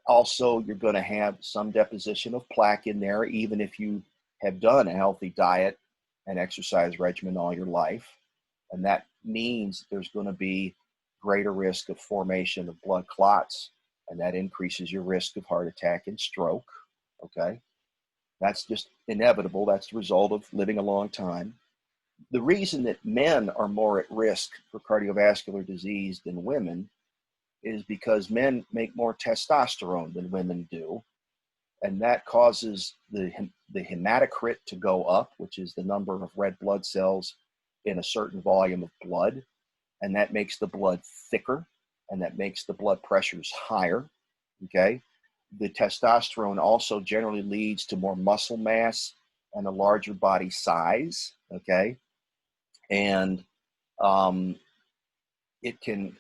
also, you're going to have some deposition of plaque in there, even if you have done a healthy diet and exercise regimen all your life. And that means there's going to be greater risk of formation of blood clots, and that increases your risk of heart attack and stroke, okay? That's just inevitable. That's the result of living a long time. The reason that men are more at risk for cardiovascular disease than women is because men make more testosterone than women do, and that causes the hematocrit to go up, which is the number of red blood cells in a certain volume of blood, and that makes the blood thicker, and that makes the blood pressures higher, okay? The testosterone also generally leads to more muscle mass and a larger body size, okay? And it can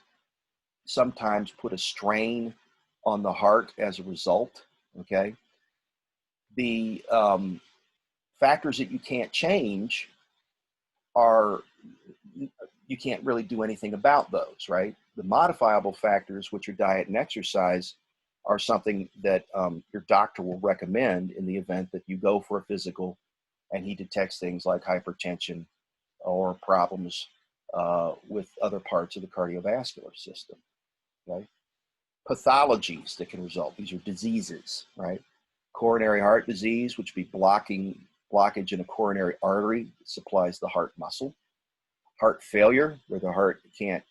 sometimes put a strain on the heart as a result, okay? The factors that you can't change are, you can't really do anything about those, right? The modifiable factors, which are diet and exercise, are something that your doctor will recommend in the event that you go for a physical and he detects things like hypertension or problems with other parts of the cardiovascular system, okay? Pathologies that can result, these are diseases, right? Coronary heart disease, which would be blockage in a coronary artery that supplies the heart muscle. Heart failure, where the heart can't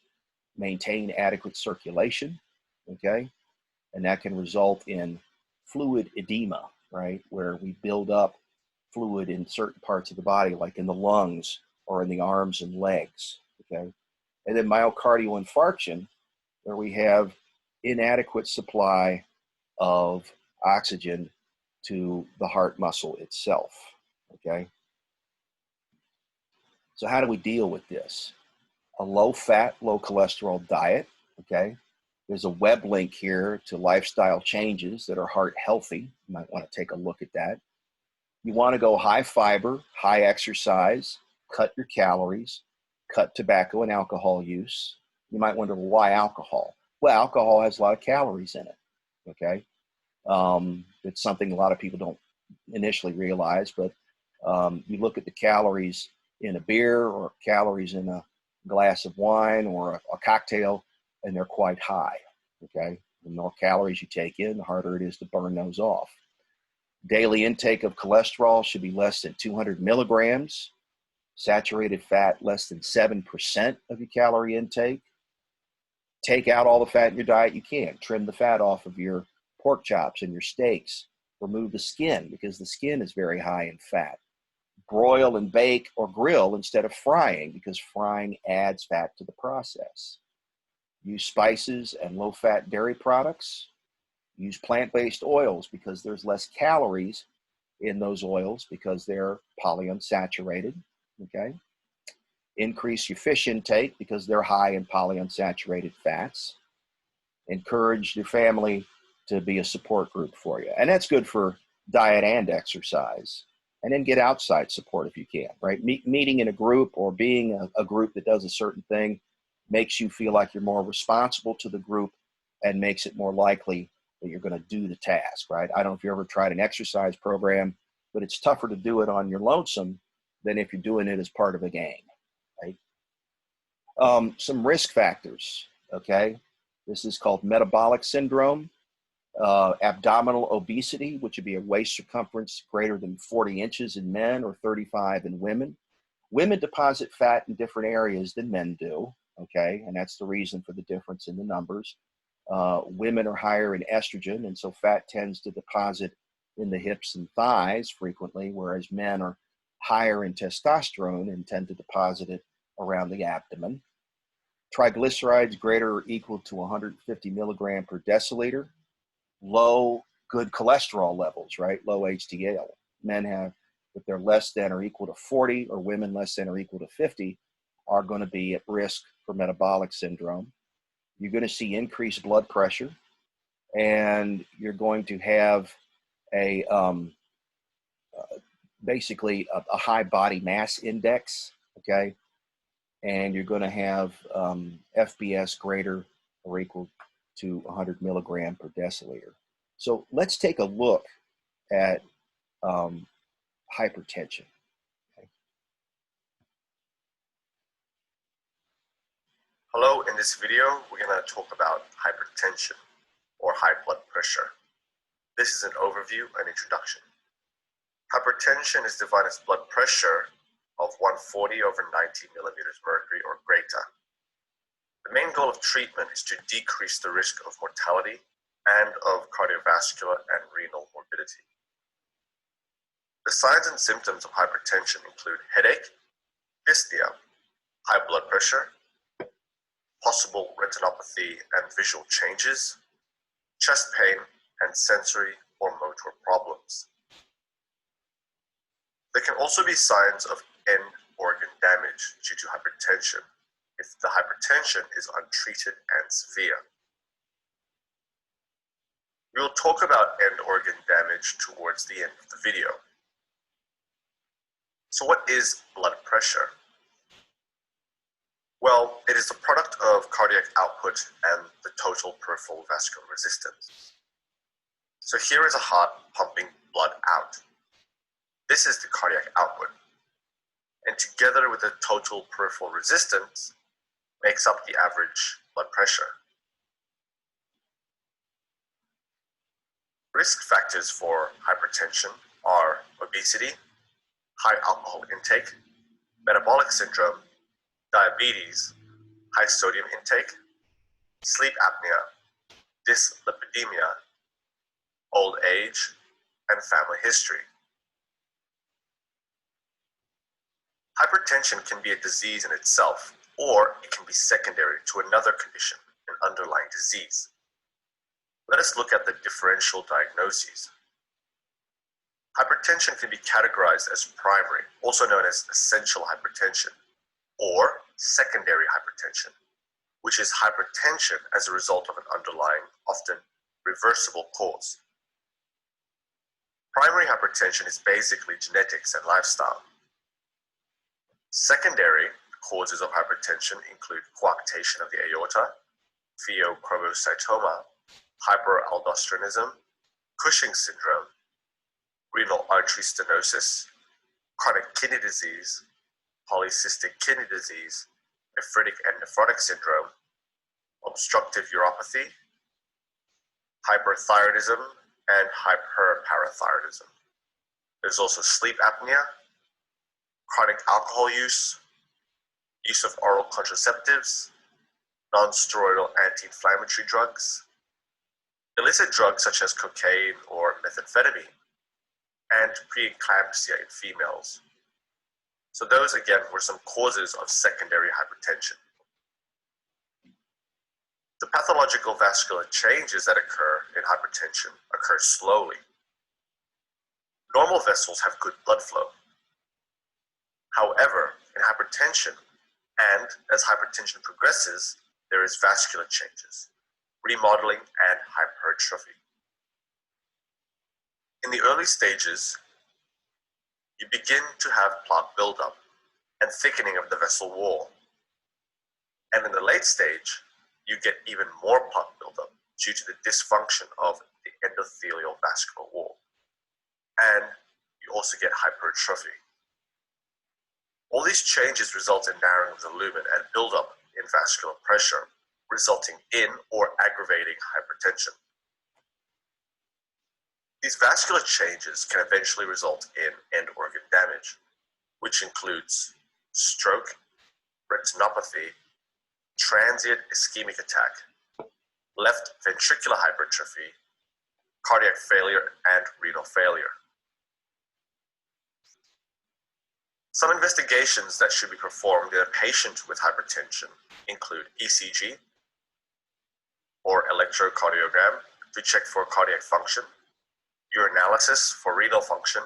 maintain adequate circulation, okay? And that can result in fluid edema, right? Where we build up fluid in certain parts of the body, like in the lungs or in the arms and legs, okay? And then myocardial infarction, where we have inadequate supply of oxygen to the heart muscle itself, okay? So how do we deal with this? A low-fat, low-cholesterol diet, okay? There's a web link here to lifestyle changes that are heart healthy. You might want to take a look at that. You want to go high fiber, high exercise, cut your calories, cut tobacco and alcohol use. You might wonder, why alcohol? Well, alcohol has a lot of calories in it, okay? It's something a lot of people don't initially realize, but you look at the calories in a beer or calories in a glass of wine or a cocktail, and they're quite high, okay? The more calories you take in, the harder it is to burn those off. Daily intake of cholesterol should be less than 200 milligrams. Saturated fat, less than 7% of your calorie intake. Take out all the fat in your diet you can. Trim the fat off of your pork chops and your steaks. Remove the skin, because the skin is very high in fat. Broil and bake or grill instead of frying, because frying adds fat to the process. Use spices and low-fat dairy products. Use plant-based oils, because there's less calories in those oils because they're polyunsaturated, okay? Increase your fish intake because they're high in polyunsaturated fats. Encourage your family to be a support group for you. And that's good for diet and exercise. And then get outside support if you can, right? Meeting in a group or being a group that does a certain thing makes you feel like you're more responsible to the group and makes it more likely that you're going to do the task, right? I don't know if you ever tried an exercise program, but it's tougher to do it on your lonesome than if you're doing it as part of a gang, right? Some risk factors, okay? This is called metabolic syndrome, abdominal obesity, which would be a waist circumference greater than 40 inches in men or 35 in women. Women deposit fat in different areas than men do, okay? And that's the reason for the difference in the numbers. Women are higher in estrogen, and so fat tends to deposit in the hips and thighs frequently, whereas men are higher in testosterone and tend to deposit it around the abdomen. Triglycerides greater or equal to 150 milligram per deciliter. Low good cholesterol levels, right? Low HDL. Men have, if they're less than or equal to 40, or women less than or equal to 50, are going to be at risk for metabolic syndrome. You're going to see increased blood pressure, and you're going to have a basically a high body mass index, okay? And you're going to have FBS greater or equal to 100 milligram per deciliter. So let's take a look at hypertension. Hello, in this video, we're going to talk about hypertension or high blood pressure. This is an overview and introduction. Hypertension is defined as blood pressure of 140 over 90 millimeters mercury or greater. The main goal of treatment is to decrease the risk of mortality and of cardiovascular and renal morbidity. The signs and symptoms of hypertension include headache, dyspnea, high blood pressure, possible retinopathy and visual changes, chest pain, and sensory or motor problems. There can also be signs of end organ damage due to hypertension if the hypertension is untreated and severe. We will talk about end organ damage towards the end of the video. So what is blood pressure? Well, it is the product of cardiac output and the total peripheral vascular resistance. So here is a heart pumping blood out. This is the cardiac output. And together with the total peripheral resistance, makes up the average blood pressure. Risk factors for hypertension are obesity, high alcohol intake, metabolic syndrome, diabetes, high sodium intake, sleep apnea, dyslipidemia, old age, and family history. Hypertension can be a disease in itself, or it can be secondary to another condition, an underlying disease. Let us look at the differential diagnoses. Hypertension can be categorized as primary, also known as essential hypertension, or secondary hypertension, which is hypertension as a result of an underlying, often reversible cause. Primary hypertension is basically genetics and lifestyle. Secondary causes of hypertension include coarctation of the aorta, pheochromocytoma, hyperaldosteronism, Cushing syndrome, renal artery stenosis, chronic kidney disease, polycystic kidney disease, nephritic and nephrotic syndrome, obstructive uropathy, hyperthyroidism, and hyperparathyroidism. There's also sleep apnea, chronic alcohol use of oral contraceptives, non-steroidal anti-inflammatory drugs, illicit drugs such as cocaine or methamphetamine, and preeclampsia in females. So those, again, were some causes of secondary hypertension. The pathological vascular changes that occur in hypertension occur slowly. Normal vessels have good blood flow. However, in hypertension, and as hypertension progresses, there is vascular changes, remodeling, and hypertrophy. In the early stages, you begin to have plaque buildup and thickening of the vessel wall. And in the late stage, you get even more plaque buildup due to the dysfunction of the endothelial vascular wall. And you also get hypertrophy. All these changes result in narrowing of the lumen and buildup in vascular pressure, resulting in or aggravating hypertension. These vascular changes can eventually result in end organ damage, which includes stroke, retinopathy, transient ischemic attack, left ventricular hypertrophy, cardiac failure, and renal failure. Some investigations that should be performed in a patient with hypertension include ECG or electrocardiogram to check for cardiac function, urinalysis for renal function,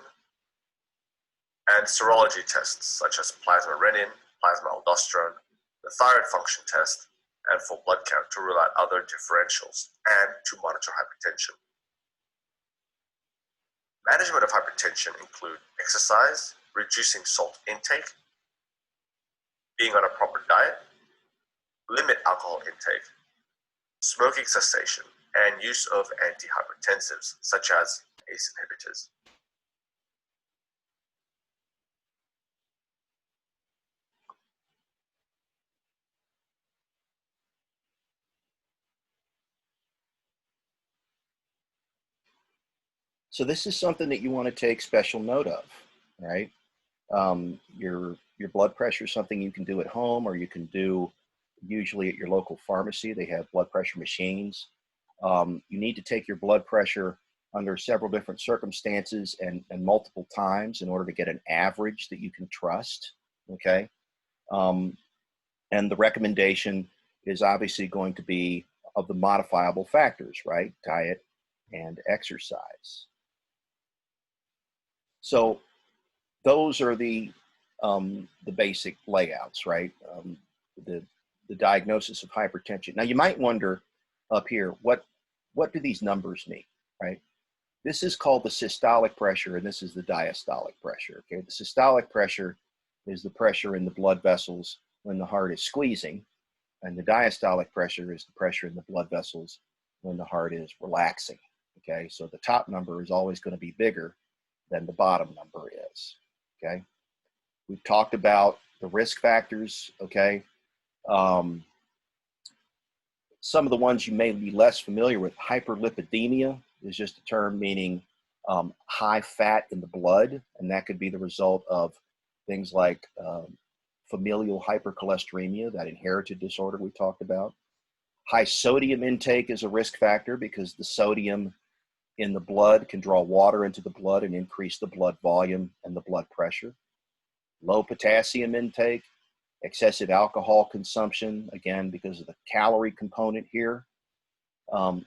and serology tests such as plasma renin, plasma aldosterone, the thyroid function test, and full blood count to rule out other differentials and to monitor hypertension. Management of hypertension include exercise, reducing salt intake, being on a proper diet, limit alcohol intake, smoking cessation, and use of antihypertensives such as ACE inhibitors. So this is something that you want to take special note of, right? Your blood pressure is something you can do at home, or you can do usually at your local pharmacy. They have blood pressure machines. You need to take your blood pressure under several different circumstances and multiple times in order to get an average that you can trust, okay? And the recommendation is obviously going to be of the modifiable factors, right? Diet and exercise. So those are the basic layouts, right? The diagnosis of hypertension. Now you might wonder up here, what do these numbers mean, right? This is called the systolic pressure, and this is the diastolic pressure, okay? The systolic pressure is the pressure in the blood vessels when the heart is squeezing, and the diastolic pressure is the pressure in the blood vessels when the heart is relaxing, okay? So the top number is always going to be bigger than the bottom number is, okay? We've talked about the risk factors, okay? Some of the ones you may be less familiar with, hyperlipidemia is just a term meaning high fat in the blood, and that could be the result of things like familial hypercholesteremia, that inherited disorder we talked about. High sodium intake is a risk factor because the sodium in the blood can draw water into the blood and increase the blood volume and the blood pressure. Low potassium intake, excessive alcohol consumption, again, because of the calorie component here.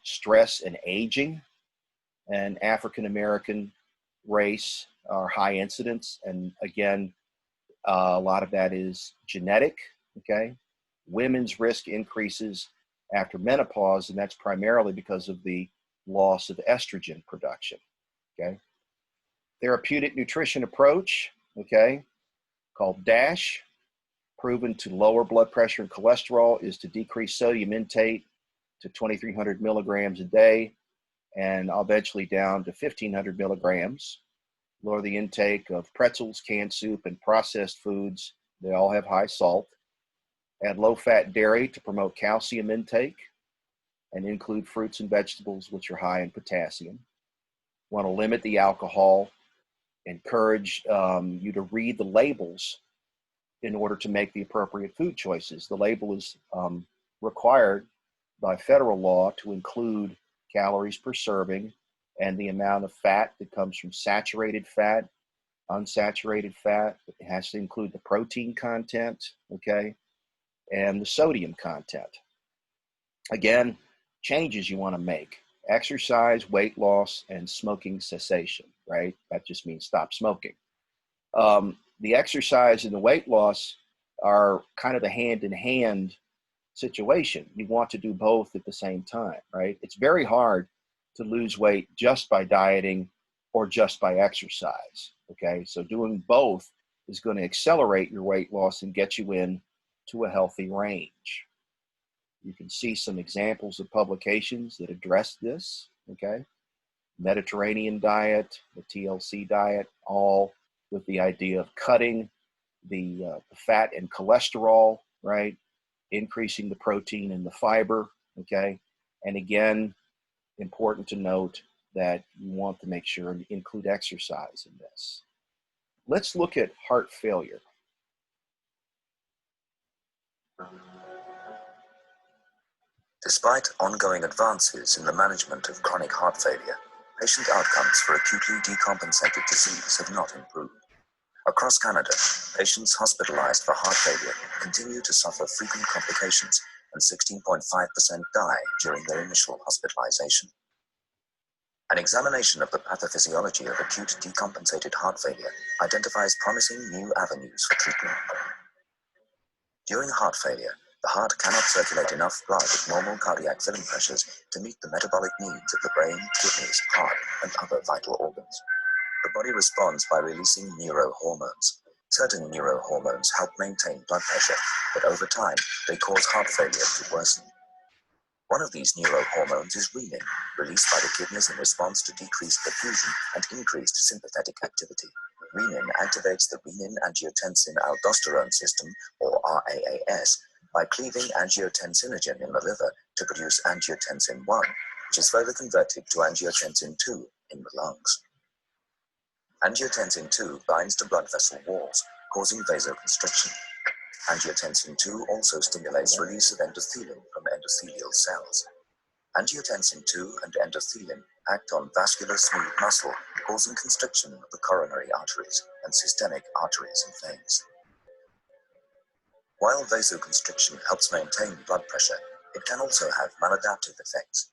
Stress and aging, and African-American race are high incidence. And again, a lot of that is genetic, okay? Women's risk increases after menopause, and that's primarily because of the loss of estrogen production, okay? Therapeutic nutrition approach, okay, called DASH, proven to lower blood pressure and cholesterol, is to decrease sodium intake to 2,300 milligrams a day and eventually down to 1,500 milligrams. Lower the intake of pretzels, canned soup, and processed foods. They all have high salt. Add low-fat dairy to promote calcium intake and include fruits and vegetables, which are high in potassium. Want to limit the alcohol. Encourage you to read the labels in order to make the appropriate food choices. The label is required by federal law to include calories per serving and the amount of fat that comes from saturated fat, unsaturated fat. It has to include the protein content, okay, and the sodium content. Again, changes you want to make: exercise, weight loss, and smoking cessation, right? That just means stop smoking. The exercise and the weight loss are kind of a hand-in-hand situation. You want to do both at the same time, right? It's very hard to lose weight just by dieting or just by exercise, okay? So doing both is going to accelerate your weight loss and get you in to a healthy range. You can see some examples of publications that address this, okay? Mediterranean diet, the TLC diet, all with the idea of cutting the fat and cholesterol, right? Increasing the protein and the fiber, okay? And again, important to note that you want to make sure and include exercise in this. Let's look at heart failure. Despite ongoing advances in the management of chronic heart failure, patient outcomes for acutely decompensated disease have not improved. Across Canada, patients hospitalized for heart failure continue to suffer frequent complications, and 16.5% die during their initial hospitalization. An examination of the pathophysiology of acute decompensated heart failure identifies promising new avenues for treatment. During heart failure, the heart cannot circulate enough blood at normal cardiac filling pressures to meet the metabolic needs of the brain, kidneys, heart, and other vital organs. The body responds by releasing neurohormones. Certain neurohormones help maintain blood pressure, but over time, they cause heart failure to worsen. One of these neurohormones is renin, released by the kidneys in response to decreased perfusion and increased sympathetic activity. Renin activates the renin-angiotensin-aldosterone system, or RAAS, by cleaving angiotensinogen in the liver to produce angiotensin 1, which is further converted to angiotensin 2 in the lungs. Angiotensin 2 binds to blood vessel walls, causing vasoconstriction. Angiotensin 2 also stimulates release of endothelin from endothelial cells. Angiotensin 2 and endothelin act on vascular smooth muscle, causing constriction of the coronary arteries and systemic arteries and veins. While vasoconstriction helps maintain blood pressure, it can also have maladaptive effects.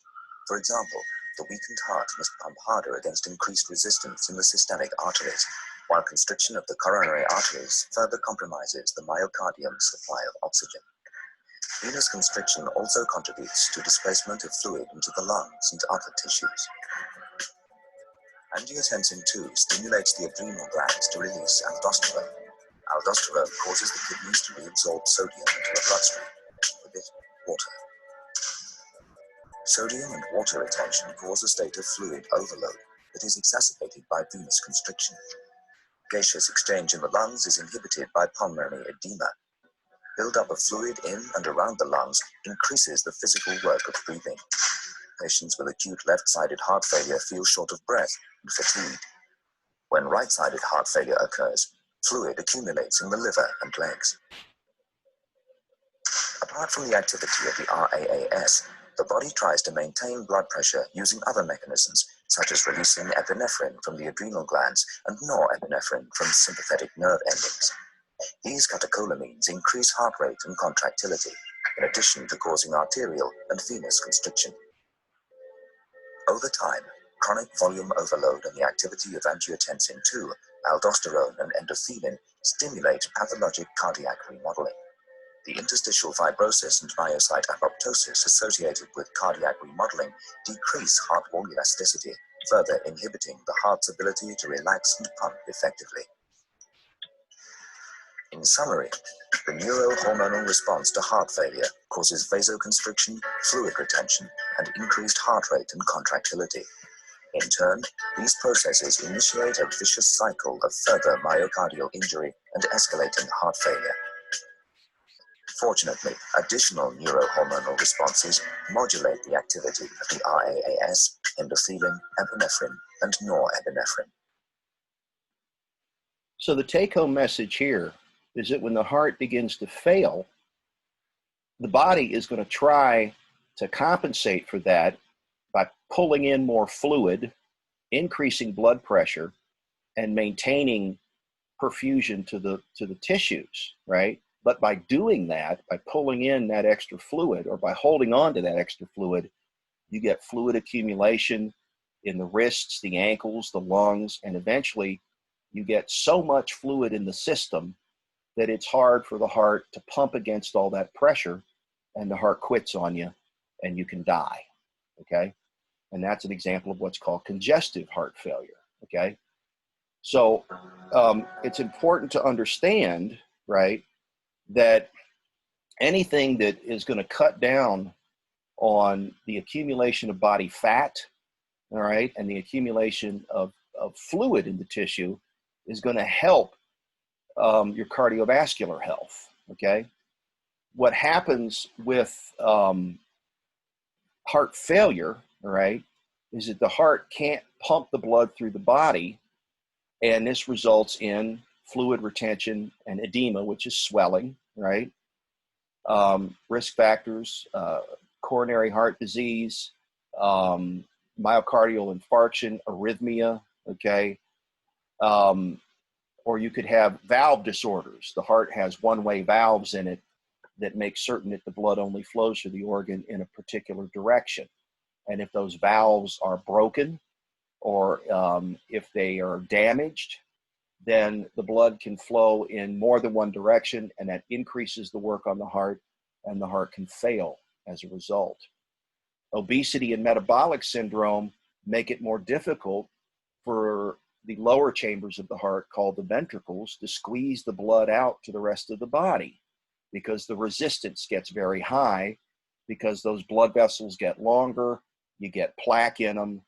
For example, the weakened heart must pump harder against increased resistance in the systemic arteries, while constriction of the coronary arteries further compromises the myocardium's supply of oxygen. Venous constriction also contributes to displacement of fluid into the lungs and other tissues. Angiotensin 2 stimulates the adrenal glands to release aldosterone. Aldosterone causes the kidneys to reabsorb sodium into the bloodstream, with it water. Sodium and water retention cause a state of fluid overload that is exacerbated by venous constriction. Gaseous exchange in the lungs is inhibited by pulmonary edema. Buildup of fluid in and around the lungs increases the physical work of breathing. Patients with acute left-sided heart failure feel short of breath and fatigued. When right-sided heart failure occurs, fluid accumulates in the liver and legs. Apart from the activity of the RAAS, the body tries to maintain blood pressure using other mechanisms, such as releasing epinephrine from the adrenal glands and norepinephrine from sympathetic nerve endings. These catecholamines increase heart rate and contractility, in addition to causing arterial and venous constriction. Over time, chronic volume overload and the activity of angiotensin 2, aldosterone, and endothelin stimulate pathologic cardiac remodeling. The interstitial fibrosis and myocyte apoptosis associated with cardiac remodeling decrease heart wall elasticity, further inhibiting the heart's ability to relax and pump effectively. In summary, the neurohormonal response to heart failure causes vasoconstriction, fluid retention, and increased heart rate and contractility. In turn, these processes initiate a vicious cycle of further myocardial injury and escalating heart failure. Fortunately, additional neurohormonal responses modulate the activity of the RAAS, endothelin, epinephrine, and norepinephrine. So the take-home message here is that when the heart begins to fail, the body is going to try to compensate for that by pulling in more fluid, increasing blood pressure, and maintaining perfusion to the tissues, right? But by doing that, by pulling in that extra fluid or by holding on to that extra fluid, you get fluid accumulation in the wrists, the ankles, the lungs, and eventually you get so much fluid in the system that it's hard for the heart to pump against all that pressure, and the heart quits on you and you can die, okay? And that's an example of what's called congestive heart failure, okay? So it's important to understand, right, that anything that is going to cut down on the accumulation of body fat, all right, and the accumulation of fluid in the tissue is going to help your cardiovascular health, okay? What happens with heart failure, all right, is that the heart can't pump the blood through the body, and this results in fluid retention and edema, which is swelling, right? Risk factors, coronary heart disease, myocardial infarction, arrhythmia, okay? Or you could have valve disorders. The heart has one-way valves in it that make certain that the blood only flows through the organ in a particular direction. And if those valves are broken or if they are damaged, then the blood can flow in more than one direction, and that increases the work on the heart, and the heart can fail as a result. Obesity and metabolic syndrome make it more difficult for the lower chambers of the heart, called the ventricles, to squeeze the blood out to the rest of the body, because the resistance gets very high, because those blood vessels get longer, you get plaque in them,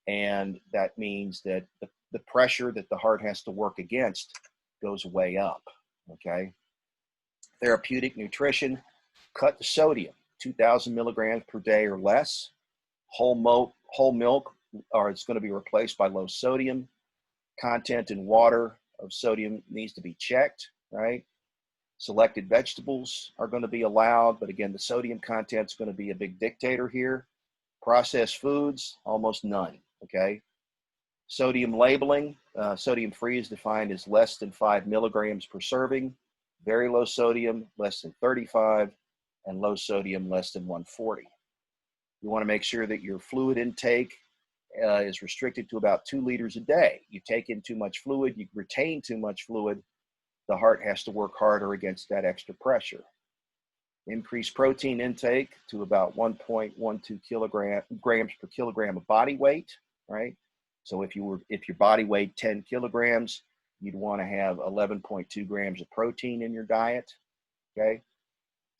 and that means that the pressure that the heart has to work against goes way up, okay? Therapeutic nutrition, cut the sodium, 2,000 milligrams per day or less. Whole milk, or it's going to be replaced by low sodium. Content in water of sodium needs to be checked, right? Selected vegetables are going to be allowed, but again, the sodium content is going to be a big dictator here. Processed foods, almost none, okay? Sodium labeling, sodium-free is defined as less than 5 milligrams per serving. Very low sodium, less than 35, and low sodium, less than 140. You want to make sure that your fluid intake is restricted to about 2 liters a day. You take in too much fluid, you retain too much fluid, the heart has to work harder against that extra pressure. Increase protein intake to about 1.12 grams per kilogram of body weight, right? So if your body weighed 10 kilograms, you'd want to have 11.2 grams of protein in your diet, okay?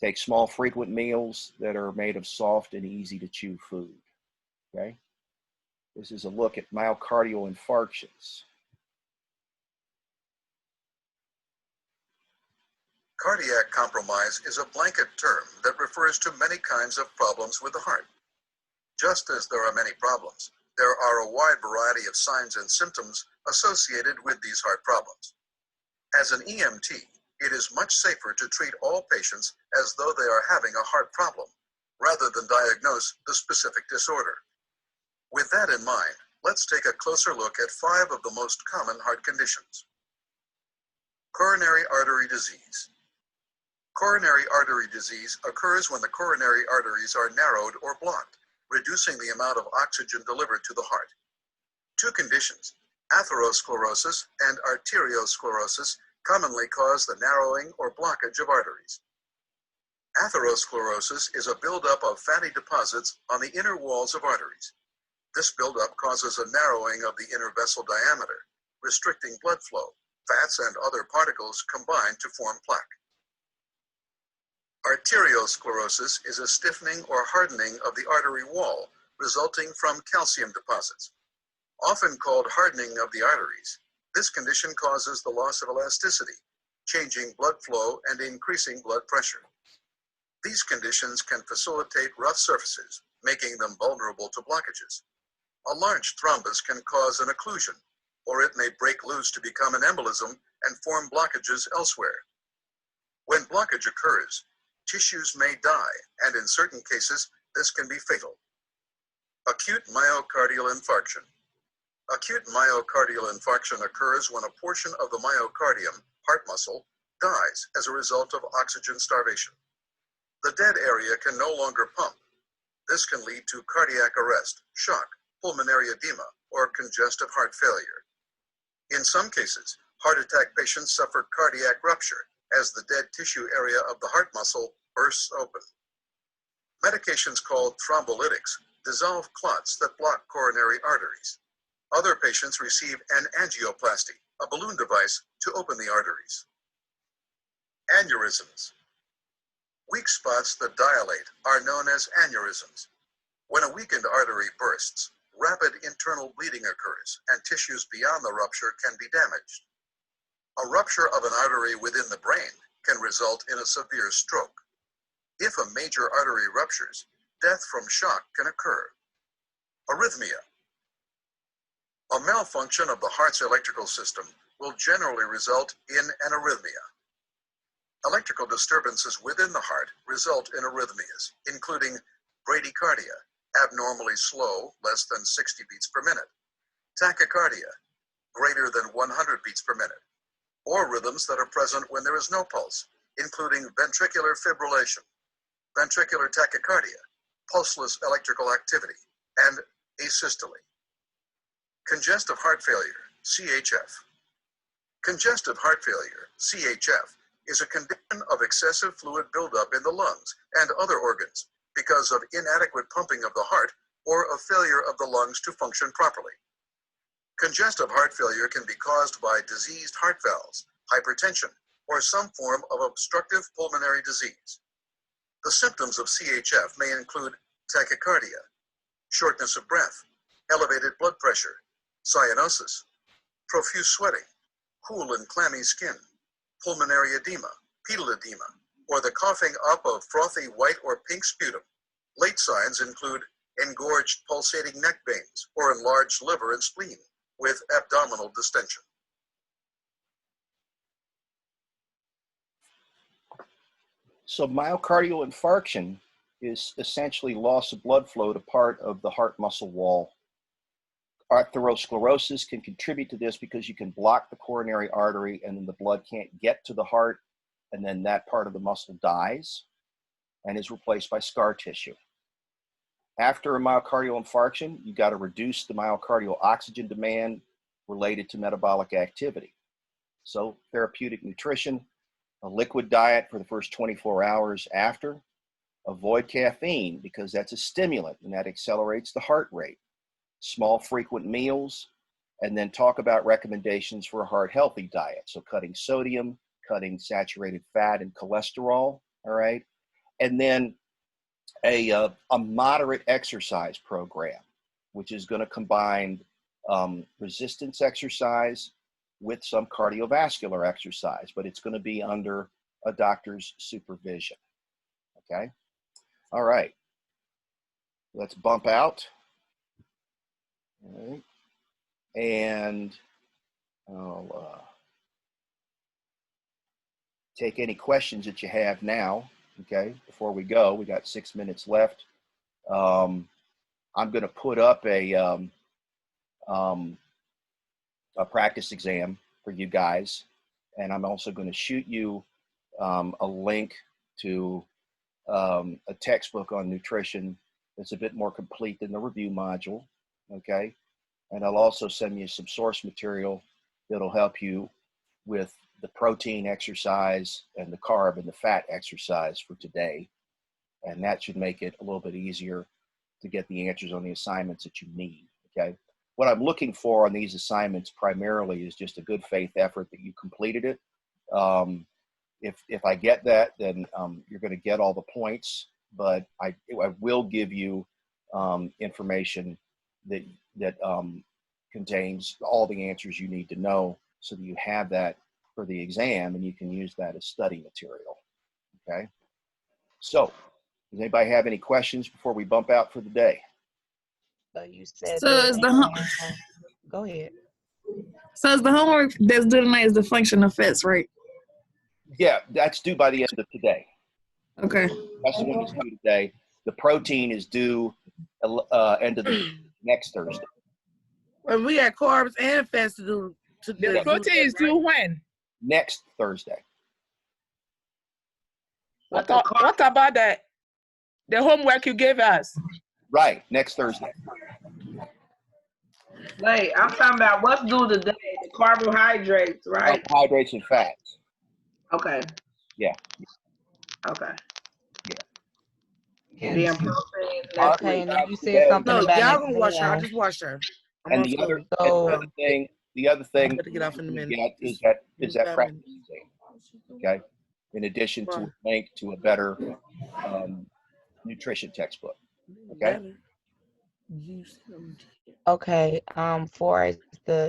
Take small, frequent meals that are made of soft and easy to chew food, okay? This is a look at myocardial infarctions. Cardiac compromise is a blanket term that refers to many kinds of problems with the heart. Just as there are many problems, there are a wide variety of signs and symptoms associated with these heart problems. As an EMT, it is much safer to treat all patients as though they are having a heart problem, rather than diagnose the specific disorder. With that in mind, let's take a closer look at 5 of the most common heart conditions. Coronary artery disease. Coronary artery disease occurs when the coronary arteries are narrowed or blocked, reducing the amount of oxygen delivered to the heart. 2 conditions, atherosclerosis and arteriosclerosis, commonly cause the narrowing or blockage of arteries. Atherosclerosis is a buildup of fatty deposits on the inner walls of arteries. This buildup causes a narrowing of the inner vessel diameter, restricting blood flow. Fats and other particles combine to form plaque. Arteriosclerosis is a stiffening or hardening of the artery wall resulting from calcium deposits. Often called hardening of the arteries, this condition causes the loss of elasticity, changing blood flow and increasing blood pressure. These conditions can facilitate rough surfaces, making them vulnerable to blockages. A large thrombus can cause an occlusion, or it may break loose to become an embolism and form blockages elsewhere. When blockage occurs, tissues may die, and in certain cases, this can be fatal. Acute myocardial infarction. Acute myocardial infarction occurs when a portion of the myocardium, heart muscle, dies as a result of oxygen starvation. The dead area can no longer pump. This can lead to cardiac arrest, shock, pulmonary edema, or congestive heart failure. In some cases, heart attack patients suffer cardiac rupture as the dead tissue area of the heart muscle bursts open. Medications called thrombolytics dissolve clots that block coronary arteries. Other patients receive an angioplasty, a balloon device to open the arteries. Aneurysms. Weak spots that dilate are known as aneurysms. When a weakened artery bursts, rapid internal bleeding occurs and tissues beyond the rupture can be damaged. A rupture of an artery within the brain can result in a severe stroke. If a major artery ruptures, death from shock can occur. Arrhythmia. A malfunction of the heart's electrical system will generally result in an arrhythmia. Electrical disturbances within the heart result in arrhythmias, including bradycardia, abnormally slow, less than 60 beats per minute, tachycardia, greater than 100 beats per minute, or rhythms that are present when there is no pulse, including ventricular fibrillation, ventricular tachycardia, pulseless electrical activity, and asystole. Congestive heart failure, CHF. Congestive heart failure, CHF, is a condition of excessive fluid buildup in the lungs and other organs because of inadequate pumping of the heart or a failure of the lungs to function properly. Congestive heart failure can be caused by diseased heart valves, hypertension, or some form of obstructive pulmonary disease. The symptoms of CHF may include tachycardia, shortness of breath, elevated blood pressure, cyanosis, profuse sweating, cool and clammy skin, pulmonary edema, pedal edema, or the coughing up of frothy white or pink sputum. Late signs include engorged pulsating neck veins or enlarged liver and spleen with abdominal distension. So myocardial infarction is essentially loss of blood flow to part of the heart muscle wall. Atherosclerosis can contribute to this because you can block the coronary artery and then the blood can't get to the heart, and then that part of the muscle dies and is replaced by scar tissue. After a myocardial infarction, you got to reduce the myocardial oxygen demand related to metabolic activity. So therapeutic nutrition, a liquid diet for the first 24 hours after, avoid caffeine because that's a stimulant and that accelerates the heart rate. Small frequent meals, and then talk about recommendations for a heart healthy diet. So cutting sodium, cutting saturated fat and cholesterol, all right? And then a moderate exercise program, which is going to combine resistance exercise with some cardiovascular exercise, but it's going to be under a doctor's supervision, okay? All right, let's bump out. All right. And I'll take any questions that you have now, okay, before we go. We got 6 minutes left. I'm going to put up a practice exam for you guys, and I'm also going to shoot you a link to a textbook on nutrition that's a bit more complete than the review module. Okay, and I'll also send you some source material that'll help you with the protein exercise and the carb and the fat exercise for today. And that should make it a little bit easier to get the answers on the assignments that you need, okay? What I'm looking for on these assignments primarily is just a good faith effort that you completed it. If I get that, then you're gonna get all the points, but I will give you information that contains all the answers you need to know so that you have that for the exam and you can use that as study material, okay? So, does anybody have any questions before we bump out for the day? So you said So is the go ahead. So is the homework that's due tonight is the functional fats, right? Yeah, that's due by the end of today. Okay. That's the one that's due today. The protein is due end of the next Thursday. Well, we got carbs and fats to do. The protein is due when? Next Thursday. What about that? The homework you gave us? Right, next Thursday. Wait, I'm talking about what's due today, the carbohydrates, right? Carbohydrates and fats. Okay. Yeah. Okay. Yeah. And then proteins next Okay, week. and then you said something No, about y'all an gonna watch her. I exam. just watched her. And the other thing to get off in a minute. is that practice exam. Okay. In addition to a link to a better nutrition textbook. Okay. Okay. For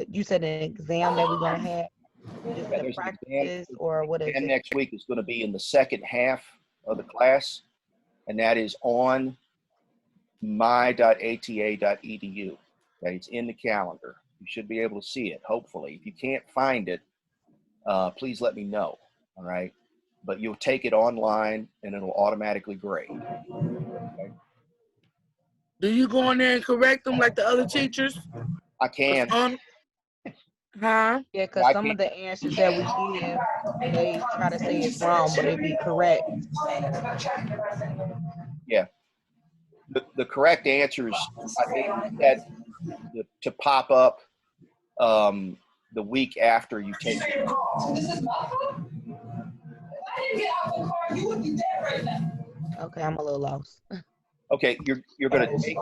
you said an exam that we're gonna have. Is Yeah, it there's a an practice or what is exam it? next week is going to be in the second half of the class, and that is on my.ata.edu. Okay, it's in the calendar. You should be able to see it, hopefully. If you can't find it, please let me know, all right? But you'll take it online, and it'll automatically grade, okay? Do you go in there and correct them like the other teachers? I can. Huh? Yeah, because some of the answers that we give, they try to say it's wrong, but it be correct. Yeah. The correct answers, I think, that to pop up the week after you take it. Okay, I'm a little lost. Okay, you're gonna take.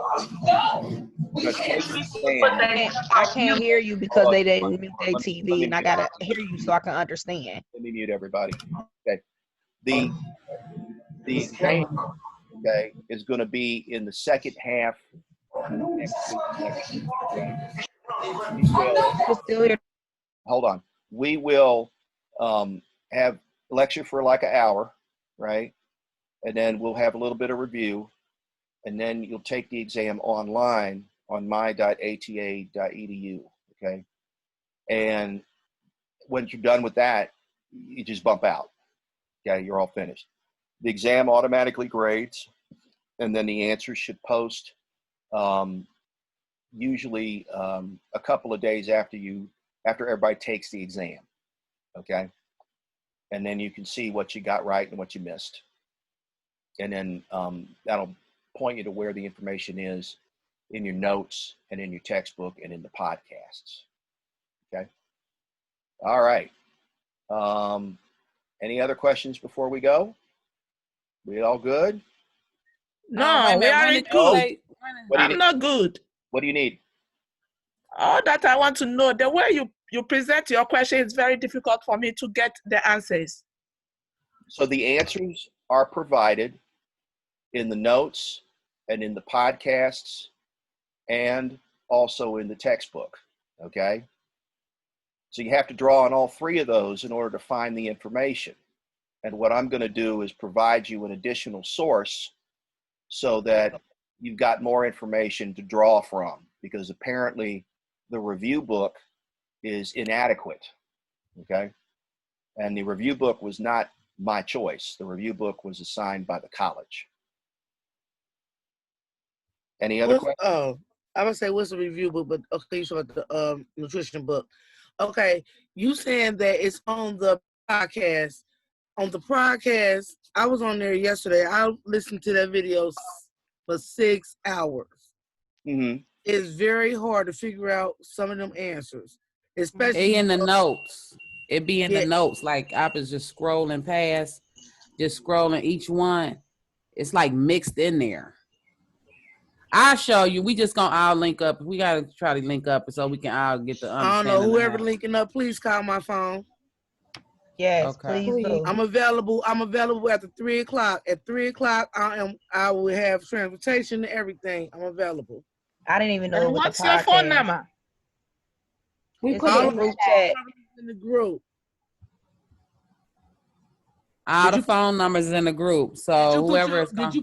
I can't hear you because they didn't mute their TV, and I gotta hear you so I can understand. Let me mute everybody. Okay, the exam, okay, is going to be in the second half next week. Hold on. We will have lecture for like an hour, right? And then we'll have a little bit of review, and then you'll take the exam online on my.ata.edu, okay? And when you're done with that, you just bump out. Okay, you're all finished. The exam automatically grades, and then the answers should post usually a couple of days after everybody takes the exam, okay? And then you can see what you got right and what you missed. And then that'll point you to where the information is in your notes and in your textbook and in the podcasts, okay? All right. Any other questions before we go? We all good? No, we aren't good. I'm not good. What do you need? All that I want to know, the way you present your question is very difficult for me to get the answers. So the answers are provided in the notes and in the podcasts and also in the textbook, okay? So you have to draw on all three of those in order to find the information. And what I'm going to do is provide you an additional source so that you've got more information to draw from, because apparently the review book is inadequate, okay? And the review book was not my choice. The review book was assigned by the college. Any other questions? Oh, I would say what's the review book, but okay, so the nutrition book. Okay, you saying that it's on the podcast. On the podcast, I was on there yesterday. I listened to that video for 6 hours. Mm-hmm. It's very hard to figure out some of them answers, especially in the notes. It be in the notes. Like I was just scrolling past, just scrolling each one. It's like mixed in there. I'll show you. We just gonna all link up. We gotta try to link up so we can all get the understanding. I don't know. Whoever linking up, please call my phone. Yes, please do. I'm available. I'm available after 3 o'clock. At 3 o'clock, I will have transportation and everything. I'm available. I didn't even know. What's your phone number? We put it in the group chat. In the group. All the phone numbers in the group. So whoever is did you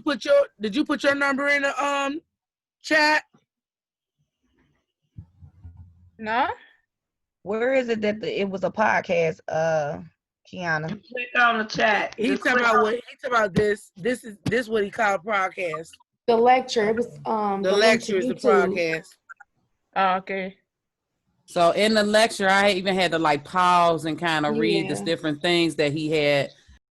put your number in the chat? No. Where is it that it was a podcast, Kiana? Click on the chat. He's talking about this. This is what he called podcast. The lecture. It was the lecture is the podcast. Oh, okay. So in the lecture, I even had to like pause and kind of read the different things that he had